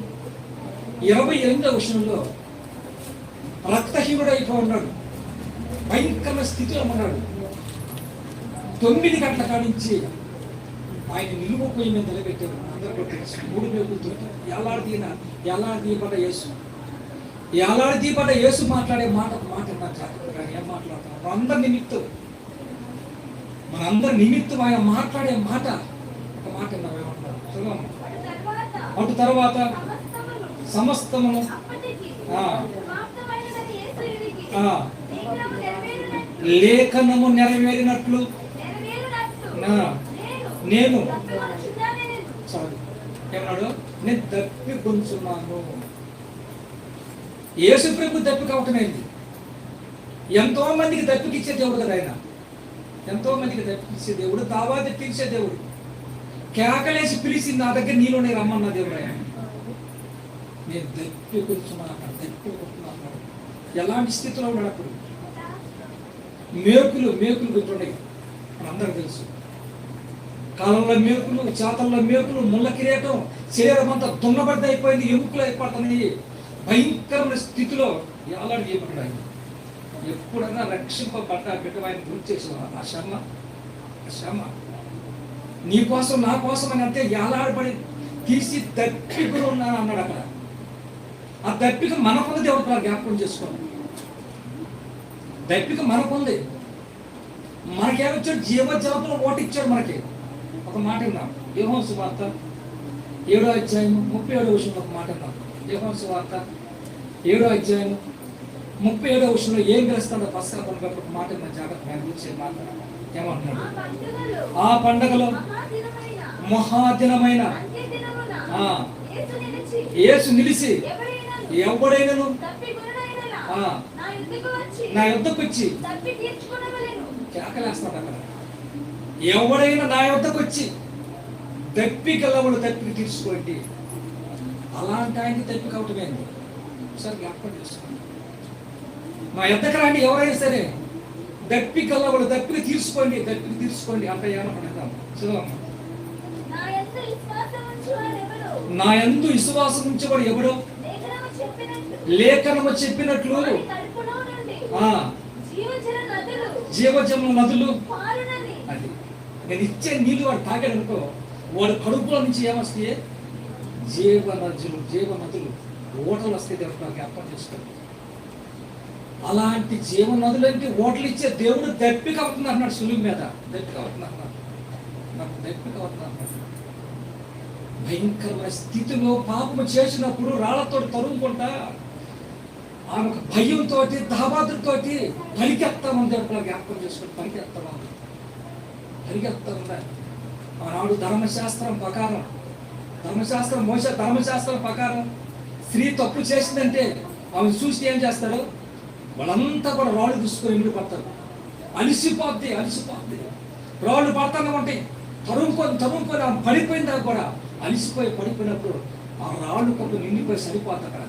28వ వచనంలో రక్తహీనుడైపోయి ఉన్నాడు, భయంకరమైన స్థితిలో ఉన్నాడు. 9 గంటల కానించి ఆయన నిలువ పొయ్యి మీద నిలబెట్టారు. అందరూ కూడా తెలుసు. 3 మేకులతో ఏలాడదీపడ్డ యేసు మాట్లాడే మాట ఒక మాట నాకు ఏం మాట్లాడుతున్నారు? మనందరి నిమిత్తం ఆయన మాట్లాడే మాట ఒక మాట ఏమంటారు? అటు తర్వాత సమస్తమును లేఖనము నెరవేరినట్లు నేను ఏమన్నాడు? నేను దప్పి కొంచున్నాను. యేసు ప్రభు దప్పిక అవటమైంది. ఎంతో మందికి దప్పికిచ్చే దేవుడు కదా ఆయన. ఎంతో మందికి దప్పికిచ్చే దేవుడు, దావా తెప్పించే దేవుడు. కేకలేసి పిలిచి నా దగ్గర నీలోనే రమ్మన్న దేవుడు ఆయన. నేను దప్పి కొంచున్నాను, దప్పి కొంటున్నాను. ఎలాంటి స్థితిలో ఉన్నాడు అప్పుడు? మేకులు గుర్తుండే మనందరికి తెలుసు. కాలంలో మేకులు, చేతల్లో మేకులు, ముళ్ళ కిరీటం, శరీరం అంతా దున్నబడ్డ అయిపోయింది, ఎముకలు అయిపోతున్నాయి. భయంకరమైన స్థితిలో ఎలాంటి చేయబడ్డాడు ఆయన. ఎప్పుడైనా రక్షింపబడ్డ బిడ్డ ఆయన గుర్తు చేసేవాడు. ఆ శ్రమ నీ కోసం నా కోసం అని అంతే ఎలాడబడి తీసి దప్పికలు ఉన్నాను అన్నాడు అక్కడ. ఆ దప్పిక మనకున్నది ఎవరు జ్ఞాపకం చేసుకోండి. దప్పిక మనకుంది. మనకేమొచ్చాడు? జీవజలతలో ఓటిచ్చాడు మనకి. ఒక మాట విన్నాం. యోహాను సువార్త 7వ అధ్యాయం 37వ వచనంలో ఒక మాట విన్నాం. యోహాను సువార్త 7వ అధ్యాయం 37వ వచనంలో ఏం గ్రహిస్తాడో పస్కా పండుగ ఒక మాట విన్నాం. జాగ్రత్త ఆయన గురించి ఏమంటున్నాడు? ఆ పండుగలో మహాదినమైన యేసు నిలిచి ఎవడైనను నా యుద్ధకు వచ్చి కేకలేస్తాడు అక్కడ. ఎవడైనా నా యుద్ధకు వచ్చి దప్పికలవుడు దప్పిక తీర్చుకోండి. అలాంటి ఆయనకి దప్పిక అవటమేంది? ఒకసారి జ్ఞాపకం చేసుకోండి. మా యుద్ధకు రాండి ఎవరైనా సరే, దప్పికలవుడు దప్పిక తీర్చుకోండి అంత ఏమనుకుంటాం. చదవమ్మ. నా యందు విశ్వాసం ఉంచేవాడు ఎవడో లేఖనము చెప్పినట్లు జీవజల నదులు. అది నేను ఇచ్చే నీళ్ళు వాడు తాగాడు అనుకో, వాడు కడుపులో నుంచి ఏమొస్తాయి? జీవనదులు ఓటలు వస్తాయి. దేవుడు జ్ఞాపకం చేసుకోండి. అలాంటి జీవనదులు అంటే ఓటలు ఇచ్చే దేవుడు దప్పిక అవుతుంది అన్నాడు. సులువు మీద దప్పిక అవుతుంది అన్నాడు. నాకు దప్పిక అవుతుంది అన్నాడు. భయంకరమైన స్థితిలో పాపము చేసినప్పుడు రాళ్లతో తరుముకుంటా ఆమె భయంతో దాబాదులతో పరిగెత్తామని దేవుడు జ్ఞాపకం చేసుకుని పరిగెత్తామన్నా. ఆనాడు ధర్మశాస్త్రం ప్రకారం స్త్రీ తప్పు చేసిందంటే ఆమె చూసి ఏం చేస్తాడు? వాళ్ళంతా కూడా రాళ్ళు తీసుకొని ఇల్లు పడతారు. అలిసిపోద్ది. రాళ్ళు పడతానే ఉంటాయి. తరుముకొని ఆమె పడిపోయిందా కూడా అలిసిపోయి పడిపోయినప్పుడు ఆ రాళ్ళు కప్పు నిండిపోయి సరిపోతుంది అక్కడ.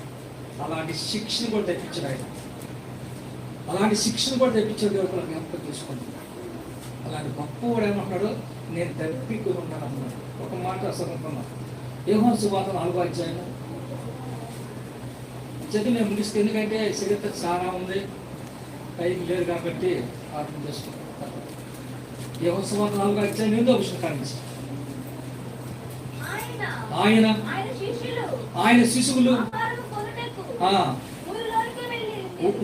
అలాంటి శిక్షణ కూడా తెప్పించాడు ఆయన. అలాంటి శిక్షణ కూడా తెప్పించాడు దేవుడు కూడా జ్ఞాపకం చేసుకోండి. అలాంటి గొప్పవాడు ఏమంటాడు, నేను తప్పికొని ఉంటాను అన్నాడు. ఒక మాట అసలు అనుకున్నాను. యోహాను సువార్త 4వ అధ్యాయం చదివి నేను ముగిస్తే, ఎందుకంటే చరిత్ర చాలా ఉంది, టైం లేదు కాబట్టి అర్థం చేసుకుంటాను. యోహాను సువార్త 4వ అధ్యాయం 8వ వచనం కానించి, ఆయన శిశువులు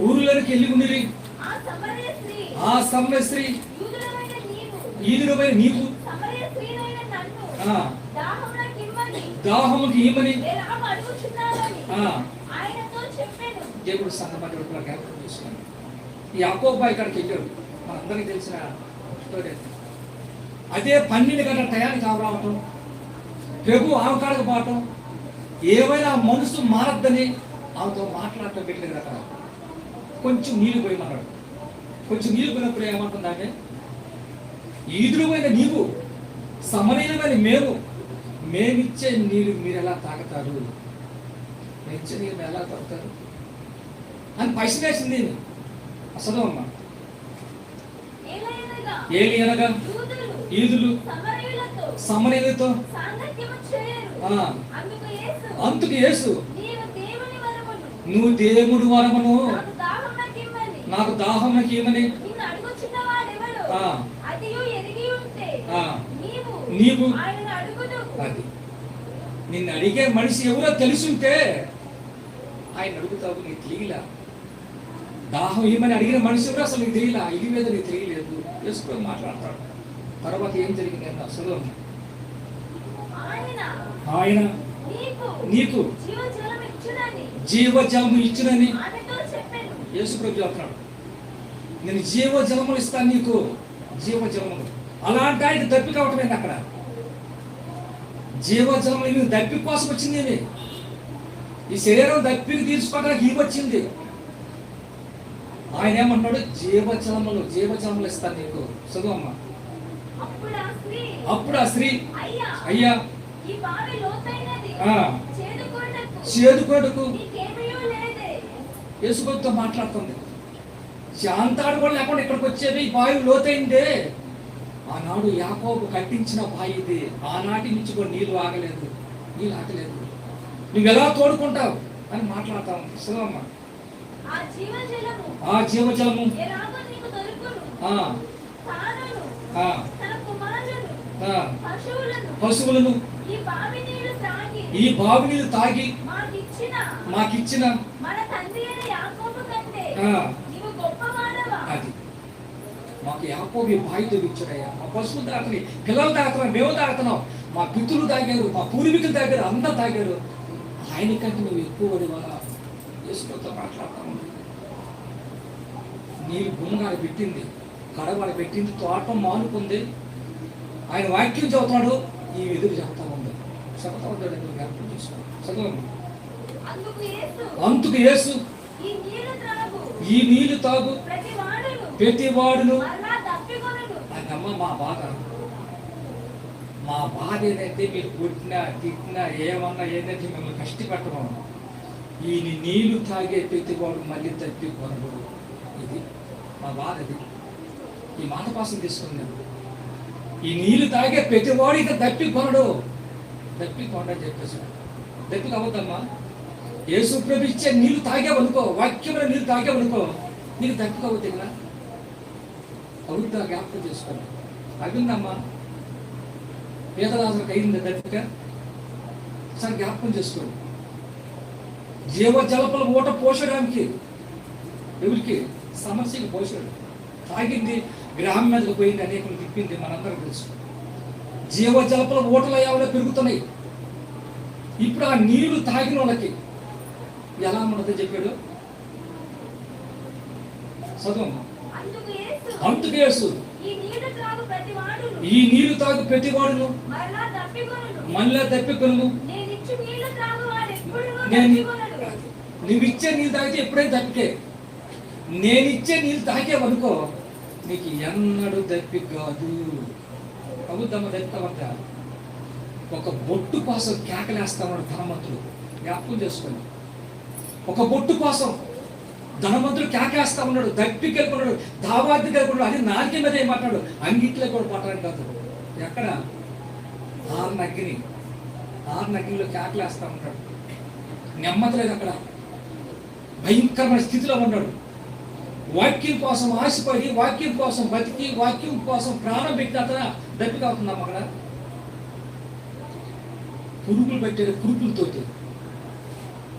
ఊరిలోకి వెళ్ళి ఉండిరి. ఆ సమరయ స్త్రీ ఈదుడమైన నీవు దాహముకి ఇమ్మని దేవుడు సంగతి జ్ఞాపకం చేసుకున్నాను. ఈ యాకోబు ఇక్కడికి వెళ్ళాడు, మనందరికీ తెలిసిన స్టోరీ. అదే 12 గంటల టయానికి రావటం, ప్రభు ఆమె కాడకు పోవటం, ఏమైనా మనసు మారద్దని ఆమెతో మాట్లాడటం పెట్టలేదు. అక్కడ కొంచెం నీళ్ళు పోయమన్నాడు. కొంచెం నీళ్ళు పోయినప్పుడు ఏమంటుందంటే, ఈదురుమైన నీవు సమరయులమైన మేమిచ్చే నీరు మీరు ఎలా తాగుతారు, మేమిచ్చే నీరు మీరు ఎలా తాగుతారు అని పైసలేసింది అసలు అమ్మ. ఏలి అనగా ఈదులు సమరయులతో అందుకు యేసు, నువ్వు దేవుడు వరమును నాకు దాహం ఇమ్మని నీవు అది నిన్ను అడిగే మనిషి ఎవరో తెలుసుంటే ఆయన అడుగుతావు. నీకు తెలియలా, దాహం ఇమ్మని అడిగిన మనిషి ఎవరో అసలు నీకు తెలియలా, ఇది మీద నీకు తెలియలేదు. వేసుకొని మాట్లాడతాడు. తర్వాత ఏం జరిగింది అంటే, అసలు ఆయన నీకు జీవజలము ఇచ్చునని యేసు ప్రభు చెప్తున్నాడు. నేను జీవజలములు ఇస్తాను నీకు, జీవజలములు. అలాంటి ఆయన దప్పి కావటమేంది అక్కడ. జీవజలములు నీకు దప్పి కోసం వచ్చింది. ఏమి ఈ శరీరం దప్పికి తీర్చుకోవడానికి ఈ వచ్చింది. ఆయన ఏమంటున్నాడు, జీవజలములు ఇస్తాను నీకు. చదువమ్మ. అప్పుడు ఆ స్త్రీ, అయ్యా చేదుకోటకు యేసుతో మాట్లాడుతుంది. శాంతాడు కూడా లేకుండా ఇక్కడికి వచ్చేది. ఈ బావి లోతైందే. ఆనాడు యాకోబు కట్టించిన బావి ఇది. ఆనాటి నుంచి కూడా నీళ్ళు ఆగలేదు. నువ్వు ఎలా తోడుకుంటావు అని మాట్లాడతా ఉంది. సులభమ్మ. ఆ జీవజలము పశువులను ఈ బావి నీళ్ళు తాగి మాకిచ్చిన అది మాకు యాకోబు ఈ బావి తొలిచ్చాడయ్యా. మా పశువులు తాగుతున్నాయి, పిల్లలు తాగుతున్నాం, మేము తాగుతున్నాం, మా పితృలు తాగారు, మా పూర్వీకులు తాగారు, అందరూ తాగారు. ఆయనకంటే నువ్వు ఎక్కువ పడివా యేసుతో మాట్లాడతా ఉంది. నీళ్ళు గుమ్మగాడ పెట్టింది, కడవాడ పెట్టింది, తోట మానుకుంది. ఆయన వాక్యం చదువుతాడు, ఈ ఎదురు చెప్తా ఉంది. చెప్తా ఉంటాడు. జ్ఞాపకం చేసుకోండి. చదవండి. అందుకు యేసు, ఈ నీళ్లు తాగు ప్రతివాడును. అదమ్మ మా బాధ ఏదైతే మీరు కొట్టినా తిట్టినా ఏమన్నా ఏదైతే మిమ్మల్ని కష్టపెట్టమో, ఈ నీళ్లు తాగే ప్రతివాడు మళ్ళీ తప్పికొనడు. ఇది మా బాధ. ఇది ఈ మాట కోసం తీసుకున్నాను. ఈ నీళ్లు తాగే ప్రతివాడు ఇక తప్పికొనడు అని చెప్పేసి. దప్పికి అవ్వద్దమ్మా. యేసు ప్రభు ఇచ్చే నీళ్లు తాగేవనుకో, వాక్యమైన నీళ్ళు తాగేవనుకో, నీకు దప్పికి అవుతుంది కదా. అవుతా జ్ఞాపకం చేసుకోండి. అవిందమ్మా, పేదరాజులకు అయింది దప్పిక. ఒకసారి జ్ఞాపకం చేసుకోండి. జీవజలపల ఊట పోషడానికి ఎవరికి? సమస్యకి పోషాడు. తాగింది, గ్రామం మీదకి పోయింది, అనేకులు తిప్పింది, మనందరం తెలుసు. జీవజలపల ఊటలు ఎవరో పెరుగుతున్నాయి. ఇప్పుడు ఆ నీళ్లు తాగిన వాళ్ళకి ఎలా ఉండదో చెప్పాడు. చదువు. అందుకు యేసు, ఈ నీళ్లు తాగు ప్రతివాడును మళ్ళా తప్పికొను. నువ్విచ్చే నీళ్ళు తాగితే ఎప్పుడైనా తప్పికే. నేనిచ్చే నీళ్ళు తాగేవనుకో, నీకు ఎన్నడూ దప్పి కాదు. అవుద్దమ్మ, దప్పితావంట. ఒక బొట్టు కోసం కేకలేస్తా ఉన్నాడు ధనవంతుడు. జ్ఞాపకం చేసుకోండి, ఒక బొట్టు కోసం ధనవంతుడు కేకేస్తా ఉన్నాడు, దప్పికి వెళ్ళిపోన్నాడు, దావాదికి వెళ్ళిపోన్నాడు. అది నాలుక మీద ఏమంటాడు, అంగిట్లో కూడా పట్టడానికి కాదు. ఎక్కడ? ఆరు నగ్గిలో కేకలేస్తా ఉంటాడు. నెమ్మది లేదు అక్కడ, భయంకరమైన స్థితిలో ఉన్నాడు. వాక్యం కోసం ఆశపడి, వాక్యం కోసం బతికి, వాక్యం కోసం ప్రాణం పెట్టి అతను దప్పిక అవుతున్నాం. అక్కడ పురుగులు పెట్టాడు,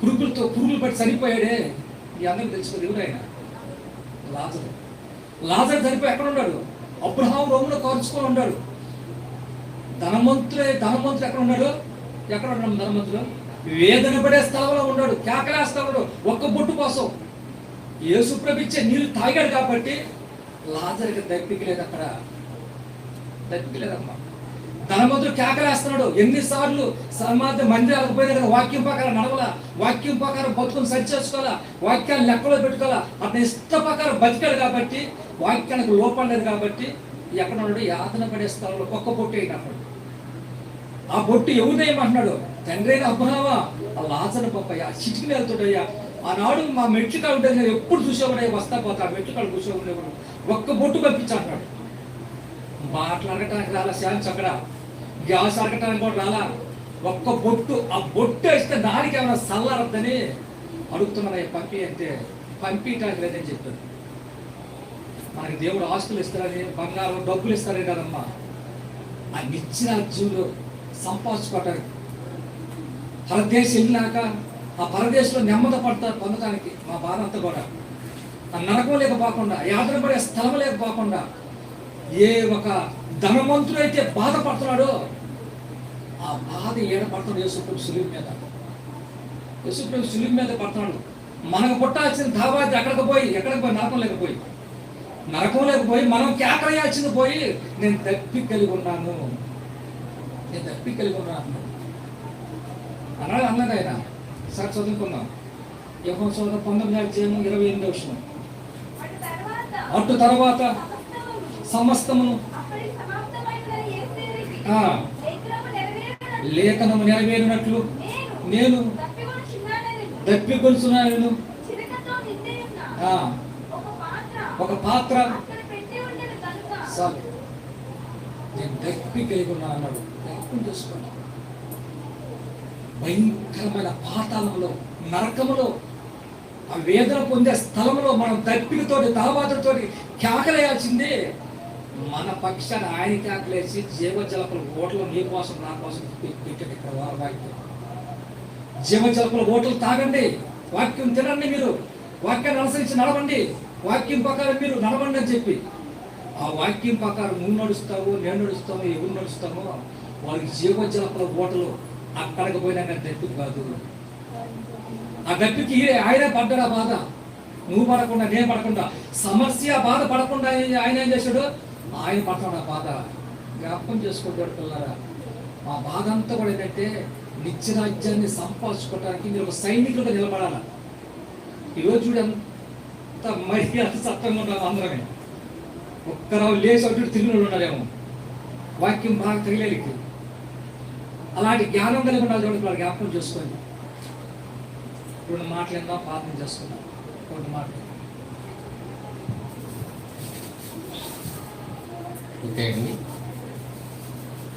పురుగులు పెట్టి చనిపోయాడే. ఈ అందరికి తెలుసుకోదు ఎవరైనా. లాజరు చనిపోయి ఎక్కడ ఉన్నాడు? అబ్రహాము రోములో కాల్చుకొని ఉన్నాడు. ధనవంతుడు ఎక్కడ ఉన్నాడు? ధనవంతుడు వేదన పడే స్థలంలో ఉన్నాడు, కేకలేస్తా ఉన్నాడు ఒక్క బొట్టు కోసం. యేసు ప్రభు ఇచ్చే నీళ్ళు తాగాడు కాబట్టి లాజరుకి దప్పిక లేదు, అక్కడ దప్పిక లేదమ్మా. ధనవంతుడు కేకలేస్తున్నాడు. ఎన్నిసార్లు సమాధి మందిరాలకు పోయినా కదా, వాక్యం ప్రకారం నడవలా, వాక్యం ప్రకారం బతుకుని సరి చేసుకోవాలా, వాక్యాన్ని లెక్కలో పెట్టుకోవాలా. అతని ఇష్ట ప్రకారం బతికాడు కాబట్టి, వాక్యానికి లోపం లేదు కాబట్టి ఎక్కడ ఉన్నాడు? యాతన పడే స్థలంలో ఒక్క బొట్టు అయినప్పుడు. ఆ బొట్టు ఎవరిదేయమంటున్నాడు? తండ్రి అయిన అబ్రహామా, ఆ లాజరు పప్పయ్యా చిటికి వెళ్తుండయ్యా. ఆనాడు మా మెట్లు కాడ ఉంటుంది, నేను ఎప్పుడు చూసేవాడే, వస్తా పోతా ఆ మెట్లు కాడ కూర్చోకుండా ఒక్క బొట్టు పంపించాడు. మాట్లాడటానికి రాలా, శాంతి అక్కడ గ్యాస్ అరగటానికి కూడా రాలా, ఒక్క బొట్టు. ఆ బొట్టు వేస్తే దానికి ఏమైనా చల్లారద్దని అడుగుతున్నారయ్యా, పంపి అంటే పంపించడానికి లేదని చెప్పారు. మనకి దేవుడు ఆస్తులు ఇస్తారని, బంగారం డబ్బులు ఇస్తారని కదమ్మా, ఆ నిచ్చిన జీవులు సంపాదించుకోవటానికి. పరదేశం వెళ్ళినాక ఆ పరదేశంలో నెమ్మది పొందడానికి మా బాధ అంతా కూడా ఆ నరకం లేకపోకుండా, యాత్ర పడే స్థలం లేకపోకుండా, ఏ ఒక ధనవంతుడు అయితే బాధపడుతున్నాడో ఆ బాధ ఏడపడుతున్నాడు యేసుప్రభు సులువు మీద. యేసుప్రభు సులువు మీద పడుతున్నాడు. మనకు పుట్టాల్సిన దావాది ఎక్కడికి పోయి నరకం లేకపోయి మనం కేకలేయాల్సింది పోయి, నేను దప్పి కలిగి ఉన్నాను అన్నాడు ఆయన. సార్ చదువుకుందాం. యోహాను సువార్త 19:28. అటు తర్వాత సమస్తమును లేఖనము నెరవేరినట్లు నేను దప్పికొలుచున్నాను. ఒక పాత్ర నేను దప్పి కలిగి ఉన్నా అన్నాడు. చూసుకోండి, భయంకరమైన పాతాళంలో, నరకములో, ఆ వేదన పొందే స్థలంలో మనం దప్పికతోటి, దావాతతోటి కేకలేయాల్సిందే. మన పక్షాన్ని ఆయన కేకలేసి జీవజలపుల ఓటలు నీ కోసం నా కోసం పెట్టండి. ఇక్కడ వాక్యం, జీవజలపుల ఓటలు తాగండి, వాక్యం తినండి, మీరు వాక్యాన్ని అనుసరించి నడవండి, వాక్యం ప్రకారం మీరు నడవండి అని చెప్పి, ఆ వాక్యం ప్రకారం నువ్వు నడుస్తావు, నేను నడుస్తాము, ఎవరు నడుస్తామో వాళ్ళకి జీవజలపుల ఓటలు అక్కడికి పోయినాక దప్పికి కాదు. ఆ దప్పికి ఆయన పడ్డాడు. ఆ బాధ నువ్వు పడకుండా, నేను పడకుండా, సమస్య బాధ పడకుండా ఆయన ఏం చేశాడు? ఆయన పడుతున్నాడు ఆ బాధ. జ్ఞాపకం చేసుకుంటాడు పిల్లరా. ఆ బాధ అంతా కూడా ఏంటంటే నిత్యరాజ్యాన్ని సంపాదించుకోవడానికి మీరు ఒక సైనికులుగా నిలబడాల. ఈరోజు చూడు ఎంత మర్యాద సత్యంగా ఉన్నాము అందరమే. ఒక్కరావు లేచి అటు తిరిగి ఉన్నారేమో, వాక్యం బాగా తగిలేకి. అలాంటి జ్ఞానం కలిగి ఉండాలి. చూడండి, వాళ్ళు జ్ఞాపకం చేసుకోండి. రెండు మాటలు ఏందో ప్రార్థన చేసుకున్నాం. కొన్ని మాటలు ఓకే అండి.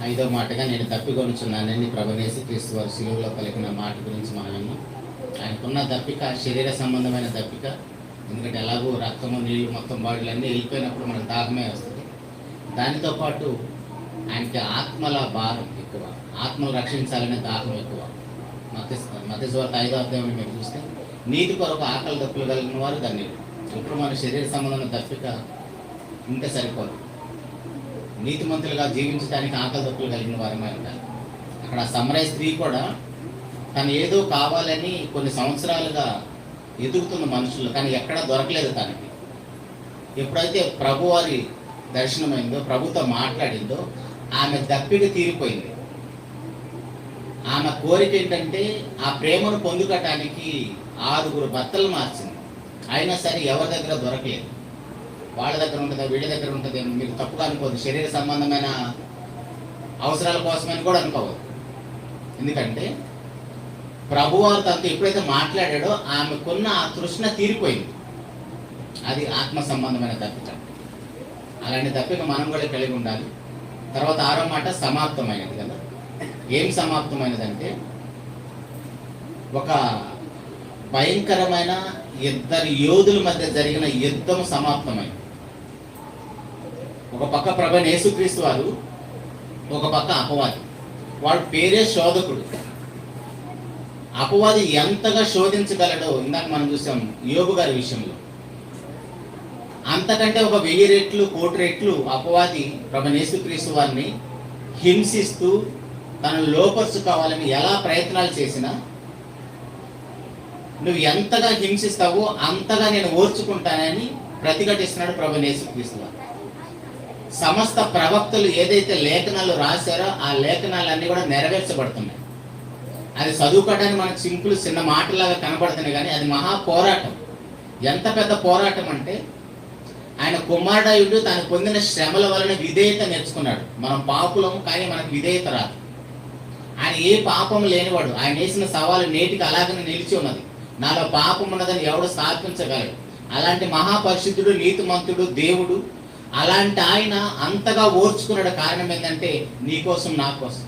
5వ మాటగా నేను తప్పికొనుచున్నానని ప్రభునేసి క్రీస్తు వారి శిలువలో పలికిన మాట గురించి మనం విన్నాం. ఆయనకున్న దప్పిక శరీర సంబంధమైన దప్పిక. ఎందుకంటే ఎలాగో రక్తము, నీళ్ళు మొత్తం బాడీలు అన్నీ వెళ్ళిపోయినప్పుడు మనకు దాహమే వస్తుంది. దానితో పాటు ఆయనకి ఆత్మల భారం ఎక్కువ, ఆత్మలు రక్షించాలనే దాహం ఎక్కువ. మత్తయి సువార్త 5వ అధ్యాయంలో మీరు చూస్తే నీతి కొరకు ఆకలి దప్పులు కలిగిన వారు ధన్యులు. ఇప్పుడు మన శరీర సంబంధమైన దప్పిక ఇంకా సరిపోదు. నీతిమంతులుగా జీవించడానికి ఆకలి దప్పులు కలిగిన వారమే ఉండాలి. అక్కడ సమరయ స్త్రీ కూడా తను ఏదో కావాలని కొన్ని సంవత్సరాలుగా ఎదుగుతున్న మనుషులు, కానీ ఎక్కడా దొరకలేదు తనకి. ఎప్పుడైతే ప్రభు వారి దర్శనమైందో, ప్రభుతో మాట్లాడిందో, ఆమె దప్పిక తీరిపోయింది. ఆమె కోరిక ఏంటంటే ఆ ప్రేమను పొందుకోవటానికి 6 భర్తలు మార్చింది. అయినా సరే ఎవరి దగ్గర దొరకలేదు. వాళ్ళ దగ్గర ఉంటుందా, వీళ్ళ దగ్గర ఉంటుందేమో, మీరు తప్పుగా అనుకోవద్దు. శరీర సంబంధమైన అవసరాల కోసమని కూడా అనుకోవద్దు. ఎందుకంటే ప్రభువారు తనతో ఎప్పుడైతే మాట్లాడాడో ఆమెకున్న ఆ తృష్ణ తీరిపోయింది. అది ఆత్మ సంబంధమైన తప్పిక. అలాంటి తప్పిక మనం కూడా కలిగి ఉండాలి. తర్వాత 6వ మాట సమాప్తమైనది కదా. ఏం సమాప్తమైనదంటే ఒక భయంకరమైన ఇద్దరు యోధుల మధ్య జరిగిన యుద్ధం సమాప్తమైంది. ఒక పక్క ప్రభువైన యేసుక్రీస్తు వారు, ఒక పక్క అపవాది. వాడు పేరే శోధకుడు. అపవాది ఎంతగా శోధించగలడో ఇందాక మనం చూసాం యోబు గారి విషయంలో. అంతకంటే ఒక 1000 రెట్లు 1,000,000 రెట్లు అపవాది ప్రభువైన యేసుక్రీస్తు వారిని హింసిస్తూ తనను లోపరుచుకోవాలని ఎలా ప్రయత్నాలు చేసినా, నువ్వు ఎంతగా హింసిస్తావో అంతగా నేను ఓర్చుకుంటానని ప్రతిఘటిస్తున్నాడు ప్రభువైన యేసుక్రీస్తు వారు. సమస్త ప్రవక్తలు ఏదైతే లేఖనాలు రాశారో ఆ లేఖనాలన్నీ కూడా నెరవేర్చబడుతున్నాయి. అది చదువుకోవడానికి మనకు సింపుల్ చిన్న మాటలాగా కనబడుతున్నాయి, కానీ అది మహా పోరాటం. ఎంత పెద్ద పోరాటం అంటే ఆయన కుమారుడు తాను పొందిన శ్రమల వలన విధేయత నేర్చుకున్నాడు. మనం పాపులము, కానీ మనకు విధేయత రాదు. ఆయన ఏ పాపం లేనివాడు. ఆయన వేసిన సవాలు నేటికి అలాగనే నిలిచి ఉన్నది. నాలో పాపం ఉన్నదని ఎవడు స్థాపించగలడు? అలాంటి మహాపరిశుద్ధుడు, నీతిమంతుడు దేవుడు. అలాంటి ఆయన అంతగా ఓర్చుకున్నాడు. కారణం ఏంటంటే నీకోసం, నా కోసం.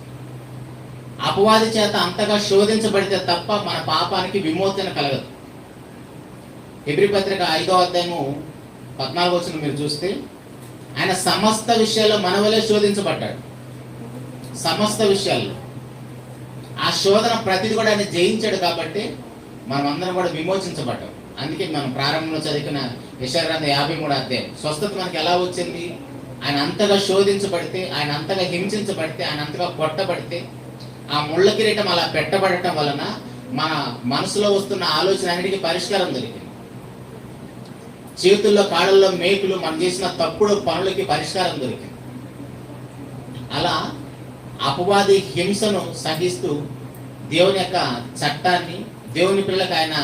అపవాది చేత అంతగా శోధించబడితే తప్ప మన పాపానికి విమోచన కలగదు. హెబ్రీ పత్రిక 5వ అధ్యాయము 14వ వచనం మీరు చూస్తే, ఆయన సమస్త విషయాల్లో మన వలె శోధించబడ్డాడు. సమస్త విషయాల్లో ఆ శోధన ప్రతిది కూడా ఆయన జయించాడు. కాబట్టి మనం అందరం కూడా విమోచించబడ్డాం. అందుకే మనం ప్రారంభంలో చదివిన యెషయా గ్రంథం 53వ అధ్యాయం స్వస్థత మనకి ఎలా వచ్చింది? ఆయన అంతగా శోధించబడితే, ఆయన అంతగా హింసించబడితే, ఆయన అంతగా కొట్టబడితే, ఆ ముళ్ళ కిరీటం అలా పెట్టబడటం వలన మన మనసులో వస్తున్న ఆలోచన అన్నిటికీ పరిష్కారం దొరికింది. చేతుల్లో కాళ్ళల్లో మేకులు, మనం చేసిన తప్పుడు పనులకి పరిష్కారం దొరికింది. అలా అపవాది హింసను సహిస్తూ దేవుని యొక్క చట్టాన్ని, దేవుని పిల్లలకు ఆయన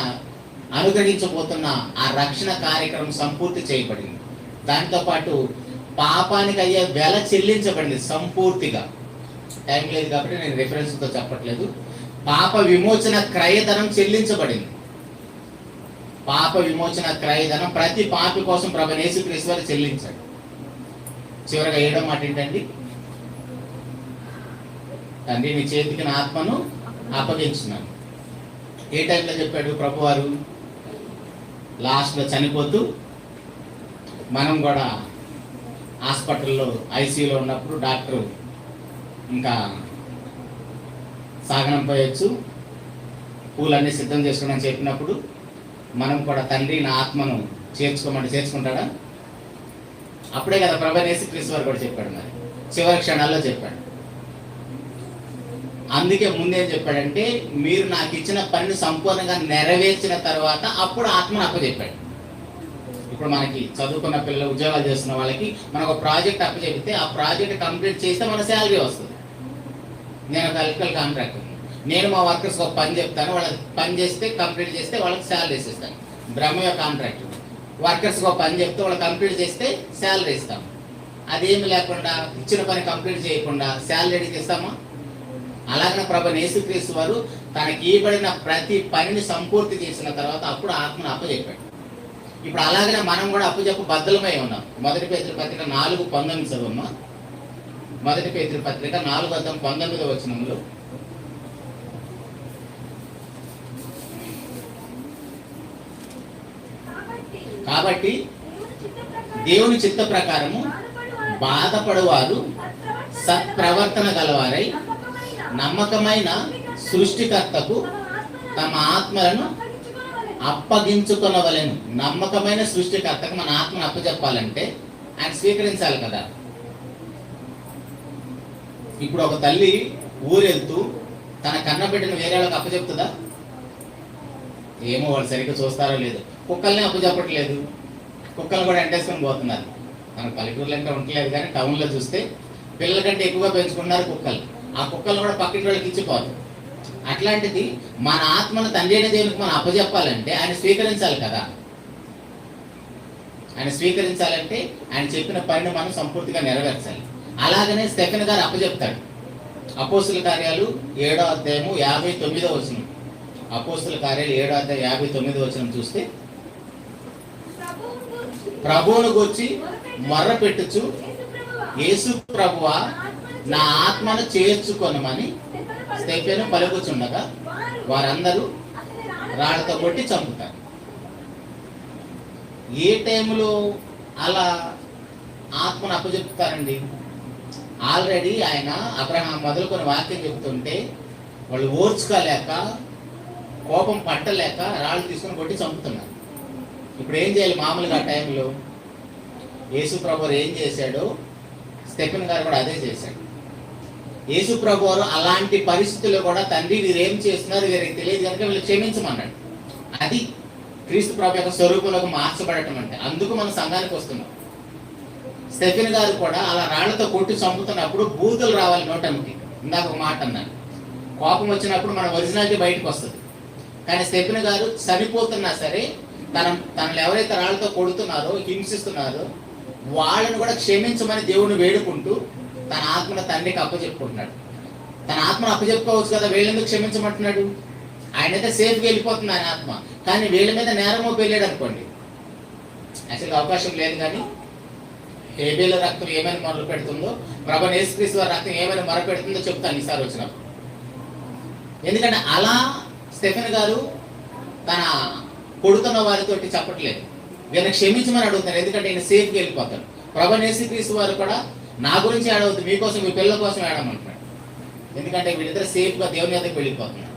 అనుగ్రహించబోతున్న ఆ రక్షణ కార్యక్రమం సంపూర్తి చేయబడింది. దాంతో పాటు పాపానికి అయ్యే వెల చెల్లించబడింది సంపూర్తిగా. టైం లేదు కాబట్టి నేను రిఫరెన్స్తో చెప్పట్లేదు. పాప విమోచన క్రయధనం చెల్లించబడింది. పాప విమోచన క్రయధనం ప్రతి పాపి కోసం ప్రభువైన యేసుక్రీస్తు వారు చెల్లించాడు. చివరగా 7వ మాట ఏంటండి? తండ్రి నీ చేతికి నా ఆత్మను అప్పగించున్నాను. ఏ టైంలో చెప్పాడు ప్రభువారు? లాస్ట్లో చనిపోతూ, మనం కూడా హాస్పిటల్లో ఐసీయూలో ఉన్నప్పుడు డాక్టరు ఇంకా సాగనం పోయొచ్చు, పూలన్నీ సిద్ధం చేసుకుని చెప్పినప్పుడు మనం కూడా తండ్రి నా ఆత్మను చేర్చుకోమంటే చేర్చుకుంటాడా? అప్పుడే కదా ప్రభువైన యేసుక్రీస్తు వారు కూడా చెప్పాడు. మరి చివరి క్షణాల్లో చెప్పాడు. అందుకే ముందేం చెప్పాడంటే, మీరు నాకు ఇచ్చిన పనిని సంపూర్ణంగా నెరవేర్చిన తర్వాత అప్పుడు ఆత్మను అప్పచెప్పాడు. ఇప్పుడు మనకి చదువుకున్న పిల్లలు, ఉద్యోగాలు చేస్తున్న వాళ్ళకి మనకు ఒక ప్రాజెక్ట్ అప్పచెప్పితే ఆ ప్రాజెక్ట్ కంప్లీట్ చేస్తే మన శాలరీ వస్తుంది. నేను ఒక ఎలక్ట్రికల్ కాంట్రాక్టర్, నేను మా వర్కర్స్కి ఒక పని చెప్తాను, వాళ్ళకి పని చేస్తే కంప్లీట్ చేస్తే వాళ్ళకి శాలరీస్ ఇస్తాను. బ్రహ్మయ్య కాంట్రాక్టర్, వర్కర్స్కి ఒక పని చెప్తే వాళ్ళు కంప్లీట్ చేస్తే శాలరీ ఇస్తాం. అదేమి లేకుండా ఇచ్చిన పని కంప్లీట్ చేయకుండా శాలరీకి ఇస్తామా? అలాగనే ప్రభువైన యేసుక్రీస్తు వారు తనకి ఇవ్వబడిన ప్రతి పనిని సంపూర్తి చేసిన తర్వాత అప్పుడు ఆత్మను అప్పచెప్పాడు. ఇప్పుడు అలాగనే మనం కూడా అప్పచెప్పు బద్దలమై ఉన్నాం. 1 పేతురు పత్రిక 4:19 చదువమ్మా. 1 పేతురు పత్రిక 4:19 వచనంలో, కాబట్టి దేవుని చిత్త ప్రకారము బాధపడువారు సత్ప్రవర్తన గలవారై నమ్మకమైన సృష్టికర్తకు తమ ఆత్మలను అప్పగించుకొనవలెను. నమ్మకమైన సృష్టికర్తకు మన ఆత్మను అప్పచెప్పాలంటే ఆయన స్వీకరించాలి కదా. ఇప్పుడు ఒక తల్లి ఊరెళ్తూ తన కన్నబిడ్డను వేరే వాళ్ళకి అప్పచెప్తుందా? ఏమో వాళ్ళు సరిగ్గా చూస్తారో లేదు. కుక్కల్ని అప్పచెప్పట్లేదు, కుక్కలు కూడా ఎంటేసుకొని పోతున్నారు. మనకు పల్లెటూరులో అంటే ఉండలేదు, కానీ టౌన్లో చూస్తే పిల్లల కంటే ఎక్కువగా పెంచుకున్నారు కుక్కలు. ఆ కుక్కలు కూడా పక్కటి వాళ్ళకి ఇచ్చిపోదు. అట్లాంటిది మన ఆత్మను తండ్రి అయిన దేవునికి మనం అప్పచెప్పాలంటే ఆయన స్వీకరించాలి కదా. ఆయన స్వీకరించాలంటే ఆయన చెప్పిన పనిని మనం సంపూర్తిగా నెరవేర్చాలి. అలాగనే స్టెఫెన్ గారు అప్పచెప్తాడు. అపోస్తుల కార్యాలు 7వ అధ్యాయము 59వ వచనం. అపోస్తుల కార్యాలు 7వ అధ్యాయం 59వ వచనం చూస్తే, ప్రభువును గూర్చి మొర్ర పెట్టుచు, యేసు ప్రభువా నా ఆత్మను చేర్చుకొనమని స్తెఫెను పలుకుచుండగా వారందరూ రాళ్లతో కొట్టి చంపుతారు. ఏ టైంలో అలా ఆత్మను అప్పచెప్తారండి? ఆల్రెడీ ఆయన అబ్రహాం మొదలుకొని వాక్యం చెప్తుంటే వాళ్ళు ఓర్చుకోలేక, కోపం పట్టలేక రాళ్ళు తీసుకొని కొట్టి చంపుతున్నారు. ఇప్పుడు ఏం చేయాలి? మామూలుగా ఆ టైంలో యేసు ప్రభు ఏం చేశాడో స్టెఫెన్ గారు కూడా అదే చేశాడు. యేసు ప్రభు అలాంటి పరిస్థితుల్లో కూడా తండ్రి వీరేం చేస్తున్నారు వీరికి తెలియదు కనుక వీళ్ళు క్షమించమన్నాడు. అది క్రీస్తు ప్రభు యొక్క స్వరూపంలోకి మార్చబడటం అంటే. అందుకు మనం సంఘానికి వస్తున్నాం. స్టెఫెన్ గారు కూడా అలా రాళ్లతో కొట్టి చంపుతున్నప్పుడు బూతులు రావాలి నోటంకి. ఇందాక ఒక మాట అన్నాను, కోపం వచ్చినప్పుడు మన ఒరిజినాలిటీ బయటకు వస్తుంది. కానీ స్టెఫెన్ గారు చనిపోతున్నా సరే తనను ఎవరైతే రాళ్లతో కొడుతున్నారో, హింసిస్తున్నారో వాళ్ళని కూడా క్షమించమని దేవుని వేడుకుంటూ తన ఆత్మను తండ్రికి అప్పచెప్పుకుంటున్నాడు. తన ఆత్మను అప్పచెప్పుకోవచ్చు కదా, వీళ్ళెందుకు క్షమించమంటున్నాడు? ఆయనైతే సేఫ్గా వెళ్ళిపోతుంది ఆయన ఆత్మ. కానీ వీళ్ళ మీద నేరమో వెళ్ళాడు అనుకోండి, యాక్చువల్గా అవకాశం లేదు. కానీ హేబేల రక్తం ఏమైనా మొదలు పెడుతుందో, ప్రభువైన యేసుక్రీస్తు వారి రక్తం ఏమైనా మొరపెడుతుందో చెప్తాను ఈసారి వచ్చినప్పుడు. ఎందుకంటే అలా స్టెఫెన్ గారు తన కొడుతున్న వారితోటి చెప్పట్లేదు, వీళ్ళని క్షమించమని అడుగుతారు. ఎందుకంటే ఆయన సేఫ్గా వెళ్ళిపోతాడు. ప్రభువైన యేసుక్రీస్తు వారు కూడా నా గురించి ఏడవద్దు, మీకోసం, మీ పిల్లల కోసం ఏడమంటున్నాడు. ఎందుకంటే వీళ్ళిద్దరు సేఫ్గా దేవుని దగ్గరికి వెళ్ళిపోతున్నారు.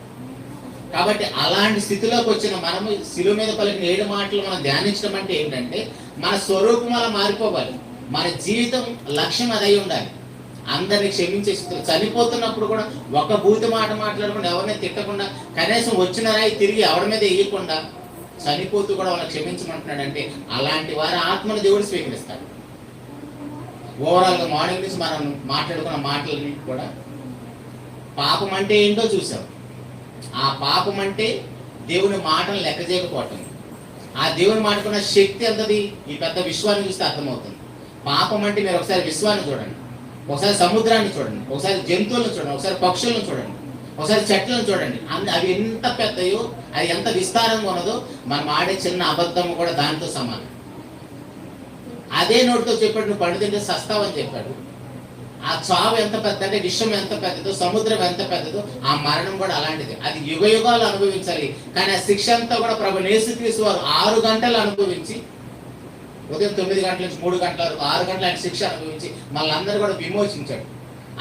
కాబట్టి అలాంటి స్థితిలోకి వచ్చిన మనము శిలువ మీద పలికిన 7 మాటలు మనం ధ్యానించడం అంటే ఏంటంటే మన స్వరూపం అలా మారిపోవాలి. మన జీవితం లక్ష్యం అదై ఉండాలి. అందరినీ క్షమించే స్థితిలో చనిపోతున్నప్పుడు కూడా ఒక బూతి మాట మాట్లాడకుండా, ఎవరిని తిట్టకుండా, కనీసం వచ్చిన రాయి తిరిగి ఎవరి మీద వేయకుండా చనిపోతూ కూడా వాళ్ళని క్షమించమంటున్నాడంటే అలాంటి వారి ఆత్మను దేవుడు స్వీకరిస్తాడు. ఓవరాల్గా మార్నింగ్ నుంచి మనం మాట్లాడుకున్న మాటలన్నీ కూడా పాపం అంటే ఏంటో చూసాం. ఆ పాపం అంటే దేవుని మాటను లెక్క చేయకపోవటం. ఆ దేవుని మాటకున్న శక్తి ఎంతది ఈ పెద్ద విశ్వాన్ని చూస్తే అర్థమవుతుంది. పాపం అంటే మీరు ఒకసారి విశ్వాన్ని చూడండి, ఒకసారి సముద్రాన్ని చూడండి, ఒకసారి జంతువులను చూడండి, ఒకసారి పక్షులను చూడండి, ఒకసారి చెట్లను చూడండి. అవి ఎంత పెద్దయో, అది ఎంత విస్తారంగా ఉన్నదో మనం ఆడే చిన్న అబద్ధము కూడా దానితో సమానం. అదే నోటితో చెప్పాడు, నువ్వు పండు తింటే సస్తావని చెప్పాడు. ఆ చావు ఎంత పెద్ద అంటే విశ్వం ఎంత పెద్దదో, సముద్రం ఎంత పెద్దదో, ఆ మరణం కూడా అలాంటిది. అది యుగ యుగాలు అనుభవించాలి. కానీ ఆ శిక్ష అంతా కూడా ప్రభువైన యేసుక్రీస్తు వారు 6 గంటలు అనుభవించి, ఉదయం 9 గంటల నుంచి 3 గంటల వరకు 6 గంటల ఆయన శిక్ష అనుభవించి మళ్ళీ అందరూ కూడా విమోచించాడు.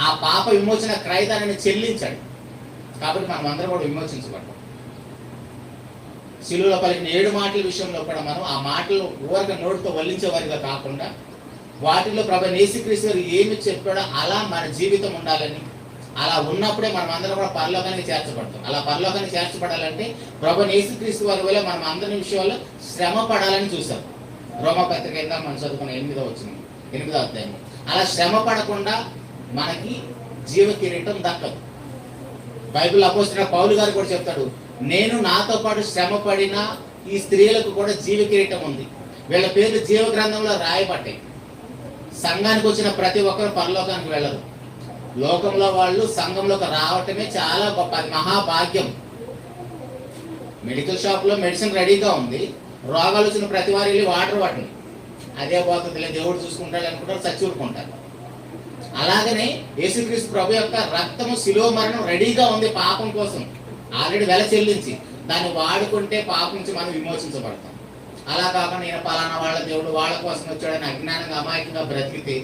ఆ పాప విమోచన క్రయదానాన్ని చెల్లించాడు. కాబట్టి మనం అందరం కూడా విమోచించబడ్డాం. శిలువలో పలికిన 7 మాటల విషయంలో కూడా మనం ఆ మాటలు ఊరక నోటితో వల్లించే వారిగా కాకుండా వాటిలో ప్రభువైన యేసుక్రీస్తు వారు ఏమి చెప్పాడో అలా మన జీవితం ఉండాలని, అలా ఉన్నప్పుడే మనం అందరం కూడా పరలోకానికి చేర్చబడతాం. అలా పరలోకానికి చేర్చబడాలంటే ప్రభువైన యేసుక్రీస్తు వారి వల్ల మనం అందరి విషయాల్లో శ్రమ పడాలని చూసాం. రోమపత్రిక కింద మనం చదువుకున్న 8వ అధ్యాయం. అలా శ్రమ పడకుండా మనకి జీవ కిరీటం దక్కదు. బైబిల్ అపోస్తలుడైన పౌలు గారు కూడా చెప్తాడు, నేను నాతో పాటు శ్రమ పడిన ఈ స్త్రీలకు కూడా జీవ కిరీటం ఉంది, వీళ్ళ పేర్లు జీవ గ్రంథంలో రాయబడ్డాయి. సంఘానికి వచ్చిన ప్రతి ఒక్కరు పరలోకానికి వెళ్ళరు. లోకంలో వాళ్ళు సంఘంలోకి రావటమే చాలా గొప్ప, అది మహాభాగ్యం. మెడికల్ షాప్లో మెడిసిన్ రెడీగా ఉంది, రోగాలు వచ్చిన ప్రతి వారు వెళ్ళి వాటర్ పట్టండి, అదే పోతుంది, దేవుడు చూసుకుంటాడు అనుకుంటారు, చచ్చి ఊరుకుంటారు. అలాగనే యేసుక్రీస్తు ప్రభు యొక్క రక్తము శిలువ మరణం రెడీగా ఉంది పాపం కోసం, ఆల్రెడీ వెల చెల్లించి దాన్ని వాడుకుంటే పాపం నుంచి మనం విమోచించబడతాం. అలా కాకుండా నేను పలానా వాళ్ళ దేవుడు వాళ్ళ కోసం వచ్చాడని అజ్ఞానంగా అమాయకంగా బ్రతికితే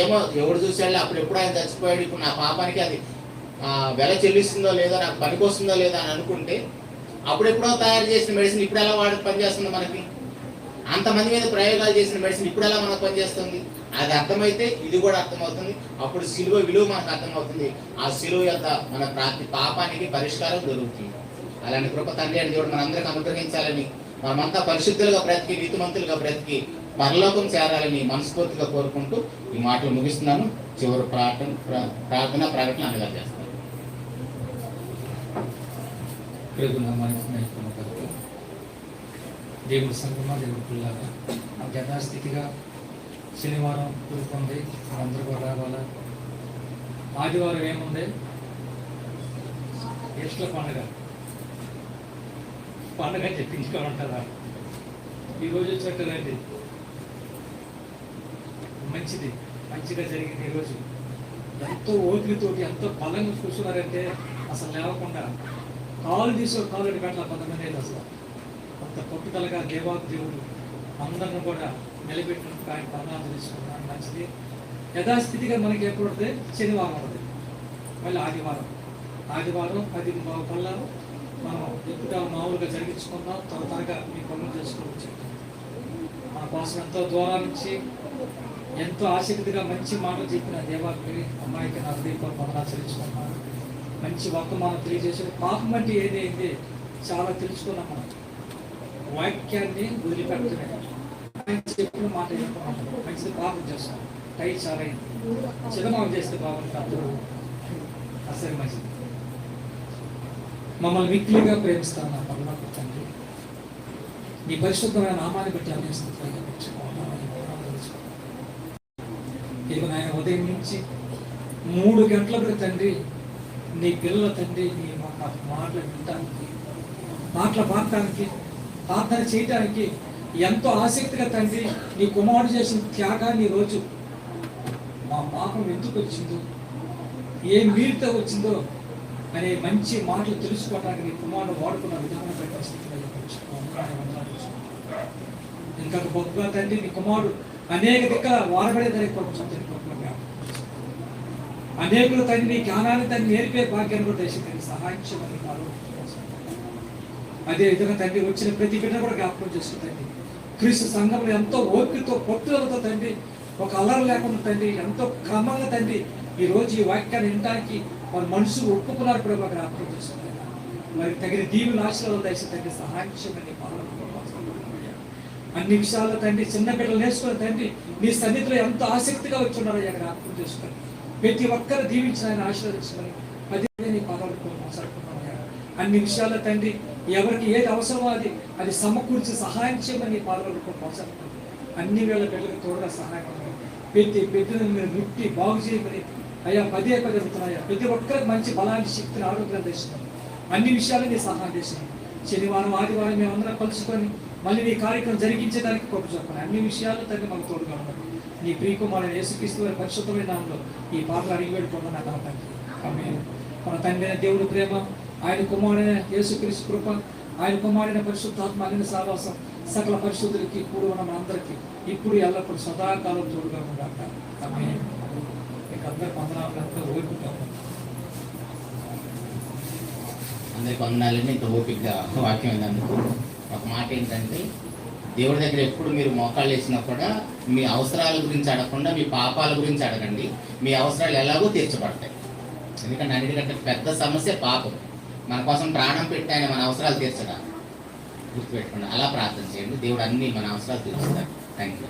ఏమో ఎవడు చూసాడు, అప్పుడు ఎప్పుడు ఆయన చచ్చిపోయాడు, ఇప్పుడు నా పాపానికి అది వెల చెల్లిస్తుందో లేదో, నాకు పనికొస్తుందో లేదో అని అనుకుంటే అప్పుడెప్పుడో తయారు చేసిన మెడిసిన్ ఇప్పుడు ఎలా పనిచేస్తుంది మనకి? అంతమంది మీద ప్రయోగాలు చేసిన మెడిసిన్ ఇప్పుడు ఎలా మనకు పనిచేస్తుంది? అది అర్థమైతే ఇది కూడా అర్థమవుతుంది. అప్పుడు శిలువ విలువ మనకు అర్థమవుతుంది. ఆ శిలువ యొక్క మన ప్రతి పాపానికి పరిష్కారం దొరుకుతుంది. అలాంటి కృప తండ్రి అని దేవుడు మనందరికి అనుగ్రహించాలని, మనమంతా పరిశుద్ధులుగా బ్రతికి నీతిమంతులుగా బ్రతికి పరలోకం చేరాలని మనస్ఫూర్తిగా కోరుకుంటూ ఈ మాటలు ముగిస్తున్నాను. చివరి ప్రార్థన ప్రకటన అనగా చేస్తాను. దేవుడి సంగమా, దేవుడి పిల్లగా యథాస్థితిగా శనివారం కూరుకుంది, అందరూ కూడా రావాలా. ఆదివారం ఏముంది? ఈస్టర్ పండుగ. పండుగ చెప్పించుకొని ఉంటుందా? ఈరోజు వచ్చినట్టు మంచిది, మంచిగా జరిగింది. ఈరోజు ఎంతో ఓపికతోటి ఎంతో బలంగా కూర్చున్నారంటే అసలు లేవకుండా కాలు కాలు పెట్టాల కొంతమంది అయితే అసలు అంత పట్టుదలగా దేవుడు అందరిని కూడా నిలబెట్టినట్టు ఆయన పరమాత్మ తీసుకున్నాను. మంచిది. యథాస్థితిగా మనకి ఎప్పుడు ఉంటుంది? శనివారం ఉంటుంది, మళ్ళీ ఆదివారం 10 కల్లా మనం ఎప్పుడు మామూలుగా జరిగించుకుందాం. త్వరగా మీ పనులు చేసుకోవచ్చు. మన కోసం ఎంతో దూరం నుంచి ఎంతో ఆసక్తిగా మంచి మాటలు చెప్పిన దేవాకి అమ్మాయికి నా హృదయపూర్వక వందనాలు చెల్లించుకున్నాను. మంచి వర్తమానం తెలియజేసిన పాపం అంటే ఏదైంది చాలా తెలుసుకున్నాం. మనం వాక్యాన్ని వదిలిపెట్టమే, చెప్పిన మాట చెప్పమంటారు. మంచిది పాపం చేస్తాం. టై చాలా అయింది. చిన్నమానం చేస్తే బాగుంటుంది. అసలు మంచిది. మమ్మల్ని మిక్కిలిగా ప్రేమిస్తాను నా పరలోక తండ్రి. నీ పరిశుద్ధమైన నామాన్ని బట్టి అందిస్తుంది. ఇదిగో నాయన ఉదయం నుంచి 3 గంటలకు తండ్రి నీ పిల్లల తండ్రి నీ మాటలు వినటానికి, మాటలు పాడటానికి, ప్రార్థన చేయటానికి ఎంతో ఆసక్తిగా తండ్రి నీ కుమారుడు చేసిన త్యాగాన్ని రోజు మా పాపం ఎందుకు వచ్చిందో, ఏ మీరుతో వచ్చిందో అనే మంచి మాటలు తెలుసుకోవడానికి నీ కుమారుడు వాడుకున్న విధానం ఇంకా గొప్పగా తండ్రి నీ కుమారుడు అనేక దిక్కల వాడబడేదానికి పంపించండి. అనేకులు తండ్రి నీ జ్ఞానాన్ని తండ్రి నేర్పే భాగ్యాన్ని కూడా దేశం సహాయం చేయమని అదే విధంగా తండ్రి వచ్చిన ప్రతి బిడ్డ కూడా జ్ఞాపకం చేసుకుంటండి. క్రీస్తు సంఘంలో ఎంతో ఓపికతో పట్టుదలతో తండ్రి ఒక అల్లరి లేకుండా తండ్రి ఎంతో క్రమంగా తండ్రి ఈ రోజు ఈ వాక్యాన్ని వినడానికి వారి మనసు ఒప్పుకున్నారు కూడా మాకు జ్ఞాపకం చేసుకుంటారు. మరి తగిన దీవుల ఆశీర్వాదాలు దయచేసి తండ్రి సహాయం చేయమని అన్ని విషయాల్లో తండ్రి చిన్న బిడ్డలు నేర్చుకుని తండ్రి నీ సన్నిధిలో ఎంతో ఆసక్తిగా వచ్చి ఉన్నారో జ్ఞాపకం చేసుకొని ప్రతి ఒక్కరు దీవించిన ఆయన ఆశీర్వదించమని పదే నీ పదవులకు మాట్లాడుకున్నాం. అన్ని విషయాల్లో తండ్రి ఎవరికి ఏది అవసరమో అది సమకూర్చి సహాయం చేయమని పాల్గొనకు ప్రోత్సాహం. అన్ని వేళ బిడ్డలకు తోడుగా సహాయం ప్రతి బిడ్డను మీరు ముట్టి బాగు చేయమని అయ్యా పదే జరుగుతున్నాయా. ప్రతి ఒక్కరికి మంచి బలాన్ని, శక్తిని, ఆరోగ్యాన్ని తెచ్చినాం. అన్ని విషయాలు నీ సహాయం చేసినాం. శనివారం ఆదివారం మేమందరం కలుసుకొని మళ్ళీ నీ కార్యక్రమం జరిగించేదానికి గొప్ప చెప్పండి. అన్ని విషయాలు తండ్రి మాకు తోడుగా ఉన్నారు. నీ ప్రియకుమారుడు యేసుక్రీస్తు వారి పరిశుద్ధమైన నామములో ఈ పాటలు అడిగి పెట్టుకున్నాను నా తండ్రి. ఆమేన్. మన తండ్రి అయిన దేవుడి ప్రేమ, ఆయన కుమారుడైన యేసుక్రీస్తు కృప, ఆయన కుమారుడైన పరిశుద్ధాత్మ అగ్ని సహవాసం సకల పరిశుద్ధులకి కూడి ఉన్న మనందరికీ ఇప్పుడు ఎల్లప్పుడు సదాకాలం తోడుగా ఉండాలి. ఆమేన్. మీకు అందరికి వందనాలంతా ఓర్పుతాము. అందరికి వందనాలని ఇంత ఓపికగా వాక్యం అయినందుకు. ఒక మాట ఏంటంటే దేవుడి దగ్గర ఎప్పుడు మీరు మోకాళ్ళు వేసినా కూడా మీ అవసరాల గురించి అడగకుండా మీ పాపాల గురించి అడగండి. మీ అవసరాలు ఎలాగో తీర్చబడతాయి. ఎందుకంటే అన్నిటికంటే పెద్ద సమస్య పాపం. మన కోసం ప్రాణం పెట్టి ఆయన మన అవసరాలు తీర్చడా గుర్తుపెట్టుకోండి. అలా ప్రార్థన చేయండి. దేవుడు అన్ని మన అవసరాలు తీర్చుతారు. Thank you.